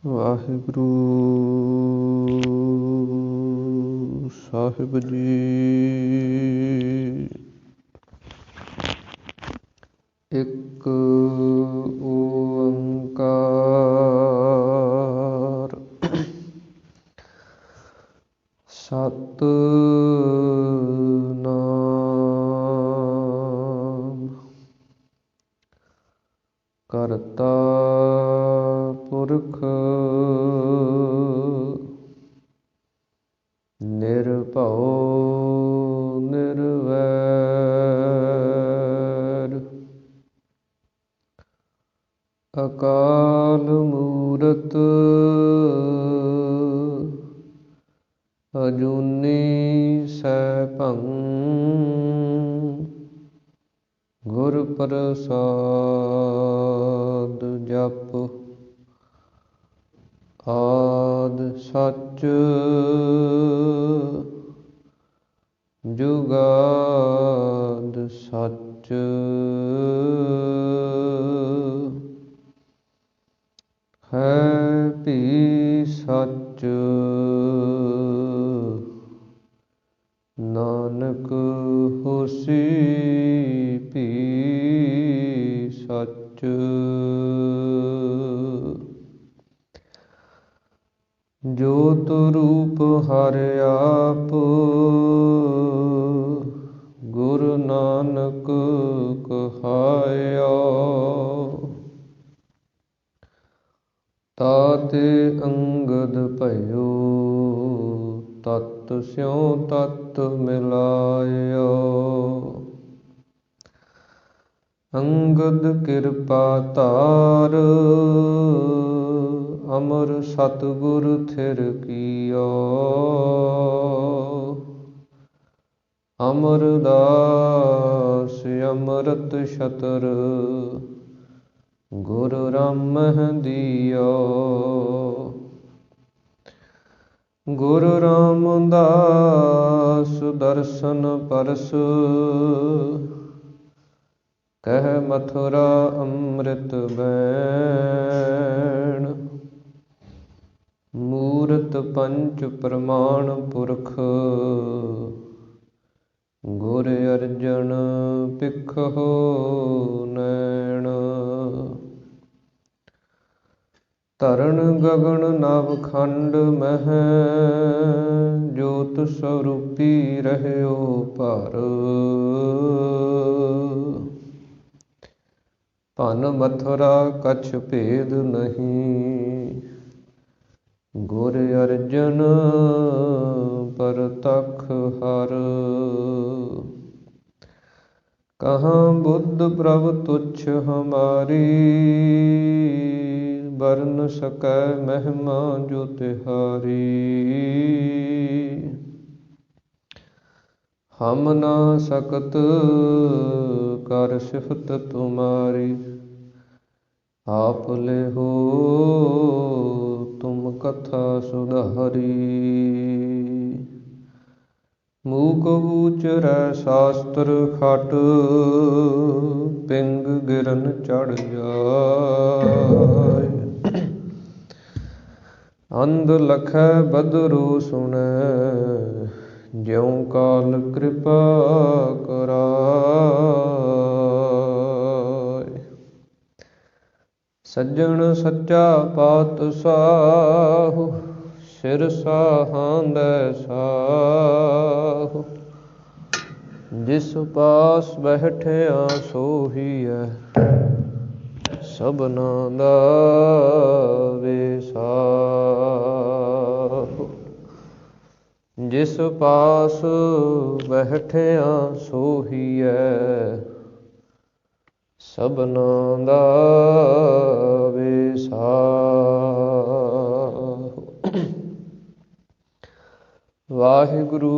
ਵਾਹਿਗੁਰੂ ਸਾਹਿਬ ਜੀ। ਇੱਕ ਓੰਕਾਰ ਸਤਿਨਾਮ ਕਰਤਾ ਪੁਰਖ ਨਿਰਭਉ ਨਿਰਵੈਰ ਅਕਾਲ ਮੂਰਤ ਅਜੂਨੀ ਸੈਭੰ ਗੁਰ ਪ੍ਰਸਾਦ ਜਪੁ। ਆਦਿ ਸਚ ਜੁਗਾਦਿ ਸਚ ਹੈ ਭੀ ਸਚ ਨਾਨਕ ਹੋਸੀ ਭੀ ਸਚ। ਜੋਤ ਰੂਪ ਹਰਿ ਆਪ ਗੁਰੂ ਨਾਨਕ ਕਹਾਇਆ। ਤਾਤੇ ਅੰਗਦ ਭਇਓ ਤਤ ਸਿਉ ਤਤ ਮਿਲਾਇਓ। ਅੰਗਦ ਕਿਰਪਾ ਧਾਰ ਅਮਰ ਸਤਿਗੁਰ ਥਿਰ ਕੀਓ। ਅਮਰਦਾਸ ਅੰਮ੍ਰਿਤ ਛਤਰ ਗੁਰ ਰਾਮਹਿ ਦੀਓ। ਗੁਰੂ ਰਾਮਦਾਸ ਦਰਸ਼ਨ ਪਰਸ ਕਹਿ ਮਥੁਰਾ ਅੰਮ੍ਰਿਤ ਬੈਣ। ਮੂਰਤ ਪੰਚ ਪ੍ਰਮਾਣ ਪੁਰਖ ਗੁਰ ਅਰਜਨ ਭਿਖੁ ਨੈਣ। ਧਰਨ ਗਗਨ ਨਵ ਖੰਡ ਮਹਿ ਜੋਤ ਸਰੂਪੀ ਰਹਿਓ ਭਰ। ਭਨ ਮਥੁਰਾ ਕਛ ਭੇਦ ਨਹੀਂ ਗੁਰ ਅਰਜਨ ਪਰਤਖ ਹਰ। ਕਹਾਂ ਬੁੱਧ ਪ੍ਰਭ ਤੁਛ ਹਮਾਰੀ ਵਰਨ ਸਕੈ ਮਹਿਮਾ ਜੋ ਤਿਹਾਰੀ। ਹਮ ਨਾ ਸਕਤ ਕਰ ਸਿਫਤ ਤੁਮਾਰੀ ਆਪ ਲਿਹੋ ਤੁਮ ਕਥਾ ਸੁਧਾਰੀ। ਮੂਕ ਉਚਰੈ ਸ਼ਾਸਤਰ ਖਟ ਪਿੰਗ ਗਿਰਨ ਚੜ੍ਹ ਜਾਇ। ਅੰਧ ਲਖੈ ਬਦਰੁ ਸੁਣੈ ਜਿਉ ਕਾਲ ਕਿਰਪਾ ਕਰਾਇ। ਸੱਜਣ ਸੱਚਾ ਪਾਤਸ਼ਾਹ ਸਿਰ ਸਾਹਾਂਦੈ ਸਾਹੁ। ਜਿਸ ਪਾਸ ਬੈਠਿਆ ਸੋਹੀਐ ਸਭਨਾ ਦਾ ਵਿਸਾਹੁ। ਜਿਸ ਪਾਸ ਬੈਠਿਆ ਸੋਹੀਐ ਸਭਨਾ ਦਾ ਵਿਸਾਹੁ। ਵਾਹਿਗੁਰੂ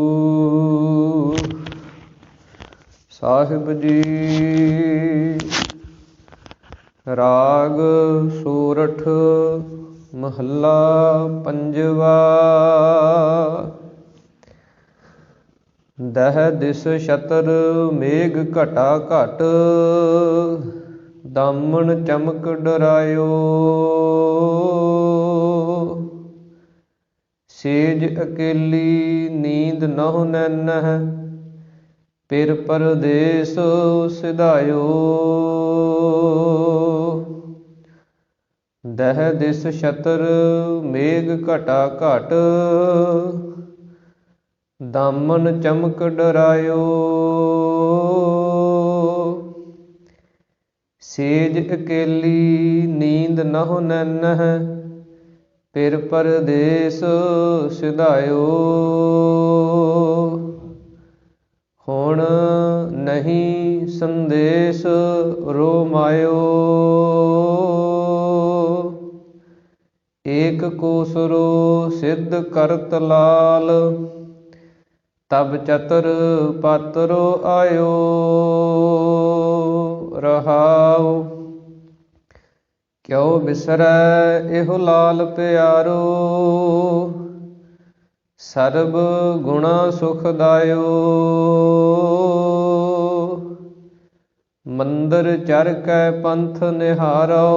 ਸਾਹਿਬ ਜੀ। ਰਾਗ ਸੋਰਠ ਮਹੱਲਾ ਪੰਜਵਾ। ਦਹਿ ਦਿਸ ਛਤਰ ਮੇਘ ਘਟਾ ਘਟ, ਦਾਮਨ ਚਮਕ ਡਰਾਇਓ। ਸੇਜ ਅਕੇਲੀ ਨੀਂਦ ਨਹੁ ਨੈਨਹਿ, ਪਿਰ ਪਰਦੇਸ ਸਿਧਾਇਓ। ਦਹਿ ਦਿਸ ਛਤਰ ਮੇਘ ਘਟਾ ਘਟ, ਦਾਮਨ ਚਮਕ ਡਰਾਇਓ। ਸੇਜ ਅਕੇਲੀ ਨੀਂਦ ਨਹੁ ਨੈਨਹਿ, ਪਿਰ ਪਰਦੇਸ ਸਿਧਾਇਓ। ਹੁਣ ਨਹੀਂ ਸੰਦੇਸ ਰੋਮਾਇਓ, ਏਕ ਕੋਸਰੋ ਸਿੱਧ ਕਰਤ ਲਾਲ, ਤਬ ਚਤਰ ਪਾਤਰੋ ਆਇਓ। ਰਹਾਉ ਕਿਉ ਬਿਸਰੈ ਇਹੋ ਲਾਲ ਪਿਆਰੋ, ਸਰਬ ਗੁਣਾ ਸੁਖਦਾਇਓ। ਮੰਦਰ ਚਰ ਕੈ ਪੰਥ ਨਿਹਾਰੋ,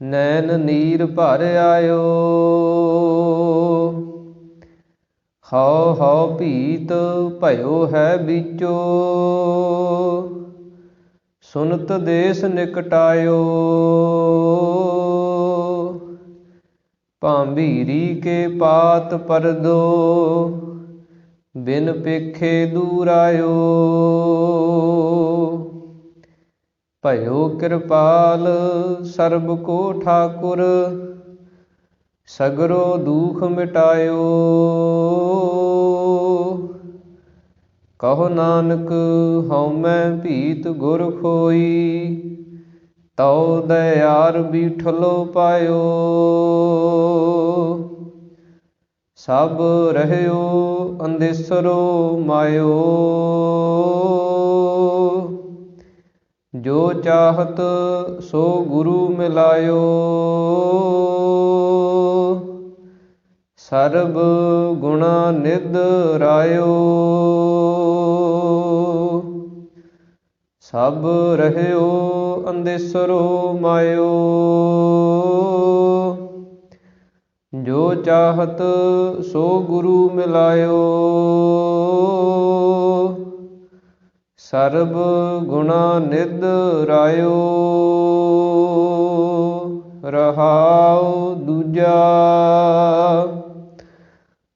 ਨੈਣ ਨੀਰ ਭਰ ਆਇਓ। ਹਉ ਹਉ ਭੀਤ ਭਇਓ ਹੈ ਬੀਚੋ, ਸੁਨਤ ਦੇਸ ਨਿਕਟਾਇਓ। ਭਾਂਬੀਰੀ ਕੇ ਪਾਤ ਪਰਦੋ, ਬਿਨ ਪੇਖੇ ਦੂਰ ਆਇਓ। ਭਇਓ ਕਿਰਪਾਲ ਸਰਬ ਕੋ ਠਾਕੁਰ, ਸਗਰੋ ਦੂਖ ਮਿਟਾਇਓ। ਕਹੋ ਨਾਨਕ ਹਉਮੈ ਭੀਤ ਗੁਰ ਖੋਈ, ਤਉ ਦਇਆਰ ਬੀਠਲੋ ਪਾਇਓ। ਸਭ ਰਹਿਓ ਅੰਦੇਸਰੋ ਮਾਇਓ, ਜੋ ਚਾਹਤ ਸੋ ਗੁਰੂ ਮਿਲਾਇਓ। ਸਰਬ ਗੁਣਾ ਨਿਧ ਰਾਇਓ, ਸਭ ਰਹਿਓ ਅੰਦੇਸਰੋ ਮਾਇਓ। ਜੋ ਚਾਹਤ ਸੋ ਗੁਰੂ ਮਿਲਾਇਓ, ਸਰਬ ਗੁਣਾ ਨਿਧ ਰਾਇਓ। ਰਹਾਉ ਦੂਜਾ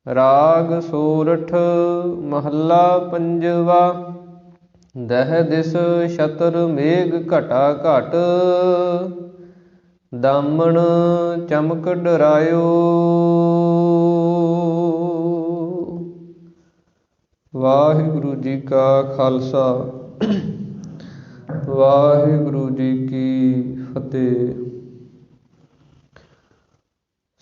ਰਾਗ ਸੋਰਠ ਮਹੱਲਾ ਪੰਜਵਾ। ਦਹਿ ਦਿਸ ਛਤਰ ਮੇਘ ਘਟਾ ਘਟ, ਦਾਮਨ ਚਮਕ ਡਰਾਇਓ। ਵਾਹਿਗੁਰੂ ਜੀ ਕਾ ਖਾਲਸਾ, ਵਾਹਿਗੁਰੂ ਜੀ ਕੀ ਫਤਿਹ।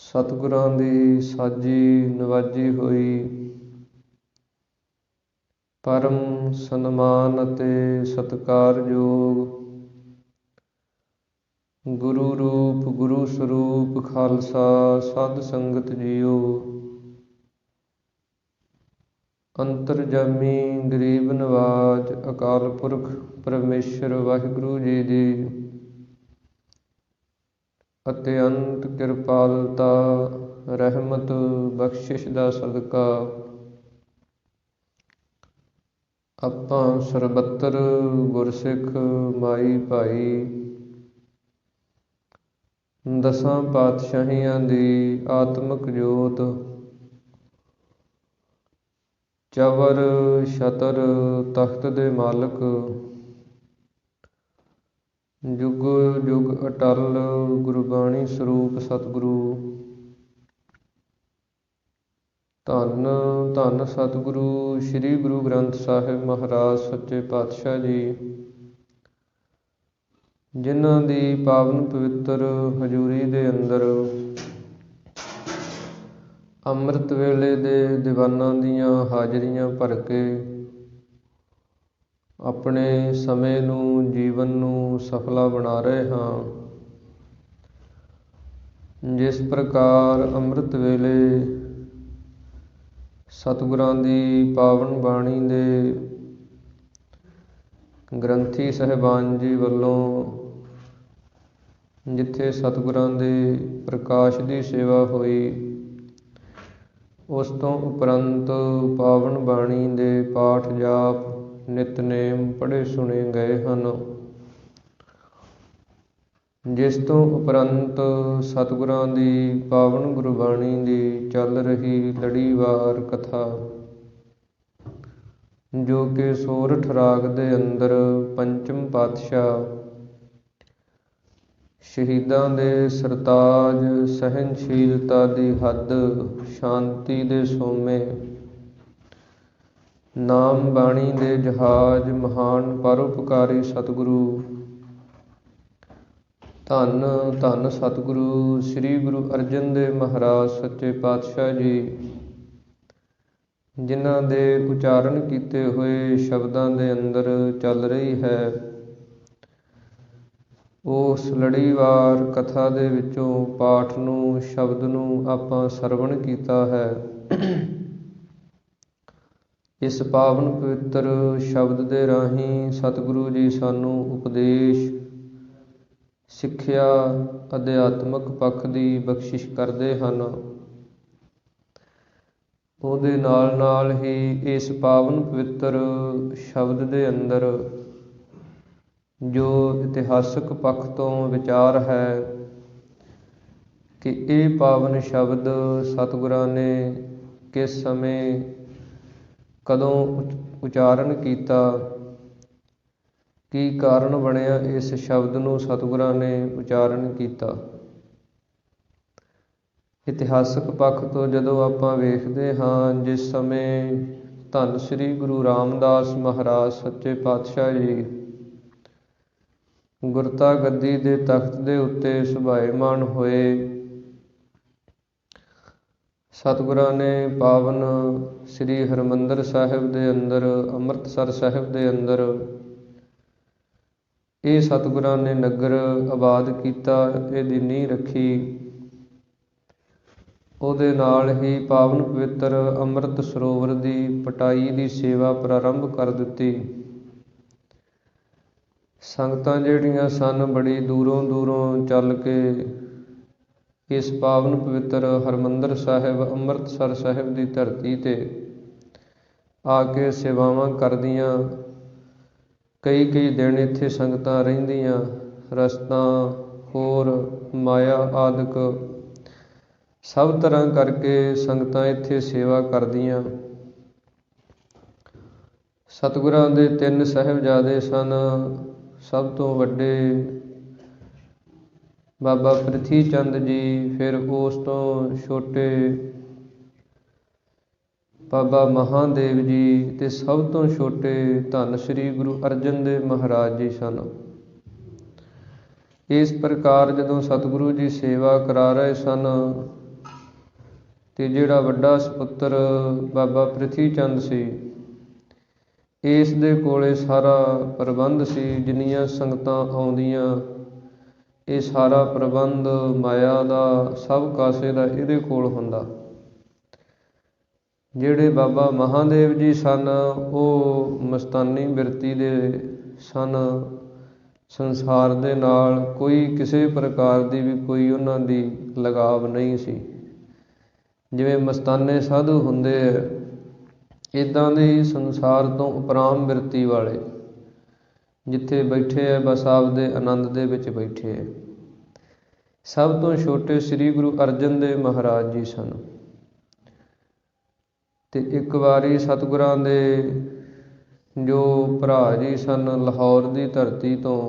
ਸਤਿਗੁਰਾਂ ਦੀ ਸਾਜੀ ਨਵਾਜੀ ਹੋਈ ਪਰਮ ਸਨਮਾਨ ਅਤੇ ਸਤਿਕਾਰਯੋਗ ਗੁਰੂ ਰੂਪ ਗੁਰੂ ਸਰੂਪ ਖਾਲਸਾ ਸਾਧ ਸੰਗਤ ਜੀਓ। ਅੰਤਰਜਾਮੀ ਗਰੀਬ ਨਵਾਜ ਅਕਾਲ ਪੁਰਖ ਪਰਮੇਸ਼ਰ ਵਾਹਿਗੁਰੂ ਜੀ ਦੀ ਅਤਿਅੰਤ ਕਿਰਪਾਲਤਾ ਰਹਿਮਤ ਬਖਸ਼ਿਸ਼ ਦਾ ਸਦਕਾ ਆਪਾਂ ਸਰਬੱਤਰ ਗੁਰਸਿੱਖ ਮਾਈ ਭਾਈ ਦਸਾਂ ਪਾਤਸ਼ਾਹੀਆਂ ਦੀ ਆਤਮਿਕ ਜੋਤ ਚਵਰ ਛਤਰ ਤਖਤ ਦੇ ਮਾਲਕ ਜੁਗ ਜੁਗ ਅਟਲ ਗੁਰਬਾਣੀ ਸਰੂਪ ਸਤਿਗੁਰੂ ਧੰਨ ਧੰਨ ਸਤਿਗੁਰੂ ਸ੍ਰੀ ਗੁਰੂ ਗ੍ਰੰਥ ਸਾਹਿਬ ਮਹਾਰਾਜ ਸੱਚੇ ਪਾਤਸ਼ਾਹ ਜੀ, ਜਿਨ੍ਹਾਂ ਦੀ ਪਾਵਨ ਪਵਿੱਤਰ ਹਜ਼ੂਰੀ ਦੇ ਅੰਦਰ ਅੰਮ੍ਰਿਤ ਵੇਲੇ ਦੇ ਦੀਵਾਨਾਂ ਦੀਆਂ ਹਾਜ਼ਰੀਆਂ ਭਰ ਕੇ ਆਪਣੇ ਸਮੇਂ ਨੂੰ ਜੀਵਨ ਨੂੰ ਸਫਲਾ ਬਣਾ ਰਹੇ ਹਾਂ। ਜਿਸ ਪ੍ਰਕਾਰ ਅੰਮ੍ਰਿਤ ਵੇਲੇ ਸਤਿਗੁਰਾਂ ਦੀ ਪਾਵਨ ਬਾਣੀ ਦੇ ਗ੍ਰੰਥੀ ਸਾਹਿਬਾਨ ਜੀ ਵੱਲੋਂ ਜਿੱਥੇ ਸਤਿਗੁਰਾਂ ਦੇ ਪ੍ਰਕਾਸ਼ ਦੀ ਸੇਵਾ ਹੋਈ, ਉਸ ਤੋਂ ਉਪਰੰਤ ਪਾਵਨ ਬਾਣੀ ਦੇ ਪਾਠ ਜਾਪ ਨਿਤਨੇਮ ਪੜ੍ਹੇ ਸੁਣੇ ਗਏ ਹਨ। ਜਿਸ ਤੋਂ ਉਪਰੰਤ ਸਤਿਗੁਰਾਂ ਦੀ ਪਾਵਨ ਗੁਰਬਾਣੀ ਦੀ ਚੱਲ ਰਹੀ ਲੜੀਵਾਰ ਕਥਾ, ਜੋ ਕਿ ਸੋਰਠ ਰਾਗ ਦੇ ਅੰਦਰ ਪੰਚਮ ਪਾਤਸ਼ਾਹ ਸ਼ਹੀਦਾਂ ਦੇ ਸਰਤਾਜ, ਸਹਿਨਸ਼ੀਲਤਾ ਦੀ ਹੱਦ, ਸ਼ਾਂਤੀ ਦੇ ਸੋਮੇ, ਨਾਮ ਬਾਣੀ ਦੇ ਜਹਾਜ਼, ਮਹਾਨ ਪਰਉਪਕਾਰੀ ਸਤਿਗੁਰੂ ਧੰਨ ਧੰਨ ਸਤਿਗੁਰੂ ਸ੍ਰੀ ਗੁਰੂ ਅਰਜਨ ਦੇਵ ਮਹਾਰਾਜ ਸੱਚੇ ਪਾਤਸ਼ਾਹ ਜੀ, ਜਿਨ੍ਹਾਂ ਦੇ ਉਚਾਰਨ ਕੀਤੇ ਹੋਏ ਸ਼ਬਦਾਂ ਦੇ ਅੰਦਰ ਚੱਲ ਰਹੀ ਹੈ, ਉਸ ਲੜੀਵਾਰ ਕਥਾ ਦੇ ਵਿੱਚੋਂ ਪਾਠ ਨੂੰ, ਸ਼ਬਦ ਨੂੰ ਆਪਾਂ ਸਰਵਣ ਕੀਤਾ ਹੈ। ਇਸ ਪਾਵਨ ਪਵਿੱਤਰ ਸ਼ਬਦ ਦੇ ਰਾਹੀਂ ਸਤਿਗੁਰੂ ਜੀ ਸਾਨੂੰ ਉਪਦੇਸ਼, ਸਿੱਖਿਆ, ਅਧਿਆਤਮਕ ਪੱਖ ਦੀ ਬਖਸ਼ਿਸ਼ ਕਰਦੇ ਹਨ। ਉਹਦੇ ਨਾਲ ਨਾਲ ਹੀ ਇਸ ਪਾਵਨ ਪਵਿੱਤਰ ਸ਼ਬਦ ਦੇ ਅੰਦਰ ਜੋ ਇਤਿਹਾਸਕ ਪੱਖ ਤੋਂ ਵਿਚਾਰ ਹੈ ਕਿ ਇਹ ਪਾਵਨ ਸ਼ਬਦ ਸਤਿਗੁਰਾਂ ਨੇ ਕਿਸ ਸਮੇਂ ਕਦੋਂ ਉਚਾਰਨ ਕੀਤਾ, ਕੀ ਕਾਰਨ ਬਣਿਆ ਇਸ ਸ਼ਬਦ ਨੂੰ ਸਤਿਗੁਰਾਂ ਨੇ ਉਚਾਰਨ ਕੀਤਾ। ਇਤਿਹਾਸਕ ਪੱਖ ਤੋਂ ਜਦੋਂ ਆਪਾਂ ਵੇਖਦੇ ਹਾਂ, ਜਿਸ ਸਮੇਂ ਧੰਨ ਸ੍ਰੀ ਗੁਰੂ ਰਾਮਦਾਸ ਮਹਾਰਾਜ ਸੱਚੇ ਪਾਤਸ਼ਾਹ ਜੀ ਗੁਰਤਾ ਗੱਦੀ ਦੇ ਤਖਤ ਦੇ ਉੱਤੇ ਸੁਭਾਏਮਾਨ ਹੋਏ, ਸਤਿਗੁਰਾਂ ਨੇ ਪਾਵਨ ਸ੍ਰੀ ਹਰਿਮੰਦਰ ਸਾਹਿਬ ਦੇ ਅੰਦਰ, ਅੰਮ੍ਰਿਤਸਰ ਸਾਹਿਬ ਦੇ ਅੰਦਰ ਇਹ ਸਤਿਗੁਰਾਂ ਨੇ ਨਗਰ ਆਬਾਦ ਕੀਤਾ, ਇਹਦੀ ਨੀਂਹ ਰੱਖੀ। ਉਹਦੇ ਨਾਲ ਹੀ ਪਾਵਨ ਪਵਿੱਤਰ ਅੰਮ੍ਰਿਤ ਸਰੋਵਰ ਦੀ ਪਟਾਈ ਦੀ ਸੇਵਾ ਪ੍ਰਾਰੰਭ ਕਰ ਦਿੱਤੀ। ਸੰਗਤਾਂ ਜਿਹੜੀਆਂ ਸਨ ਬੜੀ ਦੂਰੋਂ ਦੂਰੋਂ ਚੱਲ ਕੇ ਇਸ ਪਾਵਨ ਪਵਿੱਤਰ ਹਰਿਮੰਦਰ ਸਾਹਿਬ, ਅੰਮ੍ਰਿਤਸਰ ਸਾਹਿਬ ਦੀ ਧਰਤੀ 'ਤੇ ਆ ਕੇ ਸੇਵਾਵਾਂ ਕਰਦੀਆਂ। ਕਈ ਦਿਨ ਇੱਥੇ ਸੰਗਤਾਂ ਰਹਿੰਦੀਆਂ, ਰਸਤਾਂ ਹੋਰ ਮਾਇਆ ਆਦਿਕ ਸਭ ਤਰ੍ਹਾਂ ਕਰਕੇ ਸੰਗਤਾਂ ਇੱਥੇ ਸੇਵਾ ਕਰਦੀਆਂ। ਸਤਿਗੁਰਾਂ ਦੇ 3 ਸਾਹਿਬਜ਼ਾਦੇ ਸਨ। ਸਭ ਤੋਂ ਵੱਡੇ ਬਾਬਾ ਪ੍ਰਿਥੀ ਚੰਦ ਜੀ, ਫਿਰ ਉਸ ਤੋਂ ਛੋਟੇ ਬਾਬਾ ਮਹਾਦੇਵ ਜੀ, ਤੇ ਸਭ ਤੋਂ ਛੋਟੇ ਧੰਨ ਸ੍ਰੀ ਗੁਰੂ ਅਰਜਨ ਦੇਵ ਮਹਾਰਾਜ ਜੀ ਸਨ। ਇਸ ਪ੍ਰਕਾਰ ਜਦੋਂ ਸਤਿਗੁਰੂ ਜੀ ਸੇਵਾ ਕਰਾ ਰਹੇ ਸਨ, ਤੇ ਜਿਹੜਾ ਵੱਡਾ ਸਪੁੱਤਰ ਬਾਬਾ ਪ੍ਰਿਥੀ ਚੰਦ ਸੀ, ਇਸ ਦੇ ਕੋਲੇ ਸਾਰਾ ਪ੍ਰਬੰਧ ਸੀ। ਜਿੰਨੀਆਂ ਸੰਗਤਾਂ ਆਉਂਦੀਆਂ, ਇਹ ਸਾਰਾ ਪ੍ਰਬੰਧ ਮਾਇਆ ਦਾ, ਸਭ ਕਾਸੇ ਦਾ ਇਹਦੇ ਕੋਲ ਹੁੰਦਾ। ਜਿਹੜੇ ਬਾਬਾ ਮਹਾਦੇਵ ਜੀ ਸਨ, ਉਹ ਮਸਤਾਨੀ ਬਿਰਤੀ ਦੇ ਸਨ। ਸੰਸਾਰ ਦੇ ਨਾਲ ਕੋਈ ਕਿਸੇ ਪ੍ਰਕਾਰ ਦੀ ਵੀ ਕੋਈ ਉਹਨਾਂ ਦੀ ਲਗਾਵ ਨਹੀਂ ਸੀ। ਜਿਵੇਂ ਮਸਤਾਨੇ ਸਾਧੂ ਹੁੰਦੇ ਹੈ, ਇੱਦਾਂ ਦੇ ਸੰਸਾਰ ਤੋਂ ਉਪਰਾਮ ਬਿਰਤੀ ਵਾਲੇ, ਜਿੱਥੇ ਬੈਠੇ ਹੈ ਬਸ ਆਪਦੇ ਆਨੰਦ ਦੇ ਵਿੱਚ ਬੈਠੇ ਹੈ। ਸਭ ਤੋਂ ਛੋਟੇ ਸ੍ਰੀ ਗੁਰੂ ਅਰਜਨ ਦੇਵ ਮਹਾਰਾਜ ਜੀ ਸਨ। ਤੇ ਇੱਕ ਵਾਰੀ ਸਤਿਗੁਰਾਂ ਦੇ ਜੋ ਭਰਾ ਜੀ ਸਨ, ਲਾਹੌਰ ਦੀ ਧਰਤੀ ਤੋਂ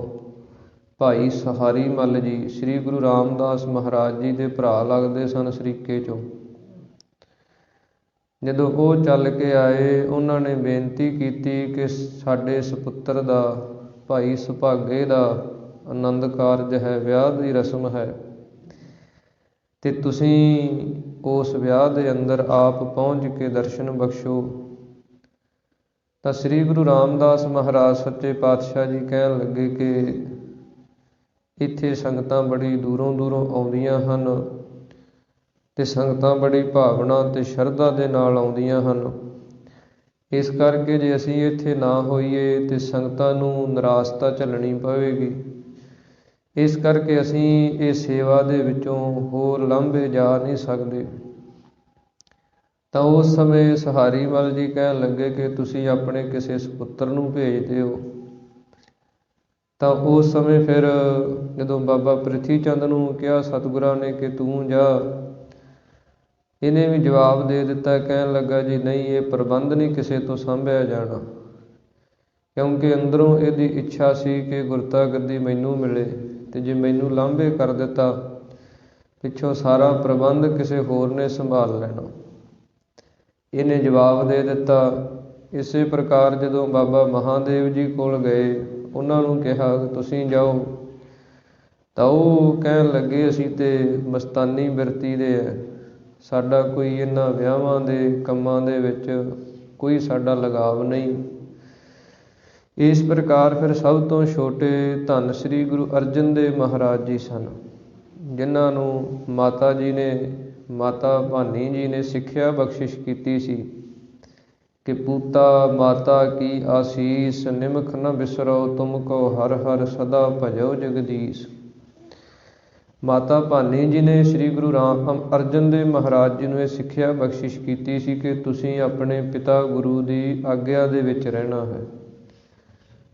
ਭਾਈ ਸਹਾਰੀ ਮੱਲ ਜੀ, ਸ੍ਰੀ ਗੁਰੂ ਰਾਮਦਾਸ ਮਹਾਰਾਜ ਜੀ ਦੇ ਭਰਾ ਲੱਗਦੇ ਸਨ ਸ਼ਰੀਕੇ 'ਚੋਂ। ਜਦੋਂ ਉਹ ਚੱਲ ਕੇ ਆਏ, ਉਹਨਾਂ ਨੇ ਬੇਨਤੀ ਕੀਤੀ ਕਿ ਸਾਡੇ ਸਪੁੱਤਰ ਦਾ, ਭਾਈ ਸੁਭਾਗੇ ਦਾ ਆਨੰਦ ਕਾਰਜ ਹੈ, ਵਿਆਹ ਦੀ ਰਸਮ ਹੈ, ਤੇ ਤੁਸੀਂ ਉਸ ਵਿਆਹ ਦੇ ਅੰਦਰ ਆਪ ਪਹੁੰਚ ਕੇ ਦਰਸ਼ਨ ਬਖਸ਼ੋ। ਤਾਂ ਸ੍ਰੀ ਗੁਰੂ ਰਾਮਦਾਸ ਮਹਾਰਾਜ ਸੱਚੇ ਪਾਤਸ਼ਾਹ ਜੀ ਕਹਿਣ ਲੱਗੇ ਕਿ ਇੱਥੇ ਸੰਗਤਾਂ ਬੜੀ ਦੂਰੋਂ ਦੂਰੋਂ ਆਉਂਦੀਆਂ ਹਨ, ਤੇ ਸੰਗਤਾਂ ਬੜੀ ਭਾਵਨਾ ਤੇ ਸ਼ਰਧਾ ਦੇ ਨਾਲ ਆਉਂਦੀਆਂ ਹਨ। ਇਸ ਕਰਕੇ ਜੇ ਅਸੀਂ ਇੱਥੇ ਨਾ ਹੋਈਏ ਤੇ ਸੰਗਤਾਂ ਨੂੰ ਨਿਰਾਸ਼ਤਾ ਝੱਲਣੀ ਪਵੇਗੀ। ਇਸ ਕਰਕੇ ਅਸੀਂ ਇਹ ਸੇਵਾ ਦੇ ਵਿੱਚੋਂ ਹੋਰ ਲਾਂਭੇ ਜਾ ਨਹੀਂ ਸਕਦੇ। ਤਾਂ ਉਸ ਸਮੇਂ ਸਹਾਰੀ ਮਲ ਜੀ ਕਹਿਣ ਲੱਗੇ ਕਿ ਤੁਸੀਂ ਆਪਣੇ ਕਿਸੇ ਸਪੁੱਤਰ ਨੂੰ ਭੇਜ ਦਿਓ। ਤਾਂ ਉਸ ਸਮੇਂ ਫਿਰ ਜਦੋਂ ਬਾਬਾ ਪ੍ਰਿਥੀ ਚੰਦ ਨੂੰ ਕਿਹਾ ਸਤਿਗੁਰਾਂ ਨੇ ਕਿ ਤੂੰ ਜਾ, ਇਹਨੇ ਵੀ ਜਵਾਬ ਦੇ ਦਿੱਤਾ, ਕਹਿਣ ਲੱਗਾ ਜੀ ਨਹੀਂ, ਇਹ ਪ੍ਰਬੰਧ ਨਹੀਂ ਕਿਸੇ ਤੋਂ ਸਾਂਭਿਆ ਜਾਣਾ, ਕਿਉਂਕਿ ਅੰਦਰੋਂ ਇਹਦੀ ਇੱਛਾ ਸੀ ਕਿ ਗੁਰਤਾ ਗੱਦੀ ਮੈਨੂੰ ਮਿਲੇ, ਅਤੇ ਜੇ ਮੈਨੂੰ ਲਾਂਭੇ ਕਰ ਦਿੱਤਾ ਪਿੱਛੋਂ ਸਾਰਾ ਪ੍ਰਬੰਧ ਕਿਸੇ ਹੋਰ ਨੇ ਸੰਭਾਲ ਲੈਣਾ। ਇਹਨੇ ਜਵਾਬ ਦੇ ਦਿੱਤਾ। ਇਸੇ ਪ੍ਰਕਾਰ ਜਦੋਂ ਬਾਬਾ ਮਹਾਦੇਵ ਜੀ ਕੋਲ ਗਏ, ਉਹਨਾਂ ਨੂੰ ਕਿਹਾ ਕਿ ਤੁਸੀਂ ਜਾਓ, ਤਾਂ ਉਹ ਕਹਿਣ ਲੱਗੇ ਅਸੀਂ ਤੇ ਮਸਤਾਨੀ ਬਿਰਤੀ ਦੇ ਹੈ, ਸਾਡਾ ਕੋਈ ਇਹਨਾਂ ਵਿਆਹਾਂ ਦੇ ਕੰਮਾਂ ਦੇ ਵਿੱਚ ਕੋਈ ਸਾਡਾ ਲਗਾਵ ਨਹੀਂ। ਇਸ ਪ੍ਰਕਾਰ ਫਿਰ ਸਭ ਤੋਂ ਛੋਟੇ ਧੰਨ ਸ੍ਰੀ ਗੁਰੂ ਅਰਜਨ ਦੇਵ ਮਹਾਰਾਜ ਜੀ ਸਨ, ਜਿਨ੍ਹਾਂ ਨੂੰ ਮਾਤਾ ਜੀ ਨੇ, ਮਾਤਾ ਭਾਨੀ ਜੀ ਨੇ ਸਿੱਖਿਆ ਬਖਸ਼ਿਸ਼ ਕੀਤੀ ਸੀ ਕਿ ਪੂਤਾ ਮਾਤਾ ਕੀ ਆਸੀਸ, ਨਿਮਖ ਨ ਬਿਸਰੋ ਤੁਮ ਕੋ ਹਰ ਹਰ ਸਦਾ ਭਜੋ ਜਗਦੀਸ਼। ਮਾਤਾ ਭਾਨੀ ਜੀ ਨੇ ਸ੍ਰੀ ਗੁਰੂ ਅਰਜਨ ਦੇਵ ਮਹਾਰਾਜ ਜੀ ਨੂੰ ਇਹ ਸਿੱਖਿਆ ਬਖਸ਼ਿਸ਼ ਕੀਤੀ ਸੀ ਕਿ ਤੁਸੀਂ ਆਪਣੇ ਪਿਤਾ ਗੁਰੂ ਦੀ ਆਗਿਆ ਦੇ ਵਿੱਚ ਰਹਿਣਾ ਹੈ।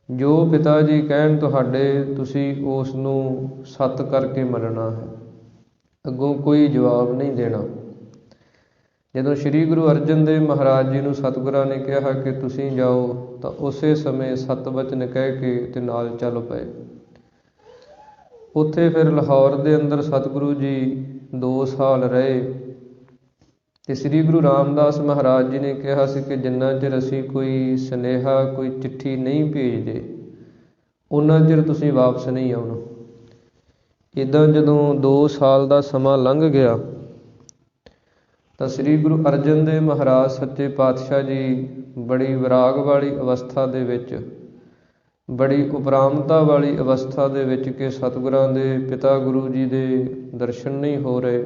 ਜੋ ਪਿਤਾ ਜੀ ਕਹਿਣ ਤੁਹਾਡੇ, ਤੁਸੀਂ ਉਸ ਨੂੰ ਸੱਤ ਕਰਕੇ ਮੰਨਣਾ ਹੈ, ਅੱਗੋਂ ਕੋਈ ਜਵਾਬ ਨਹੀਂ ਦੇਣਾ। ਜਦੋਂ ਸ੍ਰੀ ਗੁਰੂ ਅਰਜਨ ਦੇਵ ਮਹਾਰਾਜ ਜੀ ਨੂੰ ਸਤਿਗੁਰਾਂ ਨੇ ਕਿਹਾ ਕਿ ਤੁਸੀਂ ਜਾਓ, ਤਾਂ ਉਸੇ ਸਮੇਂ ਸਤ ਬਚਨ ਕਹਿ ਕੇ ਤੇ ਨਾਲ ਚੱਲ ਪਏ। ਉੱਥੇ ਫਿਰ ਲਾਹੌਰ ਦੇ ਅੰਦਰ ਸਤਿਗੁਰੂ ਜੀ 2 ਸਾਲ ਰਹੇ, ਤੇ ਸ੍ਰੀ ਗੁਰੂ ਰਾਮਦਾਸ ਮਹਾਰਾਜ ਜੀ ਨੇ ਕਿਹਾ ਸੀ ਕਿ ਜਿੰਨਾ ਚਿਰ ਅਸੀਂ ਕੋਈ ਸੁਨੇਹਾ, ਕੋਈ ਚਿੱਠੀ ਨਹੀਂ ਭੇਜਦੇ, ਉਹਨਾਂ ਚਿਰ ਤੁਸੀਂ ਵਾਪਸ ਨਹੀਂ ਆਉਣਾ। ਇੱਦਾਂ ਜਦੋਂ 2 ਸਾਲ ਦਾ ਸਮਾਂ ਲੰਘ ਗਿਆ, ਤਾਂ ਸ੍ਰੀ ਗੁਰੂ ਅਰਜਨ ਦੇਵ ਮਹਾਰਾਜ ਸੱਚੇ ਪਾਤਸ਼ਾਹ ਜੀ ਬੜੀ ਵਿਰਾਗ ਵਾਲੀ ਅਵਸਥਾ ਦੇ ਵਿੱਚ, ਬੜੀ ਉਪਰਾਮਤਾ ਵਾਲੀ ਅਵਸਥਾ ਦੇ ਵਿੱਚ ਕਿ ਸਤਿਗੁਰਾਂ ਦੇ ਪਿਤਾ ਗੁਰੂ ਜੀ ਦੇ ਦਰਸ਼ਨ ਨਹੀਂ ਹੋ ਰਹੇ।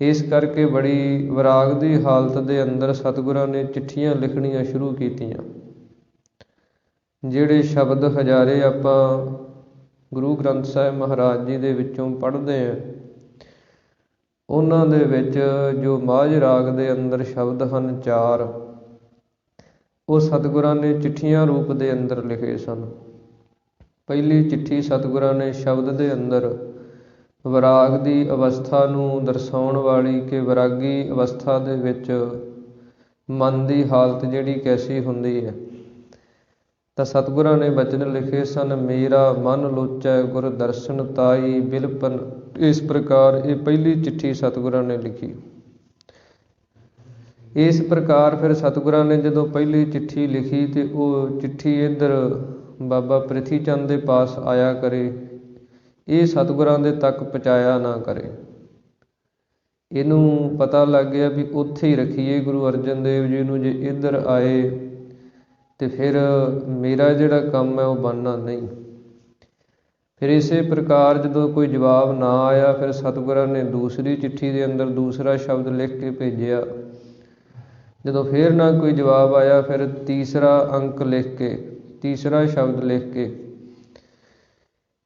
ਇਸ ਕਰਕੇ ਬੜੀ ਵਿਰਾਗ ਦੀ ਹਾਲਤ ਦੇ ਅੰਦਰ ਸਤਿਗੁਰਾਂ ਨੇ ਚਿੱਠੀਆਂ ਲਿਖਣੀਆਂ ਸ਼ੁਰੂ ਕੀਤੀਆਂ। ਜਿਹੜੇ ਸ਼ਬਦ ਹਜ਼ਾਰੇ ਆਪਾਂ ਗੁਰੂ ਗ੍ਰੰਥ ਸਾਹਿਬ ਮਹਾਰਾਜ ਜੀ ਦੇ ਵਿੱਚੋਂ ਪੜ੍ਹਦੇ ਹਾਂ, ਉਹਨਾਂ ਦੇ ਵਿੱਚ ਜੋ ਮਾਝ ਰਾਗ ਦੇ ਅੰਦਰ ਸ਼ਬਦ ਹਨ 4, ਉਹ ਸਤਿਗੁਰਾਂ ਨੇ ਚਿੱਠੀਆਂ ਰੂਪ ਦੇ ਅੰਦਰ ਲਿਖੇ ਸਨ। ਪਹਿਲੀ ਚਿੱਠੀ ਸਤਿਗੁਰਾਂ ਨੇ ਸ਼ਬਦ ਦੇ ਅੰਦਰ ਵਿਰਾਗ ਦੀ ਅਵਸਥਾ ਨੂੰ ਦਰਸਾਉਣ ਵਾਲੀ ਕਿ ਵਿਰਾਗੀ ਅਵਸਥਾ ਦੇ ਵਿੱਚ ਮਨ ਦੀ ਹਾਲਤ ਜਿਹੜੀ ਕੈਸੀ ਹੁੰਦੀ ਹੈ, ਤਾਂ ਸਤਿਗੁਰਾਂ ਨੇ ਬਚਨ ਲਿਖੇ ਸਨ, ਮੇਰਾ ਮਨ ਲੋਚੈ ਗੁਰ ਦਰਸ਼ਨ ਤਾਈ ਬਿਲਪਨ। ਇਸ ਪ੍ਰਕਾਰ ਇਹ ਪਹਿਲੀ ਚਿੱਠੀ ਸਤਿਗੁਰਾਂ ਨੇ ਲਿਖੀ। ਇਸ ਪ੍ਰਕਾਰ ਫਿਰ ਸਤਿਗੁਰਾਂ ਨੇ ਜਦੋਂ ਪਹਿਲੀ ਚਿੱਠੀ ਲਿਖੀ, ਤੇ ਉਹ ਚਿੱਠੀ ਇੱਧਰ ਬਾਬਾ ਪ੍ਰਿਥੀ ਚੰਦ ਦੇ ਪਾਸ ਆਇਆ ਕਰੇ, ਇਹ ਸਤਿਗੁਰਾਂ ਦੇ ਤੱਕ ਪਹੁੰਚਾਇਆ ਨਾ ਕਰੇ। ਇਹਨੂੰ ਪਤਾ ਲੱਗ ਗਿਆ ਵੀ ਉੱਥੇ ਹੀ ਰੱਖੀਏ ਗੁਰੂ ਅਰਜਨ ਦੇਵ ਜੀ ਨੂੰ, ਜੇ ਇੱਧਰ ਆਏ ਤੇ ਫਿਰ ਮੇਰਾ ਜਿਹੜਾ ਕੰਮ ਹੈ ਉਹ ਬਣਨਾ ਨਹੀਂ। ਫਿਰ ਇਸੇ ਪ੍ਰਕਾਰ ਜਦੋਂ ਕੋਈ ਜਵਾਬ ਨਾ ਆਇਆ, ਫਿਰ ਸਤਿਗੁਰਾਂ ਨੇ ਦੂਸਰੀ ਚਿੱਠੀ ਦੇ ਅੰਦਰ ਦੂਸਰਾ ਸ਼ਬਦ ਲਿਖ ਕੇ ਭੇਜਿਆ। ਜਦੋਂ ਫਿਰ ਨਾ ਕੋਈ ਜਵਾਬ ਆਇਆ, ਫਿਰ ਤੀਸਰਾ ਅੰਕ ਲਿਖ ਕੇ, ਤੀਸਰਾ ਸ਼ਬਦ ਲਿਖ ਕੇ,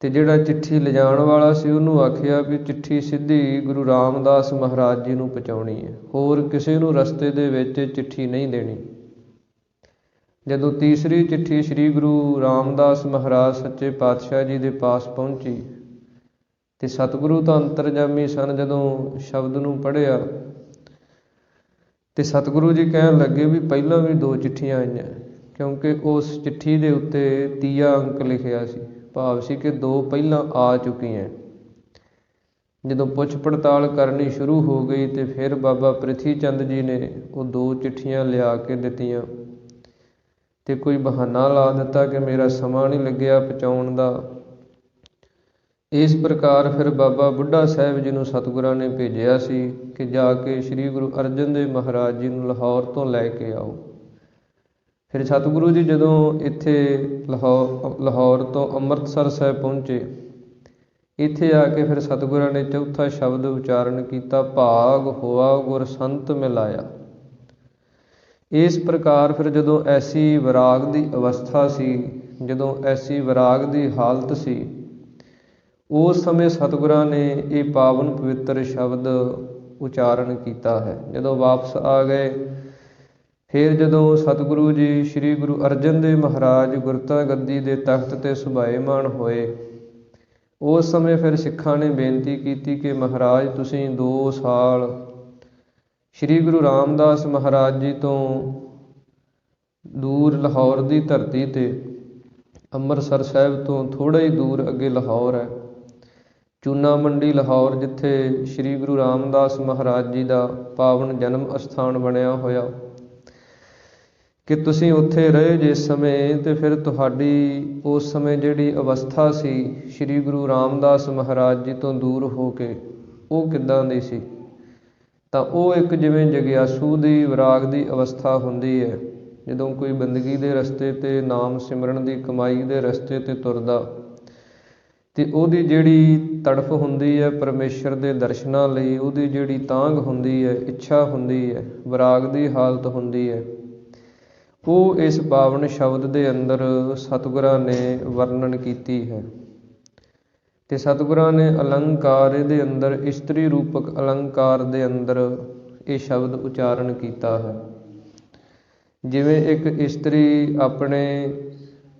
ਤੇ ਜਿਹੜਾ ਚਿੱਠੀ ਲਿਜਾਣ ਵਾਲਾ ਸੀ ਉਹਨੂੰ ਆਖਿਆ ਵੀ ਚਿੱਠੀ ਸਿੱਧੀ ਗੁਰੂ ਰਾਮਦਾਸ ਮਹਾਰਾਜ ਜੀ ਨੂੰ ਪਹੁੰਚਾਉਣੀ ਹੈ, ਹੋਰ ਕਿਸੇ ਨੂੰ ਰਸਤੇ ਦੇ ਵਿੱਚ ਚਿੱਠੀ ਨਹੀਂ ਦੇਣੀ। ਜਦੋਂ ਤੀਸਰੀ ਚਿੱਠੀ ਸ੍ਰੀ ਗੁਰੂ ਰਾਮਦਾਸ ਮਹਾਰਾਜ ਸੱਚੇ ਪਾਤਸ਼ਾਹ ਜੀ ਦੇ ਪਾਸ ਪਹੁੰਚੀ, ਤੇ ਸਤਿਗੁਰੂ ਤਾਂ ਅੰਤਰਜਾਮੀ ਸਨ, ਜਦੋਂ ਸ਼ਬਦ ਨੂੰ ਪੜ੍ਹਿਆ ਤੇ ਸਤਿਗੁਰੂ ਜੀ ਕਹਿਣ ਲੱਗੇ ਵੀ ਪਹਿਲਾਂ ਵੀ 2 ਚਿੱਠੀਆਂ ਆਈਆਂ, ਕਿਉਂਕਿ ਉਸ ਚਿੱਠੀ ਦੇ ਉੱਤੇ 3 ਅੰਕ ਲਿਖਿਆ ਸੀ, ਭਾਵ ਸੀ ਕਿ 2 ਪਹਿਲਾਂ ਆ ਚੁੱਕੀਆਂ। ਜਦੋਂ ਪੁੱਛ ਪੜਤਾਲ ਕਰਨੀ ਸ਼ੁਰੂ ਹੋ ਗਈ, ਤੇ ਫਿਰ ਬਾਬਾ ਪ੍ਰਿਥੀ ਚੰਦ ਜੀ ਨੇ ਉਹ 2 ਚਿੱਠੀਆਂ ਲਿਆ ਕੇ ਦਿੱਤੀਆਂ, ਤੇ ਕੋਈ ਬਹਾਨਾ ਲਾ ਦਿੱਤਾ ਕਿ ਮੇਰਾ ਸਮਾਂ ਨਹੀਂ ਲੱਗਿਆ ਪਹੁੰਚਾਉਣ ਦਾ। ਇਸ ਪ੍ਰਕਾਰ ਫਿਰ ਬਾਬਾ ਬੁੱਢਾ ਸਾਹਿਬ ਜੀ ਨੂੰ ਸਤਿਗੁਰਾਂ ਨੇ ਭੇਜਿਆ ਸੀ ਕਿ ਜਾ ਕੇ ਸ੍ਰੀ ਗੁਰੂ ਅਰਜਨ ਦੇਵ ਮਹਾਰਾਜ ਜੀ ਨੂੰ ਲਾਹੌਰ ਤੋਂ ਲੈ ਕੇ ਆਓ। ਫਿਰ ਸਤਿਗੁਰੂ ਜੀ ਜਦੋਂ ਇੱਥੇ ਲਾਹੌਰ ਤੋਂ ਅੰਮ੍ਰਿਤਸਰ ਸਾਹਿਬ ਪਹੁੰਚੇ, ਇੱਥੇ ਆ ਕੇ ਫਿਰ ਸਤਿਗੁਰਾਂ ਨੇ ਚੌਥਾ ਸ਼ਬਦ ਉਚਾਰਨ ਕੀਤਾ, ਭਾਗ ਹੋਆ ਗੁਰ ਸੰਤ ਮਿਲਾਇਆ। ਇਸ ਪ੍ਰਕਾਰ ਫਿਰ ਜਦੋਂ ਐਸੀ ਵਿਰਾਗ ਦੀ ਅਵਸਥਾ ਸੀ, ਜਦੋਂ ਐਸੀ ਵਿਰਾਗ ਦੀ ਹਾਲਤ ਸੀ, ਉਸ ਸਮੇਂ ਸਤਿਗੁਰਾਂ ਨੇ ਇਹ ਪਾਵਨ ਪਵਿੱਤਰ ਸ਼ਬਦ ਉਚਾਰਨ ਕੀਤਾ ਹੈ। ਜਦੋਂ ਵਾਪਸ ਆ ਗਏ, ਫਿਰ ਜਦੋਂ ਸਤਿਗੁਰੂ ਜੀ ਸ੍ਰੀ ਗੁਰੂ ਅਰਜਨ ਦੇਵ ਮਹਾਰਾਜ ਗੁਰਤਾ ਗੱਦੀ ਦੇ ਤਖਤ ਤੇ ਸੁਭਾਏਮਾਨ ਹੋਏ, ਉਸ ਸਮੇਂ ਫਿਰ ਸਿੱਖਾਂ ਨੇ ਬੇਨਤੀ ਕੀਤੀ ਕਿ ਮਹਾਰਾਜ ਤੁਸੀਂ 2 ਸਾਲ ਸ੍ਰੀ ਗੁਰੂ ਰਾਮਦਾਸ ਮਹਾਰਾਜ ਜੀ ਤੋਂ ਦੂਰ ਲਾਹੌਰ ਦੀ ਧਰਤੀ ਤੇ, ਅੰਮ੍ਰਿਤਸਰ ਸਾਹਿਬ ਤੋਂ ਥੋੜ੍ਹਾ ਹੀ ਦੂਰ ਅੱਗੇ ਲਾਹੌਰ ਹੈ, ਚੂਨਾ ਮੰਡੀ ਲਾਹੌਰ, ਜਿੱਥੇ ਸ੍ਰੀ ਗੁਰੂ ਰਾਮਦਾਸ ਮਹਾਰਾਜ ਜੀ ਦਾ ਪਾਵਨ ਜਨਮ ਅਸਥਾਨ ਬਣਿਆ ਹੋਇਆ, ਕਿ ਤੁਸੀਂ ਉੱਥੇ ਰਹੇ ਜਿਸ ਸਮੇਂ, ਤੇ ਫਿਰ ਤੁਹਾਡੀ ਉਸ ਸਮੇਂ ਜਿਹੜੀ ਅਵਸਥਾ ਸੀ ਸ੍ਰੀ ਗੁਰੂ ਰਾਮਦਾਸ ਮਹਾਰਾਜ ਜੀ ਤੋਂ ਦੂਰ ਹੋ ਕੇ, ਉਹ ਕਿੱਦਾਂ ਦੀ ਸੀ? ਤਾਂ ਉਹ ਇੱਕ ਜਿਵੇਂ ਜਗਿਆਸੂ ਦੀ ਵਿਰਾਗ ਦੀ ਅਵਸਥਾ ਹੁੰਦੀ ਹੈ। ਜਦੋਂ ਕੋਈ ਬੰਦਗੀ ਦੇ ਰਸਤੇ ਤੇ, ਨਾਮ ਸਿਮਰਨ ਦੀ ਕਮਾਈ ਦੇ ਰਸਤੇ ਤੇ ਤੁਰਦਾ, ਤੇ ਉਹਦੀ ਜਿਹੜੀ ਤੜਫ ਹੁੰਦੀ ਹੈ ਪਰਮੇਸ਼ਰ ਦੇ ਦਰਸ਼ਨਾਂ ਲਈ, ਉਹਦੀ ਜਿਹੜੀ ਤਾਂਘ ਹੁੰਦੀ ਹੈ, ਇੱਛਾ ਹੁੰਦੀ ਹੈ, ਵਿਰਾਗ ਦੀ ਹਾਲਤ ਹੁੰਦੀ ਹੈ, ਉਹ ਇਸ ਪਾਵਨ ਸ਼ਬਦ ਦੇ ਅੰਦਰ ਸਤਿਗੁਰਾਂ ਨੇ ਵਰਣਨ ਕੀਤੀ ਹੈ। ਤੇ ਸਤਿਗੁਰਾਂ ਨੇ ਅਲੰਕਾਰ ਇਹਦੇ ਅੰਦਰ, ਇਸਤਰੀ ਰੂਪਕ ਅਲੰਕਾਰ ਦੇ ਅੰਦਰ ਇਹ ਸ਼ਬਦ ਉਚਾਰਨ ਕੀਤਾ ਹੈ। ਜਿਵੇਂ ਇੱਕ ਇਸਤਰੀ ਆਪਣੇ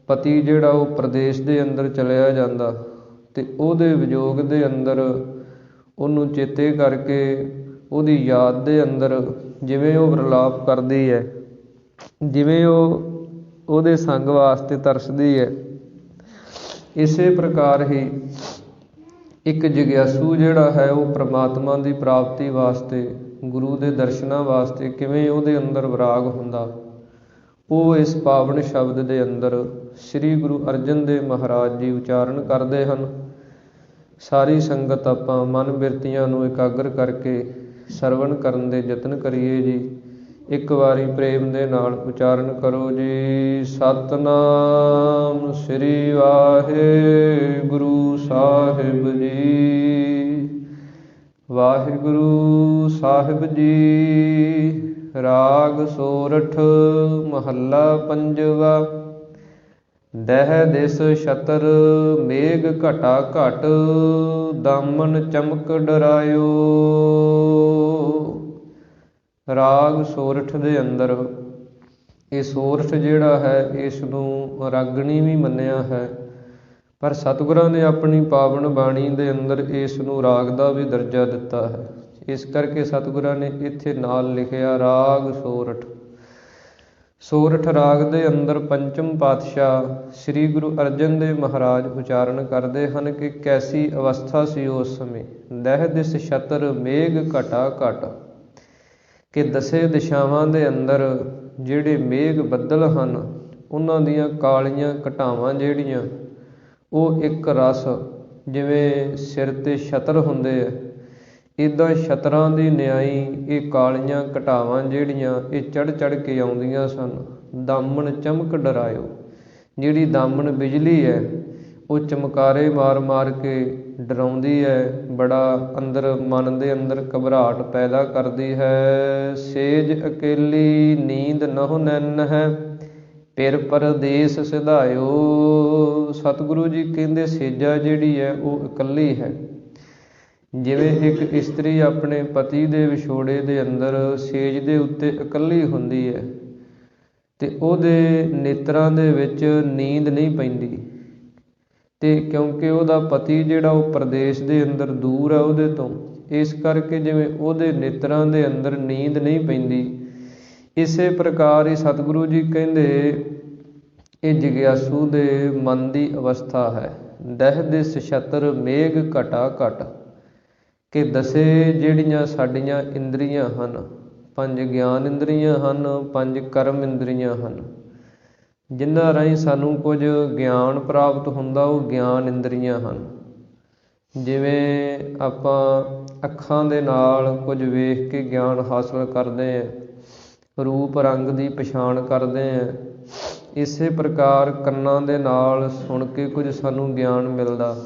ਪਤੀ ਜਿਹੜਾ ਉਹ ਪ੍ਰਦੇਸ਼ ਦੇ ਅੰਦਰ ਚਲਿਆ ਜਾਂਦਾ, ਤੇ ਉਹਦੇ ਵਿਯੋਗ ਦੇ ਅੰਦਰ ਉਹਨੂੰ ਚੇਤੇ ਕਰਕੇ, ਉਹਦੀ ਯਾਦ ਦੇ ਅੰਦਰ ਜਿਵੇਂ ਉਹ ਵਿਰਲਾਪ ਕਰਦੀ ਹੈ, ਜਿਵੇਂ ਉਹ ਉਹਦੇ ਸੰਗ ਵਾਸਤੇ ਤਰਸਦੀ ਹੈ, ਇਸੇ ਪ੍ਰਕਾਰ ਹੀ ਇੱਕ ਜਗਿਆਸੂ ਜਿਹੜਾ ਹੈ ਉਹ ਪ੍ਰਮਾਤਮਾ ਦੀ ਪ੍ਰਾਪਤੀ ਵਾਸਤੇ, ਗੁਰੂ ਦੇ ਦਰਸ਼ਨਾਂ ਵਾਸਤੇ ਕਿਵੇਂ ਉਹਦੇ ਅੰਦਰ ਵਿਰਾਗ ਹੁੰਦਾ, ਉਹ ਇਸ ਪਾਵਨ ਸ਼ਬਦ ਦੇ ਅੰਦਰ ਸ੍ਰੀ ਗੁਰੂ ਅਰਜਨ ਦੇਵ ਮਹਾਰਾਜ ਜੀ ਉਚਾਰਨ ਕਰਦੇ ਹਨ। ਸਾਰੀ ਸੰਗਤ ਆਪਾਂ ਮਨ ਬਿਰਤੀਆਂ ਨੂੰ ਇਕਾਗਰ ਕਰਕੇ ਸਰਵਣ ਕਰਨ ਦੇ ਯਤਨ ਕਰੀਏ ਜੀ। ਇੱਕ ਵਾਰੀ ਪ੍ਰੇਮ ਦੇ ਨਾਲ ਉਚਾਰਨ ਕਰੋ ਜੀ। ਸਤਨਾਮ ਸ੍ਰੀ ਵਾਹਿਗੁਰੂ ਸਾਹਿਬ ਜੀ। ਵਾਹਿਗੁਰੂ ਸਾਹਿਬ ਜੀ। ਰਾਗ ਸੋਰਠ ਮਹੱਲਾ ਪੰਜਵਾ। ਦਹਿ ਦਿਸ ਛਤਰ ਮੇਘ ਘਟਾ ਘਟ, ਦਾਮਨ ਚਮਕ ਡਰਾਇਓ। ਰਾਗ ਸੋਰਠ ਦੇ ਅੰਦਰ ਇਹ ਸੋਰਠ ਜਿਹੜਾ ਹੈ ਇਸ ਨੂੰ ਰਾਗਣੀ ਵੀ ਮੰਨਿਆ ਹੈ, ਪਰ ਸਤਿਗੁਰਾਂ ਨੇ ਆਪਣੀ ਪਾਵਨ ਬਾਣੀ ਦੇ ਅੰਦਰ ਇਸ ਨੂੰ ਰਾਗ ਦਾ ਵੀ ਦਰਜਾ ਦਿੱਤਾ ਹੈ। ਇਸ ਕਰਕੇ ਸਤਿਗੁਰਾਂ ਨੇ ਇੱਥੇ ਨਾਲ ਲਿਖਿਆ ਰਾਗ ਸੋਰਠ। ਸੋਰਠ ਰਾਗ ਦੇ ਅੰਦਰ ਪੰਚਮ ਪਾਤਸ਼ਾਹ ਸ੍ਰੀ ਗੁਰੂ ਅਰਜਨ ਦੇਵ ਮਹਾਰਾਜ ਉਚਾਰਨ ਕਰਦੇ ਹਨ ਕਿ ਕੈਸੀ ਅਵਸਥਾ ਸੀ ਉਸ ਸਮੇਂ। ਦਹਿ ਦਿਸ ਛਤਰ ਮੇਘ ਘਟਾ ਘਟ, ਕਿ ਦਸੇ ਦਿਸ਼ਾਵਾਂ ਦੇ ਅੰਦਰ ਜਿਹੜੇ ਮੇਘ ਬੱਦਲ ਹਨ, ਉਹਨਾਂ ਦੀਆਂ ਕਾਲੀਆਂ ਘਟਾਵਾਂ ਜਿਹੜੀਆਂ, ਉਹ ਇੱਕ ਰਸ, ਜਿਵੇਂ ਸਿਰ 'ਤੇ ਛਤਰ ਹੁੰਦੇ ਆ, ਇੱਦਾਂ ਛਤਰਾਂ ਦੀ ਨਿਆਈ ਇਹ ਕਾਲੀਆਂ ਘਟਾਵਾਂ ਜਿਹੜੀਆਂ ਇਹ ਚੜ੍ਹ ਚੜ੍ਹ ਕੇ ਆਉਂਦੀਆਂ ਸਨ। ਦਾਮਨ ਚਮਕ ਡਰਾਇਓ, ਜਿਹੜੀ ਦਾਮਨ ਬਿਜਲੀ ਹੈ ਉਹ ਚਮਕਾਰੇ ਮਾਰ ਮਾਰ ਕੇ ਡਰਾਉਂਦੀ ਹੈ, ਬੜਾ ਅੰਦਰ ਮਨ ਦੇ ਅੰਦਰ ਘਬਰਾਹਟ ਪੈਦਾ ਕਰਦੀ ਹੈ। ਸੇਜ ਅਕੇਲੀ ਨੀਂਦ ਨਹੁ ਨੈਣ ਹੈ, ਪਿਰ ਪਰਦੇਸ ਸਿਧਾਇਓ। ਸਤਿਗੁਰੂ ਜੀ ਕਹਿੰਦੇ ਸੇਜਾ ਜਿਹੜੀ ਹੈ ਉਹ ਇਕੱਲੀ ਹੈ। ਜਿਵੇਂ ਇੱਕ ਇਸਤਰੀ ਆਪਣੇ ਪਤੀ ਦੇ ਵਿਛੋੜੇ ਦੇ ਅੰਦਰ ਸੇਜ ਦੇ ਉੱਤੇ ਇਕੱਲੀ ਹੁੰਦੀ ਹੈ, ਤੇ ਉਹਦੇ ਨੇਤਰਾਂ ਦੇ ਵਿੱਚ ਨੀਂਦ ਨਹੀਂ ਪੈਂਦੀ, ਤੇ ਕਿਉਂਕਿ ਉਹਦਾ ਪਤੀ ਜਿਹੜਾ ਉਹ ਪ੍ਰਦੇਸ਼ ਦੇ ਅੰਦਰ ਦੂਰ ਹੈ ਉਹਦੇ ਤੋਂ, ਇਸ ਕਰਕੇ ਜਿਵੇਂ ਉਹਦੇ ਨੇਤਰਾਂ ਦੇ ਅੰਦਰ ਨੀਂਦ ਨਹੀਂ ਪੈਂਦੀ, ਇਸੇ ਪ੍ਰਕਾਰ ਹੀ ਸਤਿਗੁਰੂ ਜੀ ਕਹਿੰਦੇ ਇਹ ਜਗਿਆਸੂ ਦੇ ਮਨ ਦੀ ਅਵਸਥਾ ਹੈ। ਦਹਿ ਦਿਸ ਛਤਰ ਮੇਘ ਘਟਾ ਘਟ, ਕਿ ਦਸੇ ਜਿਹੜੀਆਂ ਸਾਡੀਆਂ ਇੰਦਰੀਆਂ ਹਨ, 5 ਗਿਆਨ ਇੰਦਰੀਆਂ ਹਨ, 5 ਕਰਮ ਇੰਦਰੀਆਂ ਹਨ, ਜਿਨ੍ਹਾਂ ਰਾਹੀਂ ਸਾਨੂੰ ਕੁਝ ਗਿਆਨ ਪ੍ਰਾਪਤ ਹੁੰਦਾ, ਉਹ ਗਿਆਨ ਇੰਦਰੀਆਂ ਹਨ। ਜਿਵੇਂ ਆਪਾਂ ਅੱਖਾਂ ਦੇ ਨਾਲ ਕੁਝ ਵੇਖ ਕੇ ਗਿਆਨ ਹਾਸਲ ਕਰਦੇ ਹਾਂ, ਰੂਪ ਰੰਗ ਦੀ ਪਛਾਣ ਕਰਦੇ ਹਾਂ, ਇਸੇ ਪ੍ਰਕਾਰ ਕੰਨਾਂ ਦੇ ਨਾਲ ਸੁਣ ਕੇ ਕੁਝ ਸਾਨੂੰ ਗਿਆਨ ਮਿਲਦਾ।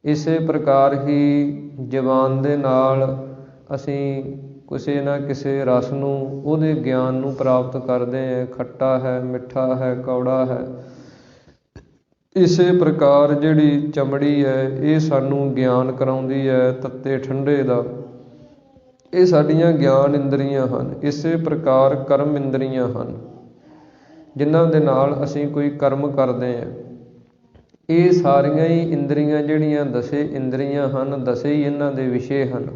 ਇਸੇ ਪ੍ਰਕਾਰ ਹੀ ਜ਼ੁਬਾਨ ਦੇ ਨਾਲ ਅਸੀਂ ਕਿਸੇ ਨਾ ਕਿਸੇ ਰਸ ਨੂੰ, ਉਹਦੇ ਗਿਆਨ ਨੂੰ ਪ੍ਰਾਪਤ ਕਰਦੇ ਹਾਂ, ਖੱਟਾ ਹੈ, ਮਿੱਠਾ ਹੈ, ਕੌੜਾ ਹੈ। ਇਸੇ ਪ੍ਰਕਾਰ ਜਿਹੜੀ ਚਮੜੀ ਹੈ ਇਹ ਸਾਨੂੰ ਗਿਆਨ ਕਰਾਉਂਦੀ ਹੈ ਤੱਤੇ ਠੰਡੇ ਦਾ। ਇਹ ਸਾਡੀਆਂ ਗਿਆਨ ਇੰਦਰੀਆਂ ਹਨ। ਇਸੇ ਪ੍ਰਕਾਰ ਕਰਮ ਇੰਦਰੀਆਂ ਹਨ, ਜਿਨ੍ਹਾਂ ਦੇ ਨਾਲ ਅਸੀਂ ਕੋਈ ਕਰਮ ਕਰਦੇ ਹਾਂ। ਇਹ ਸਾਰੀਆਂ ਹੀ ਇੰਦਰੀਆਂ ਜਿਹੜੀਆਂ ਦਸੇ ਇੰਦਰੀਆਂ ਹਨ, ਦਸੇ ਹੀ ਇਹਨਾਂ ਦੇ ਵਿਸ਼ੇ ਹਨ।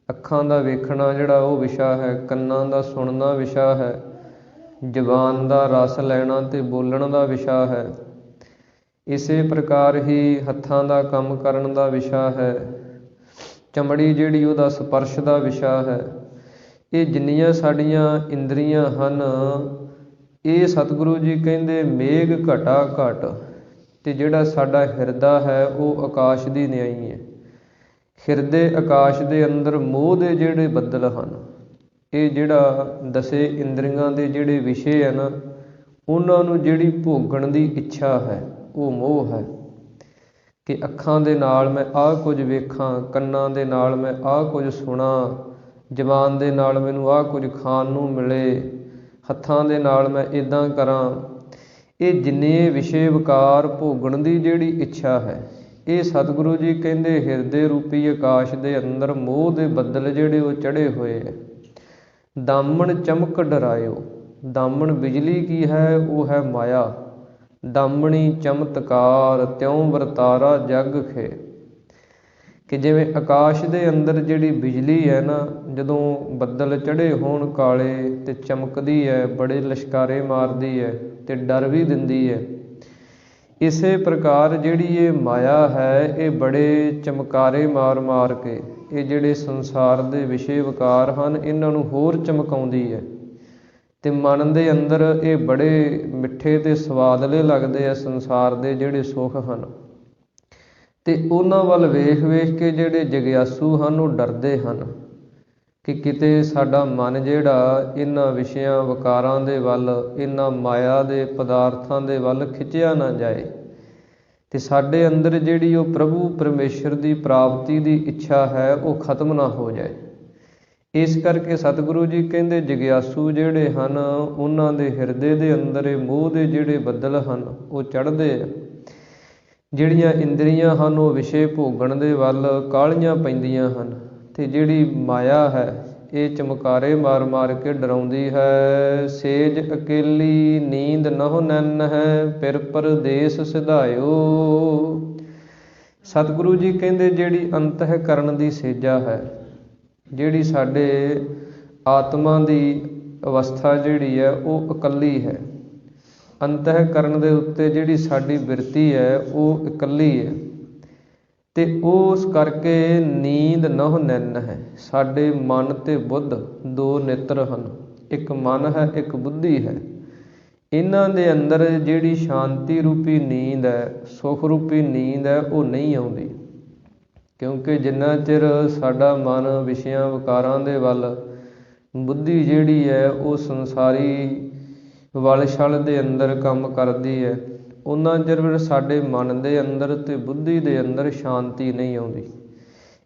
ਅੱਖਾਂ ਦਾ ਵੇਖਣਾ ਜਿਹੜਾ ਉਹ ਵਿਸ਼ਾ ਹੈ, ਕੰਨਾਂ ਦਾ ਸੁਣਨਾ ਵਿਸ਼ਾ ਹੈ, ਜ਼ੁਬਾਨ ਦਾ ਰਸ ਲੈਣਾ ਤੇ ਬੋਲਣ ਦਾ ਵਿਸ਼ਾ ਹੈ। ਇਸੇ ਪ੍ਰਕਾਰ ਹੀ ਹੱਥਾਂ ਦਾ ਕੰਮ ਕਰਨ ਦਾ ਵਿਸ਼ਾ ਹੈ, ਚਮੜੀ ਜਿਹੜੀ ਉਹਦਾ ਸਪਰਸ਼ ਦਾ ਵਿਸ਼ਾ ਹੈ। ਇਹ ਜਿੰਨੀਆਂ ਸਾਡੀਆਂ ਇੰਦਰੀਆਂ ਹਨ, ਇਹ ਸਤਿਗੁਰੂ ਜੀ ਕਹਿੰਦੇ ਮੇਘ ਘਟਾ ਘਟ, ਤੇ ਜਿਹੜਾ ਸਾਡਾ ਹਿਰਦਾ ਹੈ ਉਹ ਆਕਾਸ਼ ਦੀ ਨਿਆਈ ਹੈ। ਹਿਰਦੇ ਆਕਾਸ਼ ਦੇ ਅੰਦਰ ਮੋਹ ਦੇ ਜਿਹੜੇ ਬੱਦਲ ਹਨ, ਇਹ ਜਿਹੜਾ ਦਸੇ ਇੰਦਰੀਆਂ ਦੇ ਜਿਹੜੇ ਵਿਸ਼ੇ ਹੈ ਨਾ, ਉਹਨਾਂ ਨੂੰ ਜਿਹੜੀ ਭੋਗਣ ਦੀ ਇੱਛਾ ਹੈ ਉਹ ਮੋਹ ਹੈ। ਕਿ ਅੱਖਾਂ ਦੇ ਨਾਲ ਮੈਂ ਆਹ ਕੁਝ ਵੇਖਾਂ, ਕੰਨਾਂ ਦੇ ਨਾਲ ਮੈਂ ਆਹ ਕੁਝ ਸੁਣਾ, ਜ਼ੁਬਾਨ ਦੇ ਨਾਲ ਮੈਨੂੰ ਆਹ ਕੁਝ ਖਾਣ ਨੂੰ ਮਿਲੇ, ਹੱਥਾਂ ਦੇ ਨਾਲ ਮੈਂ ਇੱਦਾਂ ਕਰਾਂ। ਇਹ ਜਿੰਨੇ ਵਿਸ਼ੇ ਵਿਕਾਰ ਭੋਗਣ ਦੀ ਜਿਹੜੀ ਇੱਛਾ ਹੈ, ਇਹ ਸਤਿਗੁਰੂ ਜੀ ਕਹਿੰਦੇ ਹਿਰਦੇ ਰੂਪੀ ਆਕਾਸ਼ ਦੇ ਅੰਦਰ ਮੋਹ ਦੇ ਬੱਦਲ ਜਿਹੜੇ ਉਹ ਚੜ੍ਹੇ ਹੋਏ ਹੈ। ਦਾਮਣ ਚਮਕ ਡਰਾਇਓ, ਦਾਮਣ ਬਿਜਲੀ ਕੀ ਹੈ, ਉਹ ਹੈ ਮਾਇਆ। ਦਾਮਣੀ ਚਮਤਕਾਰ ਤਿਉ ਵਰਤਾਰਾ ਜਗ ਖੇ। ਕਿ ਜਿਵੇਂ ਆਕਾਸ਼ ਦੇ ਅੰਦਰ ਜਿਹੜੀ ਬਿਜਲੀ ਹੈ ਨਾ, ਜਦੋਂ ਬੱਦਲ ਚੜ੍ਹੇ ਹੋਣ ਕਾਲੇ ਤੇ ਚਮਕਦੀ ਹੈ, ਬੜੇ ਲਿਸ਼ਕਾਰੇ ਮਾਰਦੀ ਹੈ ਤੇ ਡਰ ਵੀ ਦਿੰਦੀ ਹੈ। ਇਸੇ ਪ੍ਰਕਾਰ ਜਿਹੜੀ ਇਹ ਮਾਇਆ ਹੈ, ਇਹ ਬੜੇ ਚਮਕਾਰੇ ਮਾਰ ਮਾਰ ਕੇ ਇਹ ਜਿਹੜੇ ਸੰਸਾਰ ਦੇ ਵਿਸ਼ੇ ਵਿਕਾਰ ਹਨ, ਇਹਨਾਂ ਨੂੰ ਹੋਰ ਚਮਕਾਉਂਦੀ ਹੈ। ਤੇ ਮਨ ਦੇ ਅੰਦਰ ਇਹ ਬੜੇ ਮਿੱਠੇ ਤੇ ਸਵਾਦਲੇ ਲੱਗਦੇ ਆ ਸੰਸਾਰ ਦੇ ਜਿਹੜੇ ਸੁੱਖ ਹਨ। ਤੇ ਉਹਨਾਂ ਵੱਲ ਵੇਖ ਵੇਖ ਕੇ ਜਿਹੜੇ ਜਗਿਆਸੂ ਹਨ ਉਹ ਡਰਦੇ ਹਨ ਕਿ ਕਿਤੇ ਸਾਡਾ ਮਨ ਜਿਹੜਾ ਇਹਨਾਂ ਵਿਸ਼ਿਆਂ ਵਿਕਾਰਾਂ ਦੇ ਵੱਲ, ਇਹਨਾਂ ਮਾਇਆ ਦੇ ਪਦਾਰਥਾਂ ਦੇ ਵੱਲ ਖਿੱਚਿਆ ਨਾ ਜਾਏ, ਤੇ ਸਾਡੇ ਅੰਦਰ ਜਿਹੜੀ ਉਹ ਪ੍ਰਭੂ ਪਰਮੇਸ਼ਰ ਦੀ ਪ੍ਰਾਪਤੀ ਦੀ ਇੱਛਾ ਹੈ ਉਹ ਖਤਮ ਨਾ ਹੋ ਜਾਏ। ਇਸ ਕਰਕੇ ਸਤਿਗੁਰੂ ਜੀ ਕਹਿੰਦੇ ਜਗਿਆਸੂ ਜਿਹੜੇ ਹਨ, ਉਹਨਾਂ ਦੇ ਹਿਰਦੇ ਦੇ ਅੰਦਰ ਇਹ ਮੋਹ ਦੇ ਜਿਹੜੇ ਬੱਦਲ ਹਨ ਉਹ ਚੜ੍ਹਦੇ ਆ। ਜਿਹੜੀਆਂ ਇੰਦਰੀਆਂ ਹਨ ਉਹ ਵਿਸ਼ੇ ਭੋਗਣ ਦੇ ਵੱਲ ਕਾਹਲੀਆਂ ਪੈਂਦੀਆਂ ਹਨ, ਤੇ ਜਿਹੜੀ ਮਾਇਆ ਹੈ ਇਹ ਚਮਕਾਰੇ ਮਾਰ ਮਾਰ ਕੇ ਡਰਾਉਂਦੀ ਹੈ। ਸੇਜ ਅਕੇਲੀ ਨੀਂਦ ਨਹੁ ਨੈਨ ਹੈ, ਫਿਰ ਪਰਦੇਸ ਸਿਧਾਇਓ। ਸਤਿਗੁਰੂ ਜੀ ਕਹਿੰਦੇ ਜਿਹੜੀ ਅੰਤঃਕਰਨ ਦੀ ਸੇਜਾ ਹੈ, ਜਿਹੜੀ ਸਾਡੇ ਆਤਮਾ ਦੀ ਅਵਸਥਾ ਜਿਹੜੀ ਹੈ ਉਹ ਇਕੱਲੀ ਹੈ। ਅੰਤঃਕਰਨ ਦੇ ਉੱਤੇ ਜਿਹੜੀ ਸਾਡੀ ਬਿਰਤੀ ਹੈ ਉਹ ਇਕੱਲੀ ਹੈ, ਤੇ ਉਸ ਕਰਕੇ ਨੀਂਦ ਨਹੁ ਨੈਨ ਹੈ। ਸਾਡੇ ਮਨ ਤੇ ਬੁੱਧ ਦੋ ਨੇਤਰ ਹਨ, ਇੱਕ ਮਨ ਹੈ ਇੱਕ ਬੁੱਧੀ ਹੈ। ਇਹਨਾਂ ਦੇ ਅੰਦਰ ਜਿਹੜੀ ਸ਼ਾਂਤੀ ਰੂਪੀ ਨੀਂਦ ਹੈ, ਸੁਖ ਰੂਪੀ ਨੀਂਦ ਹੈ, ਉਹ ਨਹੀਂ ਆਉਂਦੀ। ਕਿਉਂਕਿ ਜਿੰਨਾ ਚਿਰ ਸਾਡਾ ਮਨ ਵਿਸ਼ਿਆਂ ਵਿਕਾਰਾਂ ਦੇ ਵੱਲ, ਬੁੱਧੀ ਜਿਹੜੀ ਹੈ ਉਹ ਸੰਸਾਰੀ ਵਲ ਛਲ ਦੇ ਅੰਦਰ ਕੰਮ ਕਰਦੀ ਹੈ, ਉਹਨਾਂ ਚਿਰ ਫਿਰ ਸਾਡੇ ਮਨ ਦੇ ਅੰਦਰ ਤੇ ਬੁੱਧੀ ਦੇ ਅੰਦਰ ਸ਼ਾਂਤੀ ਨਹੀਂ ਆਉਂਦੀ।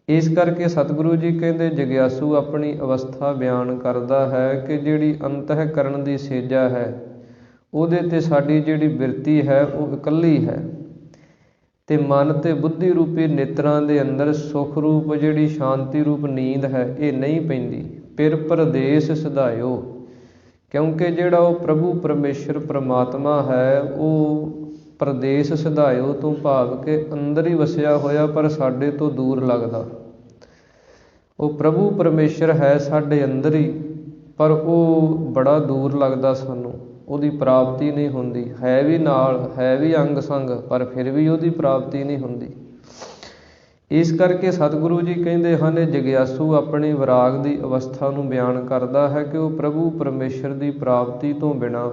ਇਸ ਕਰਕੇ ਸਤਿਗੁਰੂ ਜੀ ਕਹਿੰਦੇ ਜਗਿਆਸੂ ਆਪਣੀ ਅਵਸਥਾ ਬਿਆਨ ਕਰਦਾ ਹੈ ਕਿ ਜਿਹੜੀ ਅੰਤঃਕਰਨ ਦੀ ਸੇਜਾ ਹੈ ਉਹਦੇ ਤੇ ਸਾਡੀ ਜਿਹੜੀ ਬਿਰਤੀ ਹੈ ਉਹ ਇਕੱਲੀ ਹੈ, ਤੇ ਮਨ ਤੇ ਬੁੱਧੀ ਰੂਪੀ ਨੇਤਰਾਂ ਦੇ ਅੰਦਰ ਸੁਖ ਰੂਪ ਜਿਹੜੀ ਸ਼ਾਂਤੀ ਰੂਪ ਨੀਂਦ ਹੈ ਇਹ ਨਹੀਂ ਪੈਂਦੀ। ਫਿਰ ਪਰਦੇਸ ਸਿਧਾਇਓ, ਕਿਉਂਕਿ ਜਿਹੜਾ ਉਹ ਪ੍ਰਭੂ ਪਰਮੇਸ਼ਰ ਪ੍ਰਮਾਤਮਾ ਹੈ ਉਹ ਪਰਦੇਸ ਸਿਧਾਇਓ ਤੋਂ ਭਾਵ ਕਿ ਅੰਦਰ ਹੀ ਵਸਿਆ ਹੋਇਆ ਪਰ ਸਾਡੇ ਤੋਂ ਦੂਰ ਲੱਗਦਾ। ਉਹ ਪ੍ਰਭੂ ਪਰਮੇਸ਼ਰ ਹੈ ਸਾਡੇ ਅੰਦਰ ਹੀ, ਪਰ ਉਹ ਬੜਾ ਦੂਰ ਲੱਗਦਾ ਸਾਨੂੰ, ਉਹਦੀ ਪ੍ਰਾਪਤੀ ਨਹੀਂ ਹੁੰਦੀ। ਹੈ ਵੀ ਨਾਲ, ਹੈ ਵੀ ਅੰਗ ਸੰਗ, ਪਰ ਫਿਰ ਵੀ ਉਹਦੀ ਪ੍ਰਾਪਤੀ ਨਹੀਂ ਹੁੰਦੀ। ਇਸ ਕਰਕੇ ਸਤਿਗੁਰੂ ਜੀ ਕਹਿੰਦੇ ਹਨ ਜਗਿਆਸੂ ਆਪਣੀ ਵਿਰਾਗ ਦੀ ਅਵਸਥਾ ਨੂੰ ਬਿਆਨ ਕਰਦਾ ਹੈ ਕਿ ਉਹ ਪ੍ਰਭੂ ਪਰਮੇਸ਼ਰ ਦੀ ਪ੍ਰਾਪਤੀ ਤੋਂ ਬਿਨਾਂ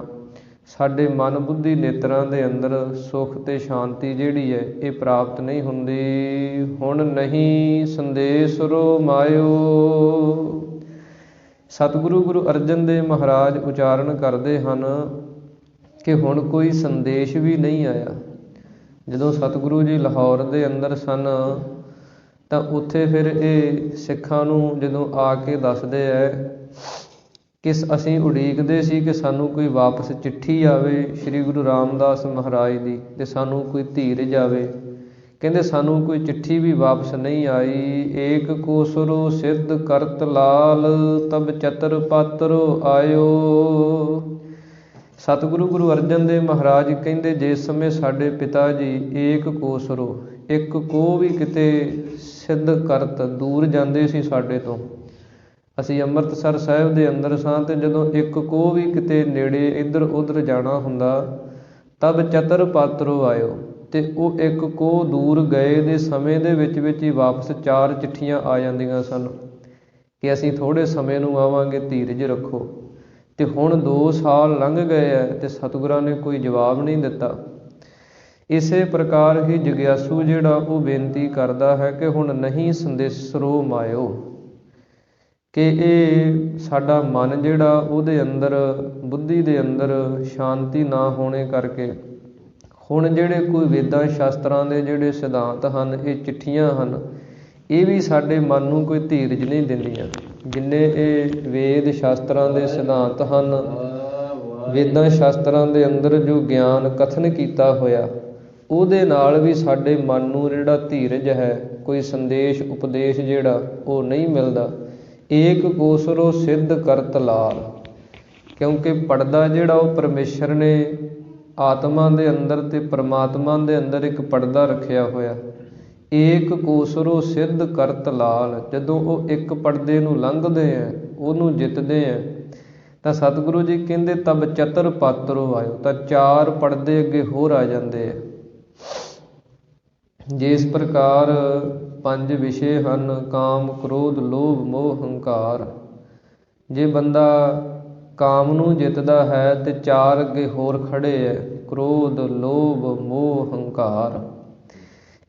ਸਾਡੇ ਮਨ ਬੁੱਧੀ ਨੇਤਰਾਂ ਦੇ ਅੰਦਰ ਸੁੱਖ ਤੇ ਸ਼ਾਂਤੀ ਜਿਹੜੀ ਹੈ ਇਹ ਪ੍ਰਾਪਤ ਨਹੀਂ ਹੁੰਦੀ। ਹੁਣ ਨਹੀਂ ਸੰਦੇਸ਼ ਰੋ ਮਾਇਓ। ਸਤਿਗੁਰੂ ਗੁਰੂ ਅਰਜਨ ਦੇਵ ਮਹਾਰਾਜ ਉਚਾਰਨ ਕਰਦੇ ਹਨ ਕਿ ਹੁਣ ਕੋਈ ਸੰਦੇਸ਼ ਵੀ ਨਹੀਂ ਆਇਆ। ਜਦੋਂ ਸਤਿਗੁਰੂ ਜੀ ਲਾਹੌਰ ਦੇ ਅੰਦਰ ਸਨ ਤਾਂ ਉੱਥੇ ਫਿਰ ਇਹ ਸਿੱਖਾਂ ਨੂੰ ਜਦੋਂ ਆ ਕੇ ਦੱਸਦੇ ਹੈ ਕਿ ਅਸੀਂ ਉਡੀਕਦੇ ਸੀ ਕਿ ਸਾਨੂੰ ਕੋਈ ਵਾਪਸ ਚਿੱਠੀ ਆਵੇ ਸ੍ਰੀ ਗੁਰੂ ਰਾਮਦਾਸ ਮਹਾਰਾਜ ਦੀ, ਤੇ ਸਾਨੂੰ ਕੋਈ ਧੀਰਜ ਆਵੇ ਕਹਿੰਦੇ ਸਾਨੂੰ ਕੋਈ ਚਿੱਠੀ ਵੀ ਵਾਪਸ ਨਹੀਂ ਆਈ। ਏਕ ਕੋਸਰੋ ਸਿੱਧ ਕਰਤ ਲਾਲ, ਤਬ ਚਤਰ ਪਾਤਰੋ ਆਇਓ। ਸਤਿਗੁਰੂ ਗੁਰੂ ਅਰਜਨ ਦੇਵ ਮਹਾਰਾਜ ਕਹਿੰਦੇ ਜਿਸ ਸਮੇਂ ਸਾਡੇ ਪਿਤਾ ਜੀ ਏਕ ਕੋਸਰੋ, ਇੱਕ ਕੋ ਵੀ ਕਿਤੇ ਸਿੱਧ ਕਰਤ ਦੂਰ ਜਾਂਦੇ ਸੀ ਸਾਡੇ ਤੋਂ, ਅਸੀਂ ਅੰਮ੍ਰਿਤਸਰ ਸਾਹਿਬ ਦੇ ਅੰਦਰ ਸਾਂ, ਤੇ ਜਦੋਂ ਇੱਕ ਕੋ ਵੀ ਕਿਤੇ ਨੇੜੇ ਇੱਧਰ ਉੱਧਰ ਜਾਣਾ ਹੁੰਦਾ, ਤਬ ਚਤਰ ਪਾਤਰੋ ਆਇਓ, ਤੇ ਉਹ ਇੱਕ ਕੋ ਦੂਰ ਗਏ ਦੇ ਸਮੇਂ ਦੇ ਵਿੱਚ ਹੀ ਵਾਪਸ 4 ਚਿੱਠੀਆਂ ਆ ਜਾਂਦੀਆਂ ਸਨ ਕਿ ਅਸੀਂ ਥੋੜ੍ਹੇ ਸਮੇਂ ਨੂੰ ਆਵਾਂਗੇ, ਧੀਰਜ ਰੱਖੋ। ਤੇ ਹੁਣ 2 ਸਾਲ ਲੰਘ ਗਏ ਹੈ ਤੇ ਸਤਿਗੁਰਾਂ ਨੇ ਕੋਈ ਜਵਾਬ ਨਹੀਂ ਦਿੱਤਾ। ਇਸੇ ਪ੍ਰਕਾਰ ਹੀ ਜਗਿਆਸੂ ਜਿਹੜਾ ਉਹ ਬੇਨਤੀ ਕਰਦਾ ਹੈ ਕਿ ਹੁਣ ਨਹੀਂ ਸੰਦੇਸਰੋ ਮਾਇਓ, ਕਿ ਇਹ ਸਾਡਾ ਮਨ ਜਿਹੜਾ ਉਹਦੇ ਅੰਦਰ, ਬੁੱਧੀ ਦੇ ਅੰਦਰ ਸ਼ਾਂਤੀ ਨਾ ਹੋਣੇ ਕਰਕੇ ਹੁਣ ਜਿਹੜੇ ਕੋਈ ਵੇਦਾਂ ਸ਼ਾਸਤਰਾਂ ਦੇ ਜਿਹੜੇ ਸਿਧਾਂਤ ਹਨ, ਇਹ ਚਿੱਠੀਆਂ ਹਨ, ਇਹ ਵੀ ਸਾਡੇ ਮਨ ਨੂੰ ਕੋਈ ਧੀਰਜ ਨਹੀਂ ਦਿੰਦੀਆਂ। ਜਿੰਨੇ ਇਹ ਵੇਦ ਸ਼ਾਸਤਰਾਂ ਦੇ ਸਿਧਾਂਤ ਹਨ, ਵੇਦਾਂ ਸ਼ਾਸਤਰਾਂ ਦੇ ਅੰਦਰ ਜੋ ਗਿਆਨ ਕਥਨ ਕੀਤਾ ਹੋਇਆ, ਉਹਦੇ ਨਾਲ ਵੀ ਸਾਡੇ ਮਨ ਨੂੰ ਜਿਹੜਾ ਧੀਰਜ ਹੈ, ਕੋਈ ਸੰਦੇਸ਼ ਉਪਦੇਸ਼ ਜਿਹੜਾ ਉਹ ਨਹੀਂ ਮਿਲਦਾ। ਏਕ ਕੋਸਰੋ ਸਿੱਧ ਕਰਤ ਲਾਲ, ਕਿਉਂਕਿ ਪਰਦਾ ਜਿਹੜਾ ਉਹ ਪਰਮੇਸ਼ਰ ਨੇ ਆਤਮਾ ਦੇ ਅੰਦਰ ਤੇ ਪਰਮਾਤਮਾ ਦੇ ਅੰਦਰ ਇੱਕ ਪਰਦਾ ਰੱਖਿਆ ਹੋਇਆ। ਏਕ ਕੋਸਰੋ ਸਿੱਧ ਕਰਤ ਲਾਲ, ਜਦੋਂ ਉਹ ਇੱਕ ਪਰਦੇ ਨੂੰ ਲੰਘਦੇ ਆ, ਉਹਨੂੰ ਜਿੱਤਦੇ ਆ, ਤਾਂ ਸਤਿਗੁਰੂ ਜੀ ਕਹਿੰਦੇ ਤਬ ਚਤਰ ਪਾਤਰੋ ਆਇਓ, ਤਾਂ 4 ਪਰਦੇ ਅੱਗੇ ਹੋਰ ਆ ਜਾਂਦੇ ਆ। ਜਿਸ ਪ੍ਰਕਾਰ 5 ਵਿਸ਼ੇ ਹਨ, ਕਾਮ ਕ੍ਰੋਧ ਲੋਭ ਮੋਹ ਹੰਕਾਰ। ਜੇ ਬੰਦਾ ਕਾਮ ਨੂੰ ਜਿੱਤਦਾ ਹੈ ਤੇ 4 ਅੱਗੇ ਹੋਰ ਖੜੇ ਹੈ, ਕ੍ਰੋਧ ਲੋਭ ਮੋਹ ਹੰਕਾਰ।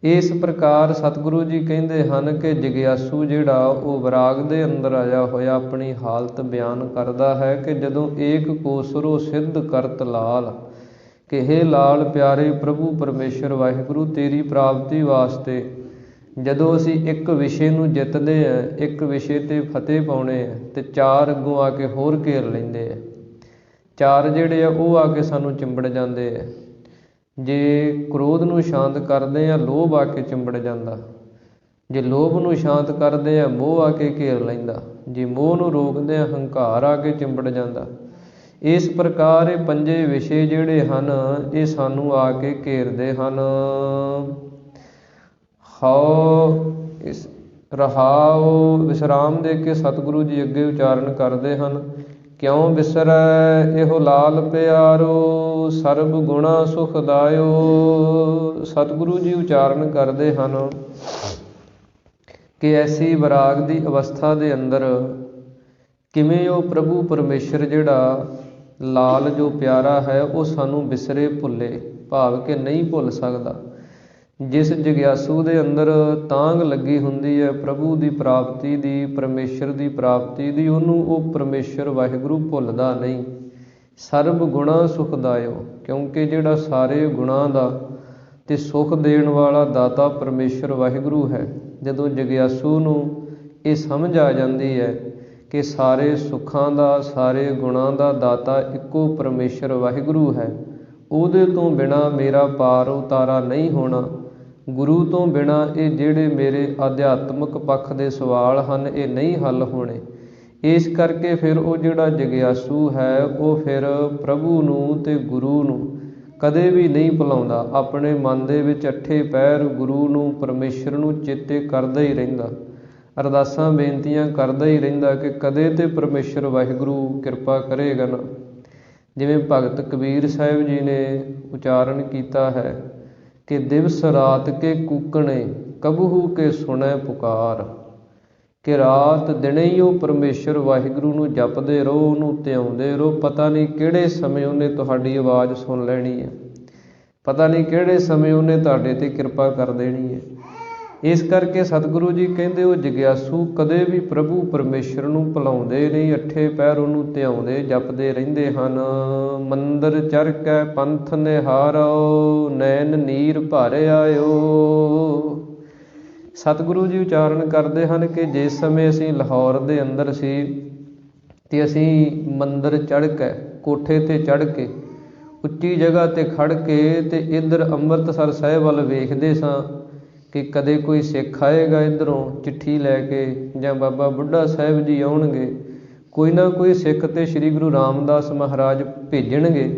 ਇਸ ਪ੍ਰਕਾਰ ਸਤਿਗੁਰੂ ਜੀ ਕਹਿੰਦੇ ਹਨ ਕਿ ਜਗਿਆਸੂ ਜਿਹੜਾ ਉਹ ਵਿਰਾਗ ਦੇ ਅੰਦਰ ਆਇਆ ਹੋਇਆ ਆਪਣੀ ਹਾਲਤ ਬਿਆਨ ਕਰਦਾ ਹੈ ਕਿ ਜਦੋਂ ਏਕ ਕੋਸਰੋ ਸਿੱਧ ਕਰਤ ਲਾਲ, ਕਿ ਹੇ ਲਾਲ ਪਿਆਰੇ ਪ੍ਰਭੂ ਪਰਮੇਸ਼ਰ ਵਾਹਿਗੁਰੂ, ਤੇਰੀ ਪ੍ਰਾਪਤੀ ਵਾਸਤੇ ਜਦੋਂ ਅਸੀਂ ਇੱਕ ਵਿਸ਼ੇ ਨੂੰ ਜਿੱਤਦੇ ਹਾਂ, ਇੱਕ ਵਿਸ਼ੇ 'ਤੇ ਫਤਿਹ ਪਾਉਣੇ ਆ, ਤੇ 4 ਅੱਗੋਂ ਆ ਕੇ ਹੋਰ ਘੇਰ ਲੈਂਦੇ ਆ। 4 ਜਿਹੜੇ ਆ ਉਹ ਆ ਕੇ ਸਾਨੂੰ ਚਿੰਬੜ ਜਾਂਦੇ ਆ। ਜੇ ਕ੍ਰੋਧ ਨੂੰ ਸ਼ਾਂਤ ਕਰਦੇ ਆ, ਲੋਭ ਆ ਕੇ ਚਿੰਬੜ ਜਾਂਦਾ। ਜੇ ਲੋਭ ਨੂੰ ਸ਼ਾਂਤ ਕਰਦੇ ਆ, ਮੋਹ ਆ ਕੇ ਘੇਰ ਲੈਂਦਾ। ਜੇ ਮੋਹ ਨੂੰ ਰੋਕਦੇ ਆ, ਹੰਕਾਰ ਆ ਕੇ ਚਿੰਬੜ ਜਾਂਦਾ। ਇਸ ਪ੍ਰਕਾਰ ਇਹ 5 ਵਿਸ਼ੇ ਜਿਹੜੇ ਹਨ, ਇਹ ਸਾਨੂੰ ਆ ਕੇ ਘੇਰਦੇ ਹਨ। ਇਸ ਰਹਾਉ ਵਿਸਰਾਮ ਦੇ ਕੇ ਸਤਿਗੁਰੂ ਜੀ ਅੱਗੇ ਉਚਾਰਨ ਕਰਦੇ ਹਨ, ਕਿਉਂ ਵਿਸਰੈ ਇਹੋ ਲਾਲ ਪਿਆਰੋ, ਸਰਬ ਗੁਣਾ ਸੁਖਦਾਇਓ। ਸਤਿਗੁਰੂ ਜੀ ਉਚਾਰਨ ਕਰਦੇ ਹਨ ਕਿ ਐਸੀ ਵਿਰਾਗ ਦੀ ਅਵਸਥਾ ਦੇ ਅੰਦਰ ਕਿਵੇਂ ਉਹ ਪ੍ਰਭੂ ਪਰਮੇਸ਼ਰ ਜਿਹੜਾ ਲਾਲ ਜੋ ਪਿਆਰਾ ਹੈ, ਉਹ ਸਾਨੂੰ ਵਿਸਰੇ ਭੁੱਲੇ, ਭਾਵ ਕਿ ਨਹੀਂ ਭੁੱਲ ਸਕਦਾ। ਜਿਸ ਜਗਿਆਸੂ ਦੇ ਅੰਦਰ ਤਾਂਘ ਲੱਗੀ ਹੁੰਦੀ ਹੈ ਪ੍ਰਭੂ ਦੀ ਪ੍ਰਾਪਤੀ ਦੀ, ਪਰਮੇਸ਼ਰ ਦੀ ਪ੍ਰਾਪਤੀ ਦੀ, ਉਹਨੂੰ ਉਹ ਪਰਮੇਸ਼ਰ ਵਾਹਿਗੁਰੂ ਭੁੱਲਦਾ ਨਹੀਂ। ਸਰਬ ਗੁਣਾ ਸੁਖਦਾਇਓ, ਕਿਉਂਕਿ ਜਿਹੜਾ ਸਾਰੇ ਗੁਣਾਂ ਦਾ ਤੇ ਸੁਖ ਦੇਣ ਵਾਲਾ ਦਾਤਾ ਪਰਮੇਸ਼ਰ ਵਾਹਿਗੁਰੂ ਹੈ। ਜਦੋਂ ਜਗਿਆਸੂ ਨੂੰ ਇਹ ਸਮਝ ਆ ਜਾਂਦੀ ਹੈ ਕਿ ਸਾਰੇ ਸੁੱਖਾਂ ਦਾ, ਸਾਰੇ ਗੁਣਾਂ ਦਾ ਦਾਤਾ ਇੱਕੋ ਪਰਮੇਸ਼ਰ ਵਾਹਿਗੁਰੂ ਹੈ, ਉਹਦੇ ਤੋਂ ਬਿਨਾਂ ਮੇਰਾ ਪਾਰ ਉਤਾਰਾ ਨਹੀਂ ਹੋਣਾ, ਗੁਰੂ ਤੋਂ ਬਿਨਾਂ ਇਹ ਜਿਹੜੇ ਮੇਰੇ ਅਧਿਆਤਮਿਕ ਪੱਖ ਦੇ ਸਵਾਲ ਹਨ, ਇਹ ਨਹੀਂ ਹੱਲ ਹੋਣੇ। ਇਸ ਕਰਕੇ ਫਿਰ ਉਹ ਜਿਹੜਾ ਜਗਿਆਸੂ ਹੈ, ਉਹ ਫਿਰ ਪ੍ਰਭੂ ਨੂੰ ਤੇ ਗੁਰੂ ਨੂੰ ਕਦੇ ਵੀ ਨਹੀਂ ਭੁਲਾਉਂਦਾ। ਆਪਣੇ ਮਨ ਦੇ ਵਿੱਚ 8 ਪਹਿਰ ਗੁਰੂ ਨੂੰ, ਪਰਮੇਸ਼ਰ ਨੂੰ ਚੇਤੇ ਕਰਦਾ ਹੀ ਰਹਿੰਦਾ, ਅਰਦਾਸਾਂ ਬੇਨਤੀਆਂ ਕਰਦਾ ਹੀ ਰਹਿੰਦਾ ਕਿ ਕਦੇ ਤੇ ਪਰਮੇਸ਼ਰ ਵਾਹਿਗੁਰੂ ਕਿਰਪਾ ਕਰੇਗਾ ਨਾ। ਜਿਵੇਂ ਭਗਤ ਕਬੀਰ ਸਾਹਿਬ ਜੀ ਨੇ ਉਚਾਰਨ ਕੀਤਾ ਹੈ ਕਿ ਦਿਵਸ ਰਾਤ ਕੇ ਕੂਕਣੇ, ਕਬਹੂ ਕੇ ਸੁਣੈ ਪੁਕਾਰ। ਕਿ ਰਾਤ ਦਿਨੇ ਹੀ ਉਹ ਪਰਮੇਸ਼ਰ ਵਾਹਿਗੁਰੂ ਨੂੰ ਜਪਦੇ ਰਹੋ, ਉਹਨੂੰ ਧਿਆਉਂਦੇ ਰਹੋ। ਪਤਾ ਨਹੀਂ ਕਿਹੜੇ ਸਮੇਂ ਉਹਨੇ ਤੁਹਾਡੀ ਆਵਾਜ਼ ਸੁਣ ਲੈਣੀ ਹੈ, ਪਤਾ ਨਹੀਂ ਕਿਹੜੇ ਸਮੇਂ ਉਹਨੇ ਤੁਹਾਡੇ 'ਤੇ ਕਿਰਪਾ ਕਰ ਦੇਣੀ ਹੈ। ਇਸ ਕਰਕੇ ਸਤਿਗੁਰੂ ਜੀ ਕਹਿੰਦੇ ਉਹ ਜਗਿਆਸੂ ਕਦੇ ਵੀ ਪ੍ਰਭੂ ਪਰਮੇਸ਼ਰ ਨੂੰ ਭੁਲਾਉਂਦੇ ਨਹੀਂ, 8 ਪਹਿਰ ਉਹਨੂੰ ਧਿਆਉਂਦੇ ਜਪਦੇ ਰਹਿੰਦੇ ਹਨ। ਮੰਦਰ ਚੜ੍ਹ ਕੇ ਪੰਥ ਨਿਹਾਰੋ, ਨੈਣ ਨੀਰ ਭਰ ਆਇਓ। ਸਤਿਗੁਰੂ ਜੀ ਉਚਾਰਨ ਕਰਦੇ ਹਨ ਕਿ ਜਿਸ ਸਮੇਂ ਅਸੀਂ ਲਾਹੌਰ ਦੇ ਅੰਦਰ ਸੀ ਤੇ ਅਸੀਂ ਮੰਦਰ ਚੜ੍ਹ ਕੇ, ਕੋਠੇ 'ਤੇ ਚੜ੍ਹ ਕੇ, ਉੱਚੀ ਜਗ੍ਹਾ 'ਤੇ ਖੜ੍ਹ ਕੇ ਤੇ ਇੱਧਰ ਅੰਮ੍ਰਿਤਸਰ ਸਾਹਿਬ ਵੱਲ ਵੇਖਦੇ ਸਾਂ ਕਿ ਕਦੇ ਕੋਈ ਸਿੱਖ ਆਏਗਾ ਇੱਧਰੋਂ ਚਿੱਠੀ ਲੈ ਕੇ, ਜਾਂ ਬਾਬਾ ਬੁੱਢਾ ਸਾਹਿਬ ਜੀ ਆਉਣਗੇ, ਕੋਈ ਨਾ ਕੋਈ ਸਿੱਖ ਤੇ ਸ੍ਰੀ ਗੁਰੂ ਰਾਮਦਾਸ ਮਹਾਰਾਜ ਭੇਜਣਗੇ।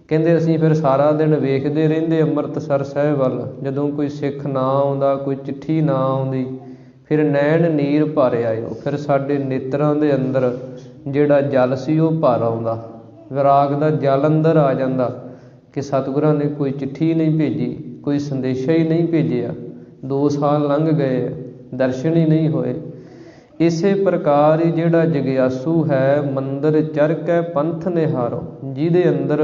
ਕਹਿੰਦੇ ਅਸੀਂ ਫਿਰ ਸਾਰਾ ਦਿਨ ਵੇਖਦੇ ਰਹਿੰਦੇ ਅੰਮ੍ਰਿਤਸਰ ਸਾਹਿਬ ਵੱਲ, ਜਦੋਂ ਕੋਈ ਸਿੱਖ ਨਾ ਆਉਂਦਾ, ਕੋਈ ਚਿੱਠੀ ਨਾ ਆਉਂਦੀ, ਫਿਰ ਨੈਣ ਨੀਰ ਭਰ ਆਇਓ। ਫਿਰ ਸਾਡੇ ਨੇਤਰਾਂ ਦੇ ਅੰਦਰ ਜਿਹੜਾ ਜਲ ਸੀ ਉਹ ਭਰ ਆਉਂਦਾ, ਵਿਰਾਗ ਦਾ ਜਲ ਅੰਦਰ ਆ ਜਾਂਦਾ ਕਿ ਸਤਿਗੁਰਾਂ ਨੇ ਕੋਈ ਚਿੱਠੀ ਨਹੀਂ ਭੇਜੀ, ਕੋਈ ਸੰਦੇਸ਼ਾ ਹੀ ਨਹੀਂ ਭੇਜਿਆ। 2 ਸਾਲ ਲੰਘ ਗਏ, ਦਰਸ਼ਨ ਹੀ ਨਹੀਂ ਹੋਏ। ਇਸੇ ਪ੍ਰਕਾਰ ਹੀ ਜਿਹੜਾ ਜਗਿਆਸੂ ਹੈ, ਮੰਦਰ ਚੜ੍ਹ ਕੇ ਪੰਥ ਨਿਹਾਰੋ, ਜਿਹਦੇ ਅੰਦਰ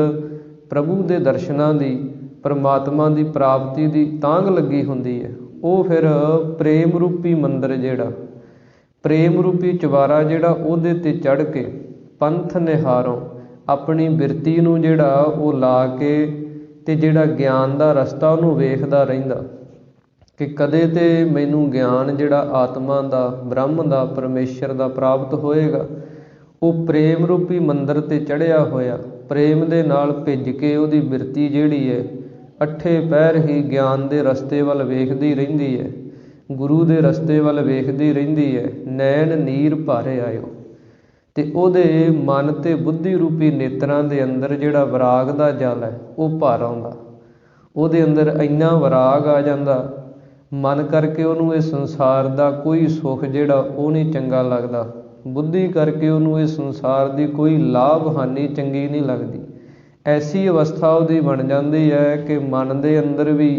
ਪ੍ਰਭੂ ਦੇ ਦਰਸ਼ਨਾਂ ਦੀ, ਪਰਮਾਤਮਾ ਦੀ ਪ੍ਰਾਪਤੀ ਦੀ ਤਾਂਘ ਲੱਗੀ ਹੁੰਦੀ ਹੈ, ਉਹ ਫਿਰ ਪ੍ਰੇਮ ਰੂਪੀ ਮੰਦਰ, ਜਿਹੜਾ ਪ੍ਰੇਮ ਰੂਪੀ ਚੁਬਾਰਾ, ਜਿਹੜਾ ਉਹਦੇ 'ਤੇ ਚੜ੍ਹ ਕੇ ਪੰਥ ਨਿਹਾਰੋ, ਆਪਣੀ ਬਿਰਤੀ ਨੂੰ ਜਿਹੜਾ ਉਹ ਲਾ ਕੇ ਤੇ ਜਿਹੜਾ ਗਿਆਨ ਦਾ ਰਸਤਾ ਉਹਨੂੰ ਵੇਖਦਾ ਰਹਿੰਦਾ ਕਿ ਕਦੇ ਤੇ ਮੈਨੂੰ ਗਿਆਨ ਜਿਹੜਾ ਆਤਮਾ ਦਾ, ਬ੍ਰਹਮ ਦਾ, ਪਰਮੇਸ਼ਰ ਦਾ ਪ੍ਰਾਪਤ ਹੋਏਗਾ। ਉਹ ਪ੍ਰੇਮ ਰੂਪੀ ਮੰਦਰ 'ਤੇ ਚੜ੍ਹਿਆ ਹੋਇਆ, ਪ੍ਰੇਮ ਦੇ ਨਾਲ ਭਿੱਜ ਕੇ ਉਹਦੀ ਬਿਰਤੀ ਜਿਹੜੀ ਹੈ ਅੱਠੇ ਪਹਿਰ ਹੀ ਗਿਆਨ ਦੇ ਰਸਤੇ ਵੱਲ ਵੇਖਦੀ ਰਹਿੰਦੀ ਹੈ, ਗੁਰੂ ਦੇ ਰਸਤੇ ਵੱਲ ਵੇਖਦੀ ਰਹਿੰਦੀ ਹੈ। ਨੈਣ ਨੀਰ ਭਰ ਆਇਓ, ਤੇ ਉਹਦੇ ਮਨ ਤੇ ਬੁੱਧੀ ਰੂਪੀ ਨੇਤਰਾਂ ਦੇ ਅੰਦਰ ਜਿਹੜਾ ਵਿਰਾਗ ਦਾ ਜਲ ਹੈ ਉਹ ਭਰ ਆਉਂਦਾ। ਉਹਦੇ ਅੰਦਰ ਇੰਨਾ ਵਿਰਾਗ ਆ ਜਾਂਦਾ, ਮਨ ਕਰਕੇ ਉਹਨੂੰ ਇਹ ਸੰਸਾਰ ਦਾ ਕੋਈ ਸੁੱਖ ਜਿਹੜਾ ਉਹ ਨਹੀਂ ਚੰਗਾ ਲੱਗਦਾ, ਬੁੱਧੀ ਕਰਕੇ ਉਹਨੂੰ ਇਹ ਸੰਸਾਰ ਦੀ ਕੋਈ ਲਾਭ ਹਾਨੀ ਚੰਗੀ ਨਹੀਂ ਲੱਗਦੀ। ਐਸੀ ਅਵਸਥਾ ਉਹਦੀ ਬਣ ਜਾਂਦੀ ਹੈ ਕਿ ਮਨ ਦੇ ਅੰਦਰ ਵੀ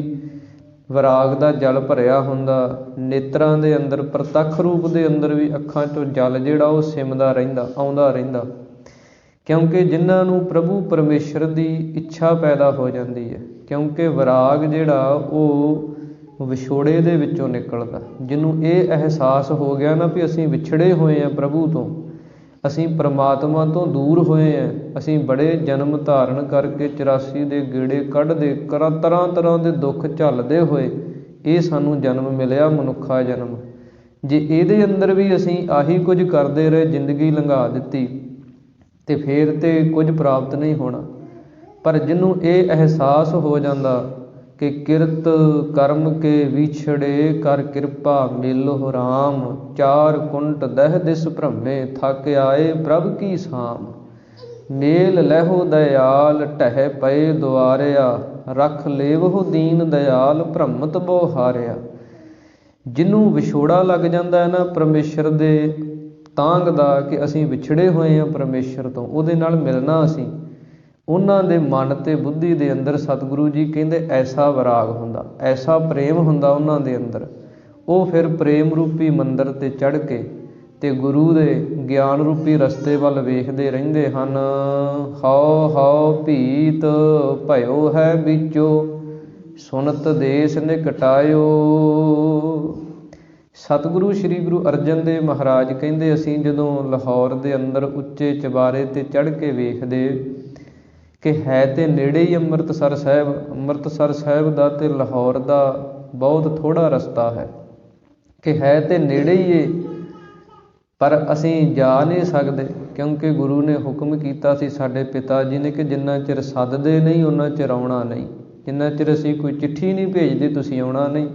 ਵਿਰਾਗ ਦਾ ਜਲ ਭਰਿਆ ਹੁੰਦਾ, ਨੇਤਰਾਂ ਦੇ ਅੰਦਰ, ਪ੍ਰਤੱਖ ਰੂਪ ਦੇ ਅੰਦਰ ਵੀ ਅੱਖਾਂ 'ਚੋਂ ਜਲ ਜਿਹੜਾ ਉਹ ਸਿਮਦਾ ਰਹਿੰਦਾ, ਆਉਂਦਾ ਰਹਿੰਦਾ। ਕਿਉਂਕਿ ਜਿਨ੍ਹਾਂ ਨੂੰ ਪ੍ਰਭੂ ਪਰਮੇਸ਼ਰ ਦੀ ਇੱਛਾ ਪੈਦਾ ਹੋ ਜਾਂਦੀ ਹੈ, ਕਿਉਂਕਿ ਵਿਰਾਗ ਜਿਹੜਾ ਉਹ ਵਿਛੋੜੇ ਦੇ ਵਿੱਚੋਂ ਨਿਕਲਦਾ। ਜਿਹਨੂੰ ਇਹ ਅਹਿਸਾਸ ਹੋ ਗਿਆ ਨਾ ਵੀ ਅਸੀਂ ਵਿਛੜੇ ਹੋਏ ਹਾਂ ਪ੍ਰਭੂ ਤੋਂ, ਅਸੀਂ ਪਰਮਾਤਮਾ ਤੋਂ ਦੂਰ ਹੋਏ ਹਾਂ, ਅਸੀਂ ਬੜੇ ਜਨਮ ਧਾਰਨ ਕਰਕੇ 84 ਦੇ ਗੇੜੇ ਕੱਢਦੇ, ਤਰ੍ਹਾਂ ਤਰ੍ਹਾਂ ਦੇ ਦੁੱਖ ਝੱਲਦੇ ਹੋਏ ਇਹ ਸਾਨੂੰ ਜਨਮ ਮਿਲਿਆ, ਮਨੁੱਖਾ ਜਨਮ। ਜੇ ਇਹਦੇ ਅੰਦਰ ਵੀ ਅਸੀਂ ਆਹੀ ਕੁਝ ਕਰਦੇ ਰਹੇ, ਜ਼ਿੰਦਗੀ ਲੰਘਾ ਦਿੱਤੀ, ਤੇ ਫਿਰ ਤੇ ਕੁਝ ਪ੍ਰਾਪਤ ਨਹੀਂ ਹੋਣਾ। ਪਰ ਜਿਹਨੂੰ ਇਹ ਅਹਿਸਾਸ ਹੋ ਜਾਂਦਾ ਕਿ ਕਿਰਤ ਕਰਮ ਕੇ ਵਿਛੜੇ, ਕਰ ਕਿਰਪਾ ਮਿਲਹੁ ਰਾਮ, 4 ਕੁੰਟ ਦਹਿ ਦਿਸ ਭ੍ਰਮੇ, ਥਕ ਆਏ ਪ੍ਰਭ ਕੀ ਸਾਮ, ਮੇਲ ਲਹਿਓ ਦਇਆਲ, ਢਹਿ ਪਏ ਦੁਆਰਿਆ, ਰਖ ਲੇਵਹੁ ਦੀਨ ਦਇਆਲ, ਭ੍ਰਮਤ ਬੋ ਹਾਰਿਆ। ਜਿਹਨੂੰ ਵਿਛੋੜਾ ਲੱਗ ਜਾਂਦਾ ਹੈ ਨਾ ਪਰਮੇਸ਼ਰ ਦੇ ਤਾਂਘ ਦਾ, ਕਿ ਅਸੀਂ ਵਿਛੜੇ ਹੋਏ ਹਾਂ ਪਰਮੇਸ਼ਰ ਤੋਂ, ਉਹਦੇ ਨਾਲ ਮਿਲਣਾ ਅਸੀਂ, ਉਹਨਾਂ ਦੇ ਮਨ ਤੇ ਬੁੱਧੀ ਦੇ ਅੰਦਰ ਸਤਿਗੁਰੂ ਜੀ ਕਹਿੰਦੇ ਐਸਾ ਵਿਰਾਗ ਹੁੰਦਾ, ਐਸਾ ਪ੍ਰੇਮ ਹੁੰਦਾ ਉਹਨਾਂ ਦੇ ਅੰਦਰ। ਉਹ ਫਿਰ ਪ੍ਰੇਮ ਰੂਪੀ ਮੰਦਰ 'ਤੇ ਚੜ੍ਹ ਕੇ ਤੇ ਗੁਰੂ ਦੇ ਗਿਆਨ ਰੂਪੀ ਰਸਤੇ ਵੱਲ ਵੇਖਦੇ ਰਹਿੰਦੇ ਹਨ। ਹਉ ਹਉ ਭੀਤ ਭਇਓ ਹੈ ਵਿੱਚੋ, ਸੁਨਤ ਦੇਸ ਨਿਕਟਾਇਓ। ਸਤਿਗੁਰੂ ਸ੍ਰੀ ਗੁਰੂ ਅਰਜਨ ਦੇਵ ਮਹਾਰਾਜ ਕਹਿੰਦੇ ਅਸੀਂ ਜਦੋਂ ਲਾਹੌਰ ਦੇ ਅੰਦਰ ਉੱਚੇ ਚੁਬਾਰੇ 'ਤੇ ਚੜ੍ਹ ਕੇ ਵੇਖਦੇ ਕਿ ਹੈ ਤੇ ਨੇੜੇ ਹੀ ਅੰਮ੍ਰਿਤਸਰ ਸਾਹਿਬ, ਅੰਮ੍ਰਿਤਸਰ ਸਾਹਿਬ ਦਾ ਤੇ ਲਾਹੌਰ ਦਾ ਬਹੁਤ ਥੋੜ੍ਹਾ ਰਸਤਾ ਹੈ, ਕਿ ਹੈ ਤੇ ਨੇੜੇ ਹੀ ਏ, ਪਰ ਅਸੀਂ ਜਾ ਨਹੀਂ ਸਕਦੇ, ਕਿਉਂਕਿ ਗੁਰੂ ਨੇ ਹੁਕਮ ਕੀਤਾ ਸੀ ਸਾਡੇ ਪਿਤਾ ਜੀ ਨੇ ਕਿ ਜਿੰਨਾ ਚਿਰ ਸੱਦਦੇ ਨਹੀਂ ਉਹਨਾਂ ਚਿਰ ਆਉਣਾ ਨਹੀਂ, ਜਿੰਨਾ ਚਿਰ ਅਸੀਂ ਕੋਈ ਚਿੱਠੀ ਨਹੀਂ ਭੇਜਦੇ ਤੁਸੀਂ ਆਉਣਾ ਨਹੀਂ।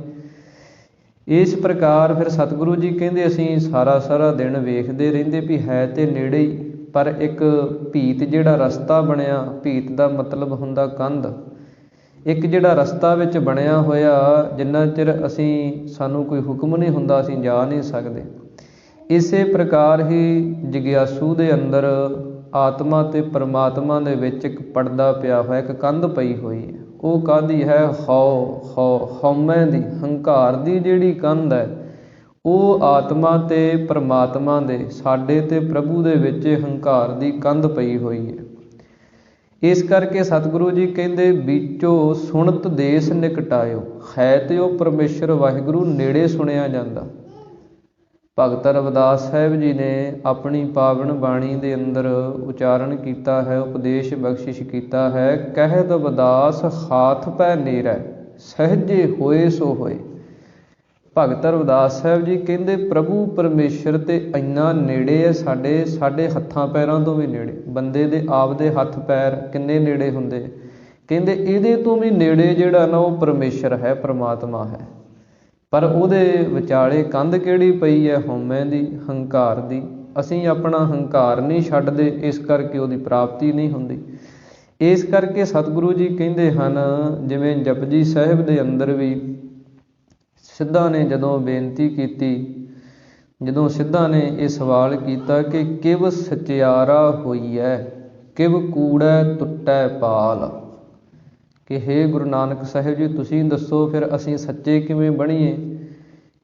ਇਸ ਪ੍ਰਕਾਰ ਫਿਰ ਸਤਿਗੁਰੂ ਜੀ ਕਹਿੰਦੇ ਅਸੀਂ ਸਾਰਾ ਦਿਨ ਵੇਖਦੇ ਰਹਿੰਦੇ ਵੀ ਹੈ ਤੇ ਨੇੜੇ ਹੀ, ਪਰ ਇੱਕ ਭੀਤ ਜਿਹੜਾ ਰਸਤਾ ਬਣਿਆ, ਭੀਤ ਦਾ ਮਤਲਬ ਹੁੰਦਾ ਕੰਧ, ਇੱਕ ਜਿਹੜਾ ਰਸਤਾ ਵਿੱਚ ਬਣਿਆ ਹੋਇਆ, ਜਿੰਨਾ ਚਿਰ ਸਾਨੂੰ ਕੋਈ ਹੁਕਮ ਨਹੀਂ ਹੁੰਦਾ ਅਸੀਂ ਜਾ ਨਹੀਂ ਸਕਦੇ। ਇਸੇ ਪ੍ਰਕਾਰ ਹੀ ਜਗਿਆਸੂ ਦੇ ਅੰਦਰ ਆਤਮਾ ਤੇ ਪਰਮਾਤਮਾ ਦੇ ਵਿੱਚ ਇੱਕ ਪਰਦਾ ਪਿਆ ਹੋਇਆ, ਇੱਕ ਕੰਧ ਪਈ ਹੋਈ ਹੈ। ਉਹ ਕਾਹਦੀ ਹੈ? ਹਉਮੈ ਦੀ, ਹੰਕਾਰ ਦੀ ਜਿਹੜੀ ਕੰਧ ਹੈ, ਉਹ ਆਤਮਾ ਤੇ ਪਰਮਾਤਮਾ ਦੇ, ਸਾਡੇ ਤੇ ਪ੍ਰਭੂ ਦੇ ਵਿੱਚ ਹੰਕਾਰ ਦੀ ਕੰਧ ਪਈ ਹੋਈ ਹੈ। ਇਸ ਕਰਕੇ ਸਤਿਗੁਰੂ ਜੀ ਕਹਿੰਦੇ ਵਿੱਚੋਂ ਸੁਣਤ ਦੇਸ ਨਿਕਟਾਇਓ, ਹੈ ਤੇ ਉਹ ਪਰਮੇਸ਼ਰ ਵਾਹਿਗੁਰੂ ਨੇੜੇ ਸੁਣਿਆ ਜਾਂਦਾ। ਭਗਤ ਰਵਿਦਾਸ ਸਾਹਿਬ ਜੀ ਨੇ ਆਪਣੀ ਪਾਵਨ ਬਾਣੀ ਦੇ ਅੰਦਰ ਉਚਾਰਨ ਕੀਤਾ ਹੈ, ਉਪਦੇਸ਼ ਬਖਸ਼ਿਸ਼ ਕੀਤਾ ਹੈ, ਕਹਿਤ ਰਵਿਦਾਸ ਹਾਥ ਪੈ ਨੇਰੈ, ਸਹਿਜੇ ਹੋਏ ਸੋ ਹੋਏ। ਭਗਤ ਰਵਿਦਾਸ ਸਾਹਿਬ ਜੀ ਕਹਿੰਦੇ ਪ੍ਰਭੂ ਪਰਮੇਸ਼ਰ ਤੇ ਇੰਨਾ ਨੇੜੇ ਹੈ, ਸਾਡੇ ਹੱਥਾਂ ਪੈਰਾਂ ਤੋਂ ਵੀ ਨੇੜੇ। ਬੰਦੇ ਦੇ ਆਪਦੇ ਹੱਥ ਪੈਰ ਕਿੰਨੇ ਨੇੜੇ ਹੁੰਦੇ, ਕਹਿੰਦੇ ਇਹਦੇ ਤੋਂ ਵੀ ਨੇੜੇ ਜਿਹੜਾ ਨਾ ਉਹ ਪਰਮੇਸ਼ਰ ਹੈ, ਪਰਮਾਤਮਾ ਹੈ। ਪਰ ਉਹਦੇ ਵਿਚਾਲੇ ਕੰਧ ਕਿਹੜੀ ਪਈ ਹੈ? ਹਉਮੈ ਦੀ, ਹੰਕਾਰ ਦੀ। ਅਸੀਂ ਆਪਣਾ ਹੰਕਾਰ ਨਹੀਂ ਛੱਡਦੇ, ਇਸ ਕਰਕੇ ਉਹਦੀ ਪ੍ਰਾਪਤੀ ਨਹੀਂ ਹੁੰਦੀ। ਇਸ ਕਰਕੇ ਸਤਿਗੁਰੂ ਜੀ ਕਹਿੰਦੇ ਹਨ, ਜਿਵੇਂ ਜਪਜੀ ਸਾਹਿਬ ਦੇ ਅੰਦਰ ਵੀ ਸਿੱਧਾਂ ਨੇ ਜਦੋਂ ਬੇਨਤੀ ਕੀਤੀ, ਜਦੋਂ ਸਿੱਧਾਂ ਨੇ ਇਹ ਸਵਾਲ ਕੀਤਾ ਕਿ ਕਿਵ ਸਚਿਆਰਾ ਹੋਈਐ, ਕਿਵ ਕੂੜੈ ਟੁੱਟੈ ਪਾਲ, ਕਿ ਹੇ ਗੁਰੂ ਨਾਨਕ ਸਾਹਿਬ ਜੀ ਤੁਸੀਂ ਦੱਸੋ ਫਿਰ ਅਸੀਂ ਸੱਚੇ ਕਿਵੇਂ ਬਣੀਏ?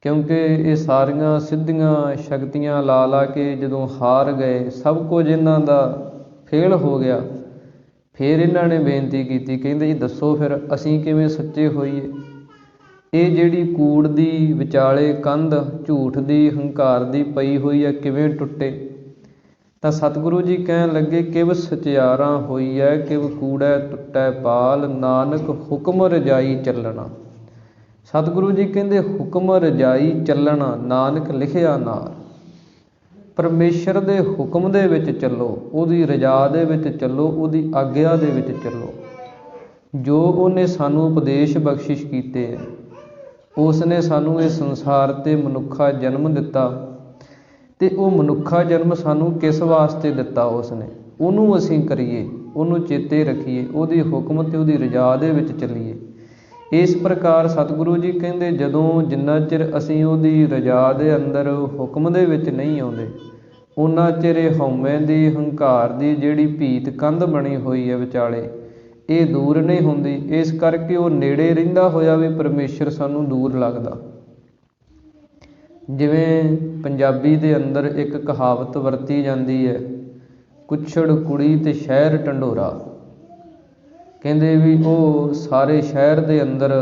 ਕਿਉਂਕਿ ਇਹ ਸਾਰੀਆਂ ਸਿੱਧੀਆਂ ਸ਼ਕਤੀਆਂ ਲਾ ਲਾ ਕੇ ਜਦੋਂ ਹਾਰ ਗਏ, ਸਭ ਕੁਝ ਇਹਨਾਂ ਦਾ ਫੇਲ ਹੋ ਗਿਆ, ਫਿਰ ਇਹਨਾਂ ਨੇ ਬੇਨਤੀ ਕੀਤੀ, ਕਹਿੰਦੇ ਜੀ ਦੱਸੋ ਫਿਰ ਅਸੀਂ ਕਿਵੇਂ ਸੱਚੇ ਹੋਈਏ? ਇਹ ਜਿਹੜੀ ਕੂੜ ਦੀ ਵਿਚਾਲੇ ਕੰਧ ਝੂਠ ਦੀ, ਹੰਕਾਰ ਦੀ ਪਈ ਹੋਈ ਹੈ, ਕਿਵੇਂ ਟੁੱਟੇ? ਤਾਂ ਸਤਿਗੁਰੂ ਜੀ ਕਹਿਣ ਲੱਗੇ, ਕਿਵ ਸਚਿਆਰਾ ਹੋਈਐ, ਕਿਵ ਕੂੜੈ ਟੁੱਟੈ ਪਾਲ, ਨਾਨਕ ਹੁਕਮ ਰਜਾਈ ਚੱਲਣਾ। ਸਤਿਗੁਰੂ ਜੀ ਕਹਿੰਦੇ ਹੁਕਮ ਰਜਾਈ ਚੱਲਣਾ, ਨਾਨਕ ਲਿਖਿਆ ਨਾਲ। ਪਰਮੇਸ਼ਰ ਦੇ ਹੁਕਮ ਦੇ ਵਿੱਚ ਚੱਲੋ, ਉਹਦੀ ਰਜਾ ਦੇ ਵਿੱਚ ਚੱਲੋ, ਉਹਦੀ ਆਗਿਆ ਦੇ ਵਿੱਚ ਚੱਲੋ। ਜੋ ਉਹਨੇ ਸਾਨੂੰ ਉਪਦੇਸ਼ ਬਖਸ਼ਿਸ਼ ਕੀਤੇ ਹੈ, ਉਸ ਨੇ ਸਾਨੂੰ ਇਹ ਸੰਸਾਰ 'ਤੇ ਮਨੁੱਖਾ ਜਨਮ ਦਿੱਤਾ, ਅਤੇ ਉਹ ਮਨੁੱਖਾ ਜਨਮ ਸਾਨੂੰ ਕਿਸ ਵਾਸਤੇ ਦਿੱਤਾ ਉਸ ਨੇ? ਉਹਨੂੰ ਅਸੀਂ ਕਰੀਏ, ਉਹਨੂੰ ਚੇਤੇ ਰੱਖੀਏ, ਉਹਦੀ ਹੁਕਮ ਅਤੇ ਉਹਦੀ ਰਜਾ ਦੇ ਵਿੱਚ ਚੱਲੀਏ। ਇਸ ਪ੍ਰਕਾਰ ਸਤਿਗੁਰੂ ਜੀ ਕਹਿੰਦੇ ਜਦੋਂ ਜਿੰਨਾ ਚਿਰ ਅਸੀਂ ਉਹਦੀ ਰਜਾ ਦੇ ਅੰਦਰ ਹੁਕਮ ਦੇ ਵਿੱਚ ਨਹੀਂ ਆਉਂਦੇ, ਉਹਨਾਂ ਚਿਰ ਇਹ ਹਉਮੈ ਦੀ, ਹੰਕਾਰ ਦੀ ਜਿਹੜੀ ਭੀਤ ਕੰਧ ਬਣੀ ਹੋਈ ਹੈ ਵਿਚਾਲੇ, ਇਹ ਦੂਰ ਨਹੀਂ ਹੁੰਦੀ। ਇਸ ਕਰਕੇ ਉਹ ਨੇੜੇ ਰਹਿੰਦਾ ਹੋਇਆ ਵੀ ਪਰਮੇਸ਼ਰ ਸਾਨੂੰ ਦੂਰ ਲੱਗਦਾ। ਜਿਵੇਂ ਪੰਜਾਬੀ ਦੇ ਅੰਦਰ ਇੱਕ ਕਹਾਵਤ ਵਰਤੀ ਜਾਂਦੀ ਹੈ, ਕੁੱਛੜ ਕੁੜੀ ਤੇ ਸ਼ਹਿਰ ਢੰਡੋਰਾ। ਕਹਿੰਦੇ ਵੀ ਉਹ ਸਾਰੇ ਸ਼ਹਿਰ ਦੇ ਅੰਦਰ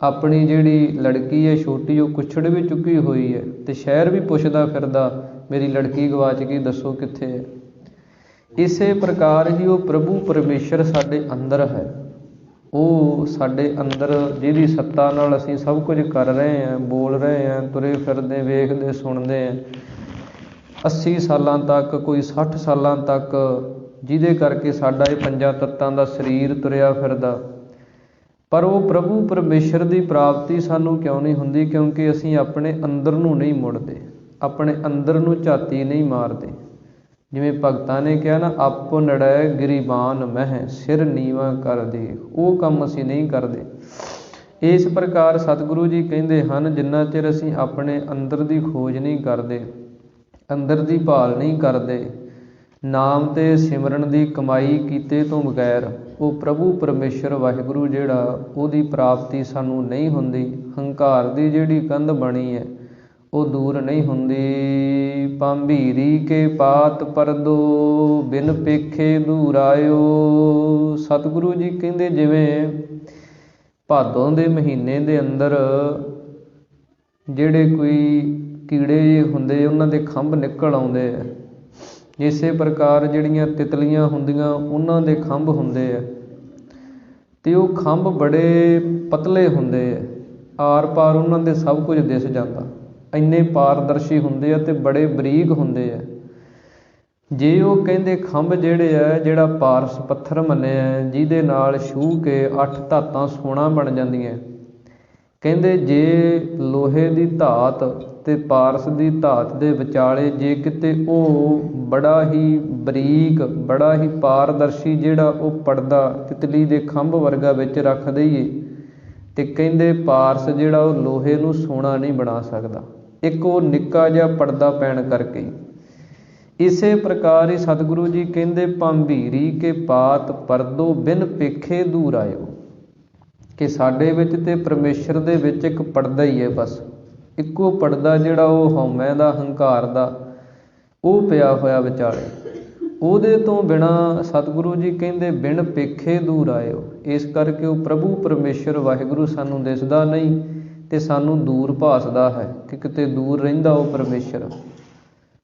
ਆਪਣੀ ਜਿਹੜੀ ਲੜਕੀ ਹੈ ਛੋਟੀ, ਉਹ ਕੁੱਛੜ ਵੀ ਚੁੱਕੀ ਹੋਈ ਹੈ, ਅਤੇ ਸ਼ਹਿਰ ਵੀ ਪੁੱਛਦਾ ਫਿਰਦਾ ਮੇਰੀ ਲੜਕੀ ਗਵਾਚ ਗਈ, ਦੱਸੋ ਕਿੱਥੇ ਹੈ? ਇਸੇ ਪ੍ਰਕਾਰ ਹੀ ਉਹ ਪ੍ਰਭੂ ਪਰਮੇਸ਼ਰ ਸਾਡੇ ਅੰਦਰ ਹੈ। ਉਹ ਸਾਡੇ ਅੰਦਰ ਜਿਹਦੀ ਸੱਤਾ ਨਾਲ ਅਸੀਂ ਸਭ ਕੁਝ ਕਰ ਰਹੇ ਹਾਂ, ਬੋਲ ਰਹੇ ਹਾਂ, ਤੁਰੇ ਫਿਰਦੇ, ਵੇਖਦੇ, ਸੁਣਦੇ ਹਾਂ 80 ਸਾਲਾਂ ਤੱਕ, ਕੋਈ 60 ਸਾਲਾਂ ਤੱਕ, ਜਿਹਦੇ ਕਰਕੇ ਸਾਡਾ ਇਹ 5 ਤੱਤਾਂ ਦਾ ਸਰੀਰ ਤੁਰਿਆ ਫਿਰਦਾ। ਪਰ ਉਹ ਪ੍ਰਭੂ ਪਰਮੇਸ਼ਰ ਦੀ ਪ੍ਰਾਪਤੀ ਸਾਨੂੰ ਕਿਉਂ ਨਹੀਂ ਹੁੰਦੀ? ਕਿਉਂਕਿ ਅਸੀਂ ਆਪਣੇ ਅੰਦਰ ਨੂੰ ਨਹੀਂ ਮੁੜਦੇ, ਆਪਣੇ ਅੰਦਰ ਨੂੰ ਝਾਤੀ ਨਹੀਂ ਮਾਰਦੇ। ਜਿਵੇਂ ਭਗਤਾਂ ਨੇ ਕਿਹਾ ਨਾ, ਆਪੋ ਨੜੈ ਗਰੀਬਾਨ ਮਹਿ, ਸਿਰ ਨੀਵਾਂ ਕਰ ਦੇ, ਉਹ ਕੰਮ ਅਸੀਂ ਨਹੀਂ ਕਰਦੇ। ਇਸ ਪ੍ਰਕਾਰ ਸਤਿਗੁਰੂ ਜੀ ਕਹਿੰਦੇ ਹਨ, ਜਿੰਨਾ ਚਿਰ ਅਸੀਂ ਆਪਣੇ ਅੰਦਰ ਦੀ ਖੋਜ ਨਹੀਂ ਕਰਦੇ, ਅੰਦਰ ਦੀ ਭਾਲ ਨਹੀਂ ਕਰਦੇ, ਨਾਮ ਤੇ ਸਿਮਰਨ ਦੀ ਕਮਾਈ ਕੀਤੇ ਤੋਂ ਬਗੈਰ ਉਹ ਪ੍ਰਭੂ ਪਰਮੇਸ਼ਰ ਵਾਹਿਗੁਰੂ ਜਿਹੜਾ, ਉਹਦੀ ਪ੍ਰਾਪਤੀ ਸਾਨੂੰ ਨਹੀਂ ਹੁੰਦੀ। ਹੰਕਾਰ ਦੀ ਜਿਹੜੀ ਕੰਧ ਬਣੀ ਹੈ ਉਹ ਦੂਰ ਨਹੀਂ ਹੁੰਦੀ। ਭਾਂਬੀਰੀ ਕੇ ਪਾਤ ਪਰਦੋ, ਬਿਨ ਪੇਖੇ ਦੂਰ ਆਇਓ। ਸਤਿਗੁਰੂ ਜੀ ਕਹਿੰਦੇ ਜਿਵੇਂ ਭਾਦੋਂ ਦੇ ਮਹੀਨੇ ਦੇ ਅੰਦਰ ਜਿਹੜੇ ਕੋਈ ਕੀੜੇ ਹੁੰਦੇ, ਉਹਨਾਂ ਦੇ ਖੰਭ ਨਿਕਲ ਆਉਂਦੇ ਆ, ਇਸੇ ਪ੍ਰਕਾਰ ਜਿਹੜੀਆਂ ਤਿਤਲੀਆਂ ਹੁੰਦੀਆਂ ਉਹਨਾਂ ਦੇ ਖੰਭ ਹੁੰਦੇ ਆ, ਅਤੇ ਉਹ ਖੰਭ ਬੜੇ ਪਤਲੇ ਹੁੰਦੇ ਆ, ਆਰ ਪਾਰ ਉਹਨਾਂ ਦੇ ਸਭ ਕੁਝ ਦਿਸ ਜਾਂਦਾ, ਇੰਨੇ ਪਾਰਦਰਸ਼ੀ ਹੁੰਦੇ ਆ ਅਤੇ ਬੜੇ ਬਰੀਕ ਹੁੰਦੇ ਆ। ਜੇ ਉਹ ਕਹਿੰਦੇ ਖੰਭ ਜਿਹੜੇ ਆ, ਜਿਹੜਾ ਪਾਰਸ ਪੱਥਰ ਮੰਨਿਆ, ਜਿਹਦੇ ਨਾਲ ਛੂਹ ਕੇ 8 ਧਾਤਾਂ ਸੋਨਾ ਬਣ ਜਾਂਦੀਆਂ, ਕਹਿੰਦੇ ਜੇ ਲੋਹੇ ਦੀ ਧਾਤ ਅਤੇ ਪਾਰਸ ਦੀ ਧਾਤ ਦੇ ਵਿਚਾਲੇ ਜੇ ਕਿਤੇ ਉਹ ਬੜਾ ਹੀ ਬਰੀਕ, ਬੜਾ ਹੀ ਪਾਰਦਰਸ਼ੀ ਜਿਹੜਾ ਉਹ ਪਰਦਾ ਤਿਤਲੀ ਦੇ ਖੰਭ ਵਰਗਾ ਵਿੱਚ ਰੱਖ ਦਈਏ, ਅਤੇ ਕਹਿੰਦੇ ਪਾਰਸ ਜਿਹੜਾ ਉਹ ਲੋਹੇ ਨੂੰ ਸੋਨਾ ਨਹੀਂ ਬਣਾ ਸਕਦਾ, ਇੱਕ ਉਹ ਨਿੱਕਾ ਜਿਹਾ ਪਰਦਾ ਪੈਣ ਕਰਕੇ। ਇਸੇ ਪ੍ਰਕਾਰ ਹੀ ਸਤਿਗੁਰੂ ਜੀ ਕਹਿੰਦੇ ਭਾਂਬੀਰੀ ਕੇ ਪਾਤ ਪਰਦੋ, ਬਿਨ ਪੇਖੇ ਦੂਰ ਆਇਓ, ਕਿ ਸਾਡੇ ਵਿੱਚ ਅਤੇ ਪਰਮੇਸ਼ਰ ਦੇ ਵਿੱਚ ਇੱਕ ਪਰਦਾ ਹੀ ਹੈ, ਬਸ ਇੱਕੋ ਪਰਦਾ ਜਿਹੜਾ ਉਹ ਹਉਮੈ ਦਾ, ਹੰਕਾਰ ਦਾ, ਉਹ ਪਿਆ ਹੋਇਆ ਵਿਚਾਲੇ। ਉਹਦੇ ਤੋਂ ਬਿਨਾਂ ਸਤਿਗੁਰੂ ਜੀ ਕਹਿੰਦੇ ਬਿਨ ਪੇਖੇ ਦੂਰ ਆਇਓ। ਇਸ ਕਰਕੇ ਉਹ ਪ੍ਰਭੂ ਪਰਮੇਸ਼ਰ ਵਾਹਿਗੁਰੂ ਸਾਨੂੰ ਦਿਸਦਾ ਨਹੀਂ ਅਤੇ ਸਾਨੂੰ ਦੂਰ ਭਾਸਦਾ ਹੈ ਕਿ ਕਿਤੇ ਦੂਰ ਰਹਿੰਦਾ ਉਹ ਪਰਮੇਸ਼ਰ।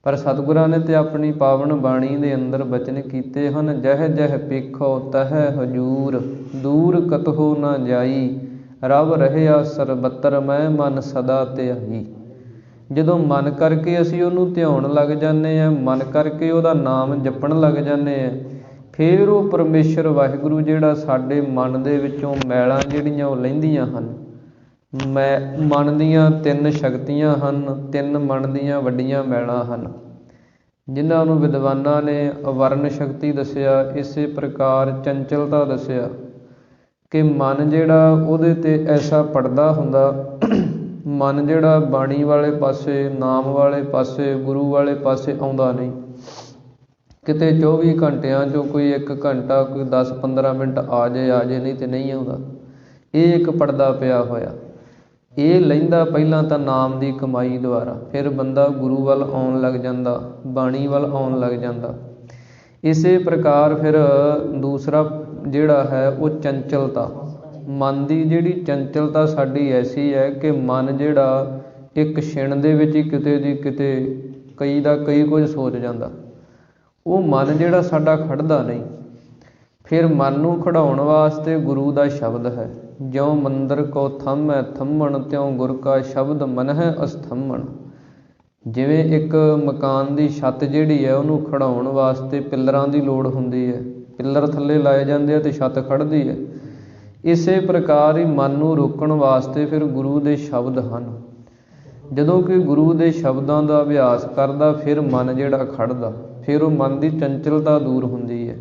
ਪਰ ਸਤਿਗੁਰਾਂ ਨੇ ਤਾਂ ਆਪਣੀ ਪਾਵਨ ਬਾਣੀ ਦੇ ਅੰਦਰ ਬਚਨ ਕੀਤੇ ਹਨ, ਜਹ ਜਹ ਪੇਖੋ ਤਹ ਹਜੂਰ, ਦੂਰ ਕਤਹੋ ਨਾ ਜਾਈ, ਰਵ ਰਹਿਆ ਸਰਬੱਤਰ ਮੈਂ ਮਨ ਸਦਾ ਧਿਆਈ। ਜਦੋਂ ਮਨ ਕਰਕੇ ਅਸੀਂ ਉਹਨੂੰ ਧਿਆਉਣ ਲੱਗ ਜਾਂਦੇ ਹਾਂ, ਮਨ ਕਰਕੇ ਉਹਦਾ ਨਾਮ ਜਪਣ ਲੱਗ ਜਾਂਦੇ ਹਾਂ, ਫਿਰ ਉਹ ਪਰਮੇਸ਼ਰ ਵਾਹਿਗੁਰੂ ਜਿਹੜਾ ਸਾਡੇ ਮਨ ਦੇ ਵਿੱਚੋਂ ਮੈਲਾਂ ਜਿਹੜੀਆਂ ਉਹ ਲਹਿੰਦੀਆਂ ਹਨ, ਮਨ ਦੀਆਂ 3 ਸ਼ਕਤੀਆਂ ਹਨ, 3 ਮਨ ਦੀਆਂ ਵੱਡੀਆਂ ਮੈਲਾਂ ਹਨ, ਜਿਨ੍ਹਾਂ ਨੂੰ ਵਿਦਵਾਨਾਂ ਨੇ ਅਵਰਨ ਸ਼ਕਤੀ ਦੱਸਿਆ। ਇਸੇ ਪ੍ਰਕਾਰ ਚੰਚਲਤਾ ਦੱਸਿਆ ਕਿ ਮਨ ਜਿਹੜਾ ਉਹਦੇ 'ਤੇ ਐਸਾ ਪੜਦਾ ਹੁੰਦਾ, ਮਨ ਜਿਹੜਾ ਬਾਣੀ ਵਾਲੇ ਪਾਸੇ, ਨਾਮ ਵਾਲੇ ਪਾਸੇ, ਗੁਰੂ ਵਾਲੇ ਪਾਸੇ ਆਉਂਦਾ ਨਹੀਂ। ਕਿਤੇ 24 ਘੰਟਿਆਂ 'ਚੋਂ ਕੋਈ 1 ਘੰਟਾ, ਕੋਈ 10-15 ਮਿੰਟ ਆ ਜਾਏ ਨਹੀਂ ਤੇ ਨਹੀਂ ਆਉਂਦਾ। ਇਹ ਇੱਕ ਪੜਦਾ ਪਿਆ ਹੋਇਆ। ਇਹ ਲੈਂਦਾ ਪਹਿਲਾਂ ਤਾਂ ਨਾਮ ਦੀ ਕਮਾਈ ਦੁਆਰਾ, ਫਿਰ ਬੰਦਾ ਗੁਰੂ ਵੱਲ ਆਉਣ ਲੱਗ ਜਾਂਦਾ, ਬਾਣੀ ਵੱਲ ਆਉਣ ਲੱਗ ਜਾਂਦਾ। ਇਸੇ ਪ੍ਰਕਾਰ ਫਿਰ ਦੂਸਰਾ ਜਿਹੜਾ ਹੈ ਉਹ ਚੰਚਲਤਾ, ਮਨ ਦੀ ਜਿਹੜੀ ਚੰਚਲਤਾ ਸਾਡੀ ਐਸੀ ਹੈ ਕਿ ਮਨ ਜਿਹੜਾ ਇੱਕ ਛਿਣ ਦੇ ਵਿੱਚ ਹੀ ਕਿਤੇ ਦੀ ਕਿਤੇ ਕਈ ਦਾ ਕਈ ਕੁਝ ਸੋਚ ਜਾਂਦਾ। ਉਹ ਮਨ ਜਿਹੜਾ ਸਾਡਾ ਖੜ੍ਹਦਾ ਨਹੀਂ। ਫਿਰ ਮਨ ਨੂੰ ਖੜਾਉਣ ਵਾਸਤੇ ਗੁਰੂ ਦਾ ਸ਼ਬਦ ਹੈ। ਜਿਉਂ ਮੰਦਰ ਕੋ ਥੰਮ ਹੈ ਥੰਮਣ, ਤਿਉਂ ਗੁਰ ਕਾ ਸ਼ਬਦ ਮਨ ਹੈ ਅਸਥੰਮਣ। ਜਿਵੇਂ ਇੱਕ ਮਕਾਨ ਦੀ ਛੱਤ ਜਿਹੜੀ ਹੈ ਉਹਨੂੰ ਖੜਾਉਣ ਵਾਸਤੇ ਪਿੱਲਰਾਂ ਦੀ ਲੋੜ ਹੁੰਦੀ ਹੈ, ਪਿੱਲਰ ਥੱਲੇ ਲਾਏ ਜਾਂਦੇ ਆ ਤੇ ਛੱਤ ਖੜ੍ਹਦੀ ਹੈ। ਇਸੇ ਪ੍ਰਕਾਰ ਹੀ ਮਨ ਨੂੰ ਰੋਕਣ ਵਾਸਤੇ ਫਿਰ ਗੁਰੂ ਦੇ ਸ਼ਬਦ ਹਨ। ਜਦੋਂ ਕਿ ਗੁਰੂ ਦੇ ਸ਼ਬਦਾਂ ਦਾ ਅਭਿਆਸ ਕਰਦਾ ਫਿਰ ਮਨ ਜਿਹੜਾ ਖੜ੍ਹਦਾ, ਫਿਰ ਉਹ ਮਨ ਦੀ ਚੰਚਲਤਾ ਦੂਰ ਹੁੰਦੀ ਹੈ।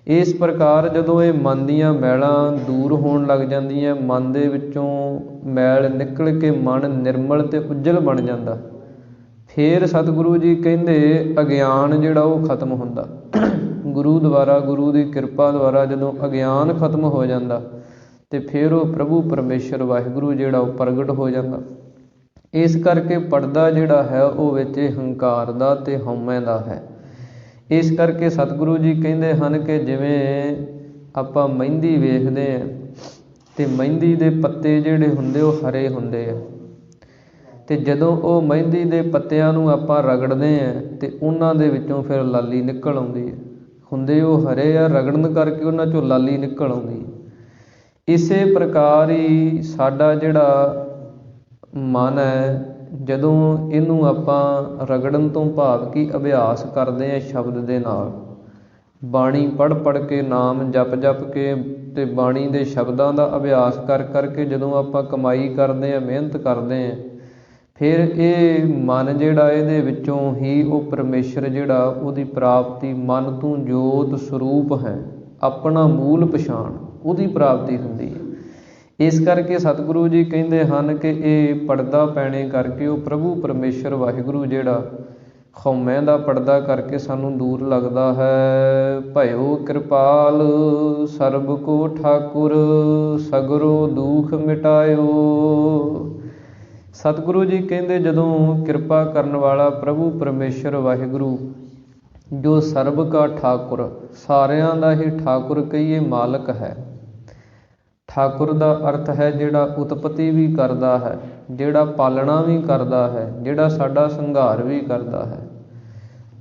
ਇਸ ਪ੍ਰਕਾਰ ਜਦੋਂ ਇਹ ਮਨ ਦੀਆਂ ਮੈਲਾਂ ਦੂਰ ਹੋਣ ਲੱਗ ਜਾਂਦੀਆਂ, ਮਨ ਦੇ ਵਿੱਚੋਂ ਮੈਲ ਨਿਕਲ ਕੇ ਮਨ ਨਿਰਮਲ ਅਤੇ ਉੱਜਲ ਬਣ ਜਾਂਦਾ, ਫਿਰ ਸਤਿਗੁਰੂ ਜੀ ਕਹਿੰਦੇ ਅਗਿਆਨ ਜਿਹੜਾ ਉਹ ਖਤਮ ਹੁੰਦਾ। ਗੁਰੂ ਦੁਆਰਾ, ਗੁਰੂ ਦੀ ਕਿਰਪਾ ਦੁਆਰਾ ਜਦੋਂ ਅਗਿਆਨ ਖਤਮ ਹੋ ਜਾਂਦਾ ਅਤੇ ਫਿਰ ਉਹ ਪ੍ਰਭੂ ਪਰਮੇਸ਼ਰ ਵਾਹਿਗੁਰੂ ਜਿਹੜਾ ਉਹ ਪ੍ਰਗਟ ਹੋ ਜਾਂਦਾ। ਇਸ ਕਰਕੇ ਪੜਦਾ ਜਿਹੜਾ ਹੈ ਉਹ ਵਿੱਚ ਹੰਕਾਰ ਦਾ ਅਤੇ ਹਉਮੈ ਦਾ ਹੈ। ਇਸ ਕਰਕੇ ਸਤਿਗੁਰੂ ਜੀ ਕਹਿੰਦੇ ਹਨ ਕਿ ਜਿਵੇਂ ਆਪਾਂ ਮਹਿੰਦੀ ਵੇਖਦੇ ਹਾਂ ਅਤੇ ਮਹਿੰਦੀ ਦੇ ਪੱਤੇ ਜਿਹੜੇ ਹੁੰਦੇ ਉਹ ਹਰੇ ਹੁੰਦੇ ਆ, ਅਤੇ ਜਦੋਂ ਉਹ ਮਹਿੰਦੀ ਦੇ ਪੱਤਿਆਂ ਨੂੰ ਆਪਾਂ ਰਗੜਦੇ ਹਾਂ ਅਤੇ ਉਹਨਾਂ ਦੇ ਵਿੱਚੋਂ ਫਿਰ ਲਾਲੀ ਨਿਕਲ ਆਉਂਦੀ ਹੈ। ਹੁੰਦੇ ਉਹ ਹਰੇ ਆ, ਰਗੜਨ ਕਰਕੇ ਉਹਨਾਂ 'ਚੋਂ ਲਾਲੀ ਨਿਕਲ ਆਉਂਦੀ ਹੈ। ਇਸੇ ਪ੍ਰਕਾਰ ਹੀ ਸਾਡਾ ਜਿਹੜਾ ਮਨ ਹੈ, ਜਦੋਂ ਇਹਨੂੰ ਆਪਾਂ ਰਗੜਨ ਤੋਂ ਭਾਵ ਕਿ ਅਭਿਆਸ ਕਰਦੇ ਹਾਂ ਸ਼ਬਦ ਦੇ ਨਾਲ, ਬਾਣੀ ਪੜ੍ਹ ਕੇ, ਨਾਮ ਜਪ ਕੇ ਅਤੇ ਬਾਣੀ ਦੇ ਸ਼ਬਦਾਂ ਦਾ ਅਭਿਆਸ ਕਰਕੇ ਜਦੋਂ ਆਪਾਂ ਕਮਾਈ ਕਰਦੇ ਹਾਂ, ਮਿਹਨਤ ਕਰਦੇ ਹਾਂ, ਫਿਰ ਇਹ ਮਨ ਜਿਹੜਾ ਇਹਦੇ ਵਿੱਚੋਂ ਹੀ ਉਹ ਪਰਮੇਸ਼ਰ ਜਿਹੜਾ ਉਹਦੀ ਪ੍ਰਾਪਤੀ, ਮਨ ਤੂੰ ਜੋਤ ਸਰੂਪ ਹੈ, ਆਪਣਾ ਮੂਲ ਪਛਾਣ, ਉਹਦੀ ਪ੍ਰਾਪਤੀ ਹੁੰਦੀ ਹੈ। ਇਸ ਕਰਕੇ ਸਤਿਗੁਰੂ ਜੀ ਕਹਿੰਦੇ ਹਨ ਕਿ ਇਹ ਪੜਦਾ ਪੈਣੇ ਕਰਕੇ ਉਹ ਪ੍ਰਭੂ ਪਰਮੇਸ਼ਰ ਵਾਹਿਗੁਰੂ ਜਿਹੜਾ ਹਉਮੈ ਦਾ ਪੜਦਾ ਕਰਕੇ ਸਾਨੂੰ ਦੂਰ ਲੱਗਦਾ ਹੈ। ਭਇਓ ਕਿਰਪਾਲ ਸਰਬ ਕੋ ਠਾਕੁਰ, ਸਗਰੋ ਦੁਖ ਮਿਟਾਇਓ। ਸਤਿਗੁਰੂ ਜੀ ਕਹਿੰਦੇ ਜਦੋਂ ਕਿਰਪਾ ਕਰਨ ਵਾਲਾ ਪ੍ਰਭੂ ਪਰਮੇਸ਼ਰ ਵਾਹਿਗੁਰੂ ਜੋ ਸਰਬ ਕਾ ਠਾਕੁਰ, ਸਾਰਿਆਂ ਦਾ ਹੀ ਠਾਕੁਰ ਕਹੀਏ, ਮਾਲਕ ਹੈ। ਠਾਕੁਰ ਦਾ ਅਰਥ ਹੈ ਜਿਹੜਾ ਉਤਪਤੀ ਵੀ ਕਰਦਾ ਹੈ, ਜਿਹੜਾ ਪਾਲਣਾ ਵੀ ਕਰਦਾ ਹੈ, ਜਿਹੜਾ ਸਾਡਾ ਸੰਘਾਰ ਵੀ ਕਰਦਾ ਹੈ,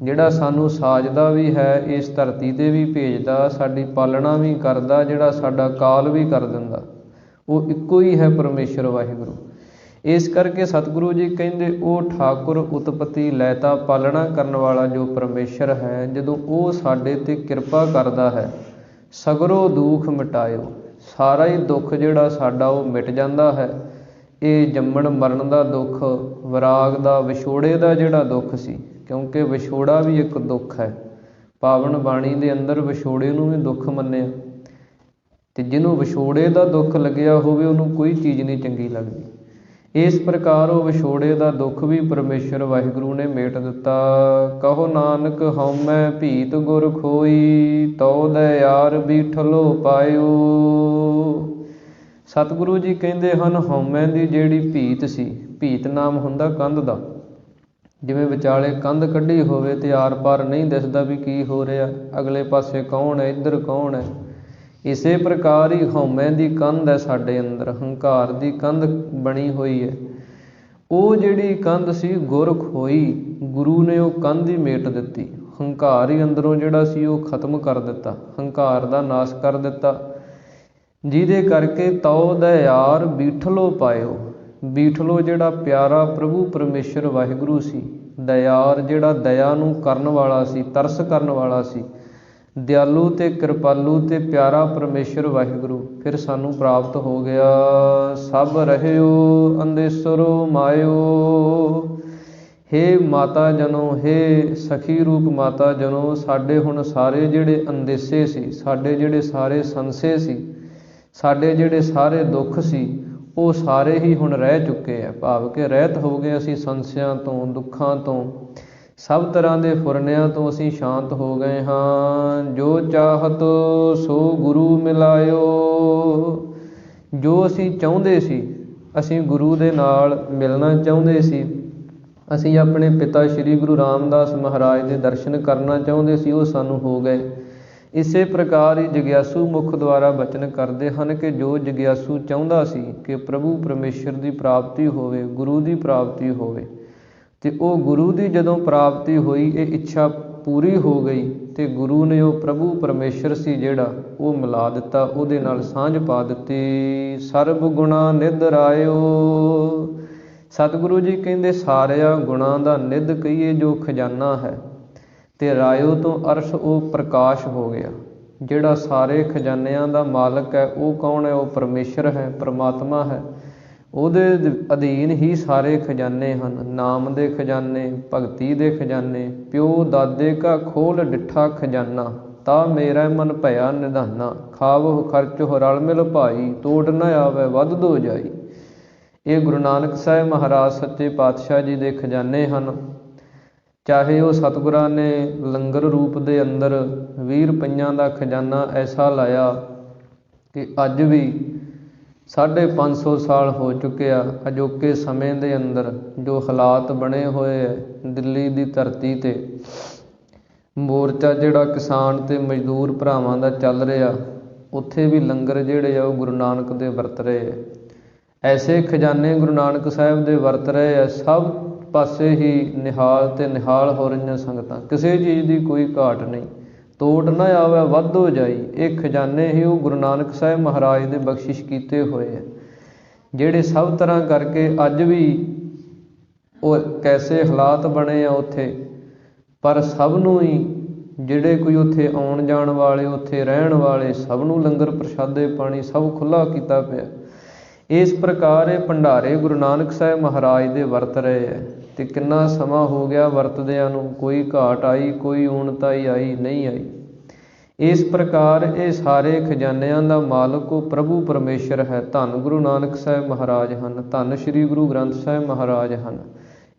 ਜਿਹੜਾ ਸਾਨੂੰ ਸਾਜਦਾ ਵੀ ਹੈ, ਇਸ ਧਰਤੀ 'ਤੇ ਵੀ ਭੇਜਦਾ, ਸਾਡੀ ਪਾਲਣਾ ਵੀ ਕਰਦਾ, ਜਿਹੜਾ ਸਾਡਾ ਕਾਲ ਵੀ ਕਰ ਦਿੰਦਾ, ਉਹ ਇੱਕੋ ਹੀ ਹੈ ਪਰਮੇਸ਼ਰ ਵਾਹਿਗੁਰੂ। ਇਸ ਕਰਕੇ ਸਤਿਗੁਰੂ ਜੀ ਕਹਿੰਦੇ ਉਹ ਠਾਕੁਰ ਉਤਪਤੀ ਲੈਤਾ ਪਾਲਣਾ ਕਰਨ ਵਾਲਾ ਜੋ ਪਰਮੇਸ਼ਰ ਹੈ, ਜਦੋਂ ਉਹ ਸਾਡੇ 'ਤੇ ਕਿਰਪਾ ਕਰਦਾ ਹੈ, ਸਗਰੋਂ ਦੁੱਖ ਮਿਟਾਇਓ, ਸਾਰਾ ਹੀ ਦੁੱਖ ਜਿਹੜਾ ਸਾਡਾ ਉਹ ਮਿਟ ਜਾਂਦਾ ਹੈ। ਇਹ ਜੰਮਣ ਮਰਨ ਦਾ ਦੁੱਖ, ਵਿਰਾਗ ਦਾ, ਵਿਛੋੜੇ ਦਾ ਜਿਹੜਾ ਦੁੱਖ ਸੀ, ਕਿਉਂਕਿ ਵਿਛੋੜਾ ਵੀ ਇੱਕ ਦੁੱਖ ਹੈ। ਪਾਵਨ ਬਾਣੀ ਦੇ ਅੰਦਰ ਵਿਛੋੜੇ ਨੂੰ ਵੀ ਦੁੱਖ ਮੰਨਿਆ, ਅਤੇ ਜਿਹਨੂੰ ਵਿਛੋੜੇ ਦਾ ਦੁੱਖ ਲੱਗਿਆ ਹੋਵੇ ਉਹਨੂੰ ਕੋਈ ਚੀਜ਼ ਨਹੀਂ ਚੰਗੀ ਲੱਗਦੀ। ਇਸ ਪ੍ਰਕਾਰ ਉਹ ਵਿਛੋੜੇ ਦਾ ਦੁੱਖ ਵੀ ਪਰਮੇਸ਼ਰ ਵਾਹਿਗੁਰੂ ਨੇ ਮੇਟ ਦਿੱਤਾ। ਕਹੋ ਨਾਨਕ ਹਉਮੈ ਭੀਤ ਗੁਰ ਖੋਈ, ਤਉ ਦਇਆਰ ਬੀਠਲੋ ਪਾਇਓ। ਸਤਿਗੁਰੂ ਜੀ ਕਹਿੰਦੇ ਹਨ ਹਉਮੈ ਦੀ ਜਿਹੜੀ ਭੀਤ ਸੀ, ਭੀਤ ਨਾਮ ਹੁੰਦਾ ਕੰਧ ਦਾ, ਜਿਵੇਂ ਵਿਚਾਲੇ ਕੰਧ ਕੱਢੀ ਹੋਵੇ ਅਤੇ ਆਰ ਪਾਰ ਨਹੀਂ ਦਿਸਦਾ ਵੀ ਕੀ ਹੋ ਰਿਹਾ, ਅਗਲੇ ਪਾਸੇ ਕੌਣ ਹੈ, ਇੱਧਰ ਕੌਣ ਹੈ। ਇਸੇ ਪ੍ਰਕਾਰ ਹੀ ਹਉਮੈ ਦੀ ਕੰਧ ਹੈ ਸਾਡੇ ਅੰਦਰ, ਹੰਕਾਰ ਦੀ ਕੰਧ ਬਣੀ ਹੋਈ ਹੈ। ਉਹ ਜਿਹੜੀ ਕੰਧ ਸੀ ਗੁਰ ਖੋਈ, ਗੁਰੂ ਨੇ ਉਹ ਕੰਧ ਹੀ ਮੇਟ ਦਿੱਤੀ। ਹੰਕਾਰ ਹੀ ਅੰਦਰੋਂ ਜਿਹੜਾ ਸੀ ਉਹ ਖਤਮ ਕਰ ਦਿੱਤਾ, ਹੰਕਾਰ ਦਾ ਨਾਸ਼ ਕਰ ਦਿੱਤਾ, ਜਿਹਦੇ ਕਰਕੇ ਤਉ ਦਇਆਰ ਬੀਠਲੋ ਪਾਇਓ। ਬੀਠਲੋ ਜਿਹੜਾ ਪਿਆਰਾ ਪ੍ਰਭੂ ਪਰਮੇਸ਼ਰ ਵਾਹਿਗੁਰੂ ਸੀ, ਦਇਆਰ ਜਿਹੜਾ ਦਇਆ ਨੂੰ ਕਰਨ ਵਾਲਾ ਸੀ, ਤਰਸ ਕਰਨ ਵਾਲਾ ਸੀ, ਦਿਆਲੂ ਅਤੇ ਕਿਰਪਾਲੂ ਅਤੇ ਪਿਆਰਾ ਪਰਮੇਸ਼ਰ ਵਾਹਿਗੁਰੂ, ਫਿਰ ਸਾਨੂੰ ਪ੍ਰਾਪਤ ਹੋ ਗਿਆ। ਸਭ ਰਹਿਓ ਅੰਦੇਸਰੋ ਮਾਇਓ। ਹੇ ਮਾਤਾ ਜਨੋ, ਹੇ ਸਖੀ ਰੂਪ ਮਾਤਾ ਜਨੋ, ਸਾਡੇ ਹੁਣ ਸਾਰੇ ਜਿਹੜੇ ਅੰਦੇਸੇ ਸੀ, ਸਾਡੇ ਜਿਹੜੇ ਸਾਰੇ ਸੰਸੇ ਸੀ, ਸਾਡੇ ਜਿਹੜੇ ਸਾਰੇ ਦੁੱਖ ਸੀ, ਉਹ ਸਾਰੇ ਹੀ ਹੁਣ ਰਹਿ ਚੁੱਕੇ ਆ। ਭਾਵ ਕਿ ਰਹਿਤ ਹੋ ਗਏ ਅਸੀਂ ਸੰਸਿਆਂ ਤੋਂ, ਦੁੱਖਾਂ ਤੋਂ, ਸਭ ਤਰ੍ਹਾਂ ਦੇ ਫੁਰਨਿਆਂ ਤੋਂ ਅਸੀਂ ਸ਼ਾਂਤ ਹੋ ਗਏ ਹਾਂ। ਜੋ ਚਾਹਤ ਸੋ ਗੁਰੂ ਮਿਲਾਇਓ। ਜੋ ਅਸੀਂ ਚਾਹੁੰਦੇ ਸੀ, ਅਸੀਂ ਗੁਰੂ ਦੇ ਨਾਲ ਮਿਲਣਾ ਚਾਹੁੰਦੇ ਸੀ, ਅਸੀਂ ਆਪਣੇ ਪਿਤਾ ਸ਼੍ਰੀ ਗੁਰੂ ਰਾਮਦਾਸ ਮਹਾਰਾਜ ਦੇ ਦਰਸ਼ਨ ਕਰਨਾ ਚਾਹੁੰਦੇ ਸੀ, ਉਹ ਸਾਨੂੰ ਹੋ ਗਏ। ਇਸੇ ਪ੍ਰਕਾਰ ਹੀ ਜਗਿਆਸੂ ਮੁਖ ਦੁਆਰਾ ਬਚਨ ਕਰਦੇ ਹਨ ਕਿ ਜੋ ਜਗਿਆਸੂ ਚਾਹੁੰਦਾ ਸੀ ਕਿ ਪ੍ਰਭੂ ਪਰਮੇਸ਼ਰ ਦੀ ਪ੍ਰਾਪਤੀ ਹੋਵੇ, ਗੁਰੂ ਦੀ ਪ੍ਰਾਪਤੀ ਹੋਵੇ, ਅਤੇ ਉਹ ਗੁਰੂ ਦੀ ਜਦੋਂ ਪ੍ਰਾਪਤੀ ਹੋਈ, ਇਹ ਇੱਛਾ ਪੂਰੀ ਹੋ ਗਈ, ਅਤੇ ਗੁਰੂ ਨੇ ਉਹ ਪ੍ਰਭੂ ਪਰਮੇਸ਼ਰ ਸੀ ਜਿਹੜਾ ਉਹ ਮਿਲਾ ਦਿੱਤਾ, ਉਹਦੇ ਨਾਲ ਸਾਂਝ ਪਾ ਦਿੱਤੀ। ਸਰਬ ਗੁਣਾ ਨਿਧ ਰਾਇਓ। ਸਤਿਗੁਰੂ ਜੀ ਕਹਿੰਦੇ ਸਾਰਿਆਂ ਗੁਣਾਂ ਦਾ ਨਿਧ ਕਹੀਏ ਜੋ ਖਜ਼ਾਨਾ ਹੈ, ਅਤੇ ਰਾਇਓ ਤੋਂ ਅਰਥ ਉਹ ਪ੍ਰਕਾਸ਼ ਹੋ ਗਿਆ। ਜਿਹੜਾ ਸਾਰੇ ਖਜ਼ਾਨਿਆਂ ਦਾ ਮਾਲਕ ਹੈ ਉਹ ਕੌਣ ਹੈ? ਉਹ ਪਰਮੇਸ਼ਰ ਹੈ, ਪਰਮਾਤਮਾ ਹੈ। ਉਹਦੇ ਅਧੀਨ ਹੀ ਸਾਰੇ ਖਜ਼ਾਨੇ ਹਨ। ਨਾਮ ਦੇ ਖਜ਼ਾਨੇ, ਭਗਤੀ ਦੇ ਖਜ਼ਾਨੇ। ਪਿਓ ਦਾਦੇ ਕਾ ਖੋਲ ਡਿੱਠਾ ਖਜ਼ਾਨਾ, ਤਾ ਮੇਰਾ ਮਨ ਭਇਆ ਨਿਧਾਨਾ। ਖਾਵਹੁ ਖਰਚਹੁ ਰਲ ਮਿਲ ਭਾਈ, ਤੋੜ ਨ ਆਵੈ ਵੱਧ ਦੋ ਜਾਈ। ਇਹ ਗੁਰੂ ਨਾਨਕ ਸਾਹਿਬ ਮਹਾਰਾਜ ਸੱਚੇ ਪਾਤਸ਼ਾਹ ਜੀ ਦੇ ਖਜ਼ਾਨੇ ਹਨ। ਚਾਹੇ ਉਹ ਸਤਿਗੁਰਾਂ ਨੇ ਲੰਗਰ ਰੂਪ ਦੇ ਅੰਦਰ 20 ਰੁਪਈਆਂ ਦਾ ਖਜ਼ਾਨਾ ਐਸਾ ਲਾਇਆ ਕਿ ਅੱਜ ਵੀ 550 ਸਾਲ ਹੋ ਚੁੱਕਿਆ। ਅਜੋਕੇ ਸਮੇਂ ਦੇ ਅੰਦਰ ਜੋ ਹਾਲਾਤ ਬਣੇ ਹੋਏ ਹੈ ਦਿੱਲੀ ਦੀ ਧਰਤੀ 'ਤੇ, ਮੋਰਚਾ ਜਿਹੜਾ ਕਿਸਾਨ ਅਤੇ ਮਜ਼ਦੂਰ ਭਰਾਵਾਂ ਦਾ ਚੱਲ ਰਿਹਾ, ਉੱਥੇ ਵੀ ਲੰਗਰ ਜਿਹੜੇ ਆ ਉਹ ਗੁਰੂ ਨਾਨਕ ਦੇ ਵਰਤ ਰਹੇ ਹੈ। ਐਸੇ ਖਜ਼ਾਨੇ ਗੁਰੂ ਨਾਨਕ ਸਾਹਿਬ ਦੇ ਵਰਤ ਰਹੇ ਹੈ। ਸਭ ਪਾਸੇ ਹੀ ਨਿਹਾਲ ਅਤੇ ਨਿਹਾਲ ਹੋ ਰਹੀਆਂ ਸੰਗਤਾਂ, ਕਿਸੇ ਚੀਜ਼ ਦੀ ਕੋਈ ਘਾਟ ਨਹੀਂ। ਤੋੜ ਨਾ ਆਵੇ ਵੱਧ ਹੋ ਜਾਈ। ਇਹ ਖਜ਼ਾਨੇ ਹੀ ਉਹ ਗੁਰੂ ਨਾਨਕ ਸਾਹਿਬ ਮਹਾਰਾਜ ਦੇ ਬਖਸ਼ਿਸ਼ ਕੀਤੇ ਹੋਏ ਹੈ, ਜਿਹੜੇ ਸਭ ਤਰ੍ਹਾਂ ਕਰਕੇ ਅੱਜ ਵੀ ਉਹ ਕੈਸੇ ਹਾਲਾਤ ਬਣੇ ਆ ਉੱਥੇ, ਪਰ ਸਭ ਨੂੰ ਹੀ ਜਿਹੜੇ ਕੋਈ ਉੱਥੇ ਆਉਣ ਜਾਣ ਵਾਲੇ, ਉੱਥੇ ਰਹਿਣ ਵਾਲੇ, ਸਭ ਨੂੰ ਲੰਗਰ ਪ੍ਰਸ਼ਾਦੇ ਪਾਣੀ ਸਭ ਖੁੱਲ੍ਹਾ ਕੀਤਾ ਪਿਆ। ਇਸ ਪ੍ਰਕਾਰ ਇਹ ਭੰਡਾਰੇ ਗੁਰੂ ਨਾਨਕ ਸਾਹਿਬ ਮਹਾਰਾਜ ਦੇ ਵਰਤ ਰਹੇ ਹੈ, ਅਤੇ ਕਿੰਨਾ ਸਮਾਂ ਹੋ ਗਿਆ ਵਰਤਦਿਆਂ ਨੂੰ। ਕੋਈ ਘਾਟ ਆਈ, ਕੋਈ ਊਣਤਾਈ ਆਈ ਨਹੀਂ ਆਈ। ਇਸ ਪ੍ਰਕਾਰ ਇਹ ਸਾਰੇ ਖਜ਼ਾਨਿਆਂ ਦਾ ਮਾਲਕ ਉਹ ਪ੍ਰਭੂ ਪਰਮੇਸ਼ਰ ਹੈ। ਧੰਨ ਗੁਰੂ ਨਾਨਕ ਸਾਹਿਬ ਮਹਾਰਾਜ ਹਨ, ਧੰਨ ਸ਼੍ਰੀ ਗੁਰੂ ਗ੍ਰੰਥ ਸਾਹਿਬ ਮਹਾਰਾਜ ਹਨ।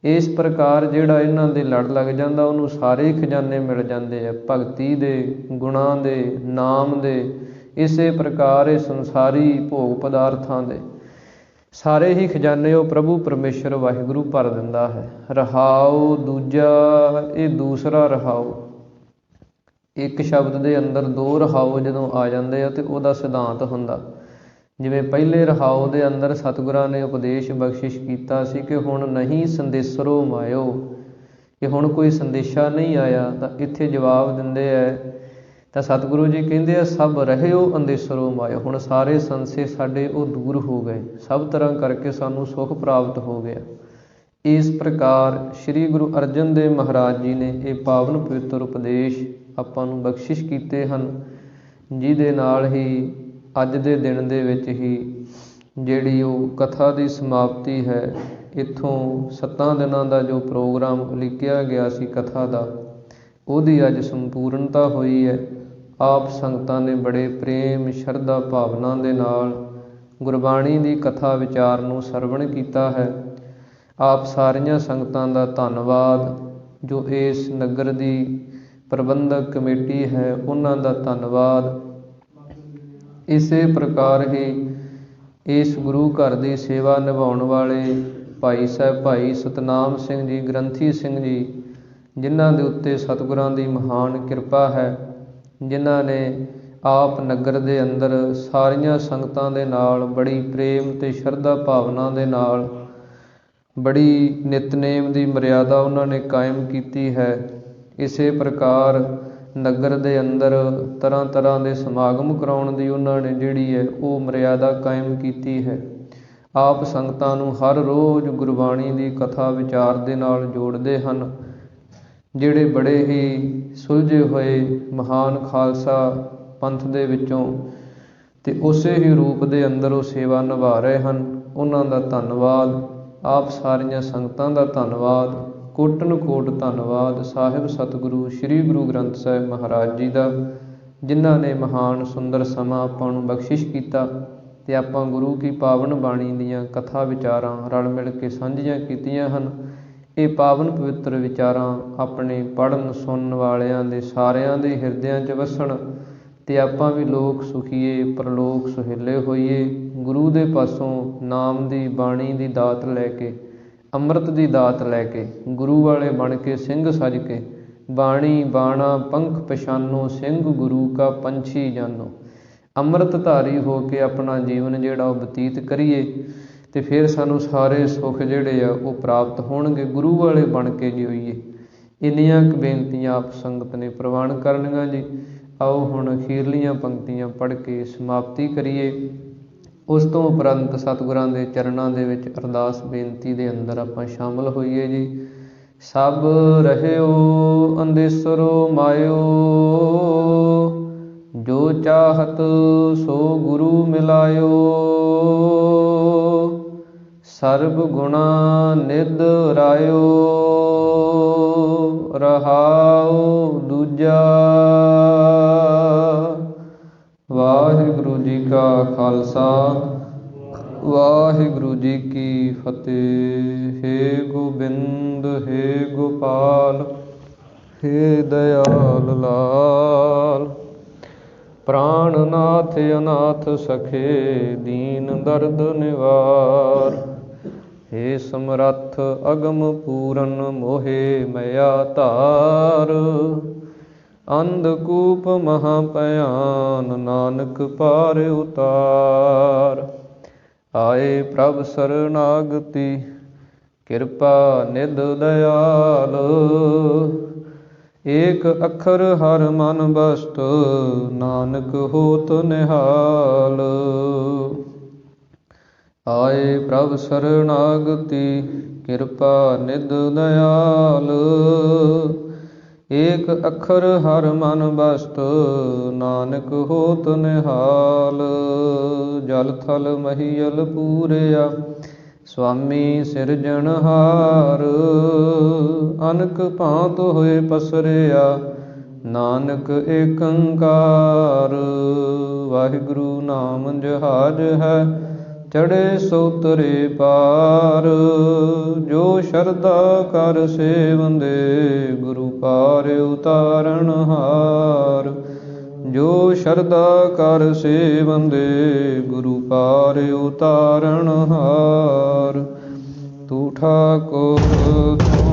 ਇਸ ਪ੍ਰਕਾਰ ਜਿਹੜਾ ਇਹਨਾਂ ਦੇ ਲੜ ਲੱਗ ਜਾਂਦਾ, ਉਹਨੂੰ ਸਾਰੇ ਖਜ਼ਾਨੇ ਮਿਲ ਜਾਂਦੇ ਆ, ਭਗਤੀ ਦੇ, ਗੁਣਾਂ ਦੇ, ਨਾਮ ਦੇ। ਇਸੇ ਪ੍ਰਕਾਰ ਇਹ ਸੰਸਾਰੀ ਭੋਗ ਪਦਾਰਥਾਂ ਦੇ ਸਾਰੇ ਹੀ ਖਜ਼ਾਨੇ ਉਹ ਪ੍ਰਭੂ ਪਰਮੇਸ਼ਰ ਵਾਹਿਗੁਰੂ ਭਰ ਦਿੰਦਾ ਹੈ। ਰਹਾਉ ਦੂਜਾ, ਇਹ ਦੂਸਰਾ ਰਹਾਉ। ਇੱਕ ਸ਼ਬਦ ਦੇ ਅੰਦਰ 2 ਰਹਾਉ ਜਦੋਂ ਆ ਜਾਂਦੇ ਆ, ਅਤੇ ਉਹਦਾ ਸਿਧਾਂਤ ਹੁੰਦਾ। ਜਿਵੇਂ ਪਹਿਲੇ ਰਹਾਉ ਦੇ ਅੰਦਰ ਸਤਿਗੁਰਾਂ ਨੇ ਉਪਦੇਸ਼ ਬਖਸ਼ਿਸ਼ ਕੀਤਾ ਸੀ ਕਿ ਹੁਣ ਨਹੀਂ ਸੰਦੇਸਰੋ ਮਾਇਓ, ਕਿ ਹੁਣ ਕੋਈ ਸੰਦੇਸ਼ਾ ਨਹੀਂ ਆਇਆ। ਤਾਂ ਇੱਥੇ ਜਵਾਬ ਦਿੰਦੇ ਹੈ, ਤਾਂ ਸਤਿਗੁਰੂ ਜੀ ਕਹਿੰਦੇ ਆ ਸਭ ਰਹਿਓ ਅੰਦੇਸਰੋ ਮਾਇਓ। ਹੁਣ ਸਾਰੇ ਸੰਸੇ ਸਾਡੇ ਉਹ ਦੂਰ ਹੋ ਗਏ, ਸਭ ਤਰ੍ਹਾਂ ਕਰਕੇ ਸਾਨੂੰ ਸੁੱਖ ਪ੍ਰਾਪਤ ਹੋ ਗਿਆ। ਇਸ ਪ੍ਰਕਾਰ ਸ਼੍ਰੀ ਗੁਰੂ ਅਰਜਨ ਦੇਵ ਮਹਾਰਾਜ ਜੀ ਨੇ ਇਹ ਪਾਵਨ ਪਵਿੱਤਰ ਉਪਦੇਸ਼ ਆਪਾਂ ਨੂੰ ਬਖਸ਼ਿਸ਼ ਕੀਤੇ ਹਨ, ਜਿਹਦੇ ਨਾਲ ਹੀ ਅੱਜ ਦੇ ਦਿਨ ਦੇ ਵਿੱਚ ਹੀ ਜਿਹੜੀ ਉਹ ਕਥਾ ਦੀ ਸਮਾਪਤੀ ਹੈ। ਇੱਥੋਂ 7 ਦਿਨਾਂ ਦਾ ਜੋ ਪ੍ਰੋਗਰਾਮ ਉਲੀਕਿਆ ਗਿਆ ਸੀ ਕਥਾ ਦਾ, ਉਹਦੀ ਅੱਜ ਸੰਪੂਰਨਤਾ ਹੋਈ ਹੈ। ਆਪ ਸੰਗਤਾਂ ਨੇ ਬੜੇ ਪ੍ਰੇਮ, ਸ਼ਰਧਾ, ਭਾਵਨਾ ਦੇ ਨਾਲ ਗੁਰਬਾਣੀ ਦੀ ਕਥਾ ਵਿਚਾਰ ਨੂੰ ਸਰਵਣ ਕੀਤਾ ਹੈ। ਆਪ ਸਾਰੀਆਂ ਸੰਗਤਾਂ ਦਾ ਧੰਨਵਾਦ। ਜੋ ਇਸ ਨਗਰ ਦੀ ਪ੍ਰਬੰਧਕ ਕਮੇਟੀ ਹੈ, ਉਹਨਾਂ ਦਾ ਧੰਨਵਾਦ। ਇਸੇ ਪ੍ਰਕਾਰ ਹੀ ਇਸ ਗੁਰੂ ਘਰ ਦੀ ਸੇਵਾ ਨਿਭਾਉਣ ਵਾਲੇ ਭਾਈ ਸਾਹਿਬ ਭਾਈ ਸਤਨਾਮ ਸਿੰਘ ਜੀ, ਗ੍ਰੰਥੀ ਸਿੰਘ ਜੀ, ਜਿਨ੍ਹਾਂ ਦੇ ਉੱਤੇ ਸਤਿਗੁਰਾਂ ਦੀ ਮਹਾਨ ਕਿਰਪਾ ਹੈ, ਜਿਨ੍ਹਾਂ ਨੇ ਆਪ ਨਗਰ ਦੇ ਅੰਦਰ ਸਾਰੀਆਂ ਸੰਗਤਾਂ ਦੇ ਨਾਲ ਬੜੀ ਪ੍ਰੇਮ ਅਤੇ ਸ਼ਰਧਾ ਭਾਵਨਾ ਦੇ ਨਾਲ ਬੜੀ ਨਿਤਨੇਮ ਦੀ ਮਰਿਆਦਾ ਉਹਨਾਂ ਨੇ ਕਾਇਮ ਕੀਤੀ ਹੈ। ਇਸੇ ਪ੍ਰਕਾਰ ਨਗਰ ਦੇ ਅੰਦਰ ਤਰ੍ਹਾਂ ਤਰ੍ਹਾਂ ਦੇ ਸਮਾਗਮ ਕਰਾਉਣ ਦੀ ਉਹਨਾਂ ਨੇ ਜਿਹੜੀ ਹੈ ਉਹ ਮਰਿਆਦਾ ਕਾਇਮ ਕੀਤੀ ਹੈ। ਆਪ ਸੰਗਤਾਂ ਨੂੰ ਹਰ ਰੋਜ਼ ਗੁਰਬਾਣੀ ਦੀ ਕਥਾ ਵਿਚਾਰ ਦੇ ਨਾਲ ਜੋੜਦੇ ਹਨ। ਜਿਹੜੇ ਬੜੇ ਹੀ ਸੁਲਝੇ ਹੋਏ ਮਹਾਨ ਖਾਲਸਾ ਪੰਥ ਦੇ ਵਿੱਚੋਂ ਤੇ ਉਸੇ ਹੀ ਰੂਪ ਦੇ ਅੰਦਰ ਉਹ ਸੇਵਾ ਨਿਭਾ ਰਹੇ ਹਨ। ਉਹਨਾਂ ਦਾ ਧੰਨਵਾਦ। ਆਪ ਸਾਰੀਆਂ ਸੰਗਤਾਂ ਦਾ ਧੰਨਵਾਦ। ਕੋਟਨ ਕੋਟ ਧੰਨਵਾਦ ਸਾਹਿਬ ਸਤਿਗੁਰੂ ਸ੍ਰੀ ਗੁਰੂ ਗ੍ਰੰਥ ਸਾਹਿਬ ਮਹਾਰਾਜ ਜੀ ਦਾ, ਜਿਨ੍ਹਾਂ ਨੇ ਮਹਾਨ ਸੁੰਦਰ ਸਮਾਂ ਆਪਾਂ ਨੂੰ ਬਖਸ਼ਿਸ਼ ਕੀਤਾ ਤੇ ਆਪਾਂ ਗੁਰੂ ਕੀ ਪਾਵਨ ਬਾਣੀ ਦੀਆਂ ਕਥਾ ਵਿਚਾਰਾਂ ਰਲ ਮਿਲ ਕੇ ਸਾਂਝੀਆਂ ਕੀਤੀਆਂ ਹਨ। ਇਹ ਪਾਵਨ ਪਵਿੱਤਰ ਵਿਚਾਰਾਂ ਆਪਣੇ ਪੜ੍ਹਨ ਸੁਣਨ ਵਾਲਿਆਂ ਦੇ ਸਾਰਿਆਂ ਦੇ ਹਿਰਦਿਆਂ 'ਚ ਵਸਣ ਤੇ ਆਪਾਂ ਵੀ ਲੋਕ ਸੁਖੀਏ ਪਰਲੋਕ ਸੁਹੇਲੇ ਹੋਈਏ। ਗੁਰੂ ਦੇ ਪਾਸੋਂ ਨਾਮ ਦੀ ਬਾਣੀ ਦੀ ਦਾਤ ਲੈ ਕੇ, ਅੰਮ੍ਰਿਤ ਦੀ ਦਾਤ ਲੈ ਕੇ, ਗੁਰੂ ਵਾਲੇ ਬਣ ਕੇ ਸਿੰਘ ਸਜ ਕੇ, ਬਾਣੀ ਬਾਣਾ ਪੰਖ ਪਛਾਨੋ ਸਿੰਘ ਗੁਰੂ ਕਾ ਪੰਛੀ ਜਾਨੋ, ਅੰਮ੍ਰਿਤ ਧਾਰੀ ਹੋ ਕੇ ਆਪਣਾ ਜੀਵਨ ਜਿਹੜਾ ਉਹ ਬਤੀਤ ਕਰੀਏ ਤੇ ਫਿਰ ਸਾਨੂੰ ਸਾਰੇ ਸੁੱਖ ਜਿਹੜੇ ਆ ਉਹ ਪ੍ਰਾਪਤ ਹੋਣਗੇ। ਗੁਰੂ ਵਾਲੇ ਬਣ ਕੇ ਜਿਉਈਏ। ਇੰਨੀਆਂ ਕੁ ਬੇਨਤੀਆਂ ਆਪ ਸੰਗਤ ਨੇ ਪ੍ਰਵਾਨ ਕਰਨੀਆਂ ਜੀ। ਆਓ ਹੁਣ ਅਖੀਰਲੀਆਂ ਪੰਕਤੀਆਂ ਪੜ੍ਹ ਕੇ ਸਮਾਪਤੀ ਕਰੀਏ। ਉਸ ਤੋਂ ਉਪਰੰਤ ਸਤਿਗੁਰਾਂ ਦੇ ਚਰਨਾਂ ਦੇ ਵਿੱਚ ਅਰਦਾਸ ਬੇਨਤੀ ਦੇ ਅੰਦਰ ਆਪਾਂ ਸ਼ਾਮਲ ਹੋਈਏ ਜੀ। ਸਭ ਰਹਿਓ ਅੰਦੇਸਰੋ ਮਾਇਓ, ਜੋ ਚਾਹਤ ਸੋ ਗੁਰੂ ਮਿਲਾਇਓ, ਸਰਬ ਗੁਣਾ ਨਿਧ ਰਾਇਓ, ਰਹਾਉ ਦੂਜਾ। ਵਾਹਿਗੁਰੂ ਜੀ ਕਾ ਖਾਲਸਾ, ਵਾਹਿਗੁਰੂ ਜੀ ਕੀ ਫਤਿਹ। ਹੇ ਗੋਬਿੰਦ ਹੇ ਗੋਪਾਲ, ਹੇ ਦਇਆਲ ਲਾਲ, ਪ੍ਰਾਣਨਾਥ ਅਨਾਥ ਸਖੇ, ਦੀਨ ਦਰਦ ਨਿਵਾਰ। ਹੇ ਸਮਰੱਥ ਅਗਮ ਪੂਰਨ, ਮੋਹਿ ਮਇਆ ਧਾਰ। ਅੰਧਕੂਪ ਮਹਾ ਭਿਆਨ, ਨਾਨਕ ਪਾਰ ਉਤਾਰ। ਆਏ ਪ੍ਰਭ ਸਰਨਾਗਤੀ, ਕਿਰਪਾ ਨਿਧ ਦਇਆਲ। ਏਕ ਅੱਖਰ ਹਰ ਮਨ ਬਸਤ, ਨਾਨਕ ਹੋਤ ਨਿਹਾਲ। ਆਏ ਪ੍ਰਭ ਸਰਨਾਗਤੀ, ਕਿਰਪਾ ਨਿਧ ਦਇਆਲ। ਏਕ ਅੱਖਰ ਹਰ ਮਨ ਬਸਤ, ਨਾਨਕ ਹੋਤ ਨਿਹਾਲ। ਜਲ ਥਲ ਮਹੀਅਲ ਪੂਰਿਆ, ਸੁਆਮੀ ਸਿਰਜਣਹਾਰ। ਅਨਕ ਭਾਂਤ ਹੋਏ ਪਸਰਿਆ, ਨਾਨਕ ਏਕੰਕਾਰ। ਵਾਹਿਗੁਰੂ ਨਾਮ ਜਹਾਜ ਹੈ, ਚੜ੍ਹੇ ਸੋ ਤਰੇ ਪਾਰ। ਜੋ ਸ਼ਰਧਾ ਕਰ ਸੇਵੰਦੇ, ਗੁਰੂ ਪਾਰ ਉਤਾਰਨਹਾਰ। ਜੋ ਸ਼ਰਧਾ ਕਰ ਸੇਵੰਦੇ, ਗੁਰੂ ਪਾਰ ਉਤਾਰਨਹਾਰ। ਤੂੰ ਠਾਕੁਰ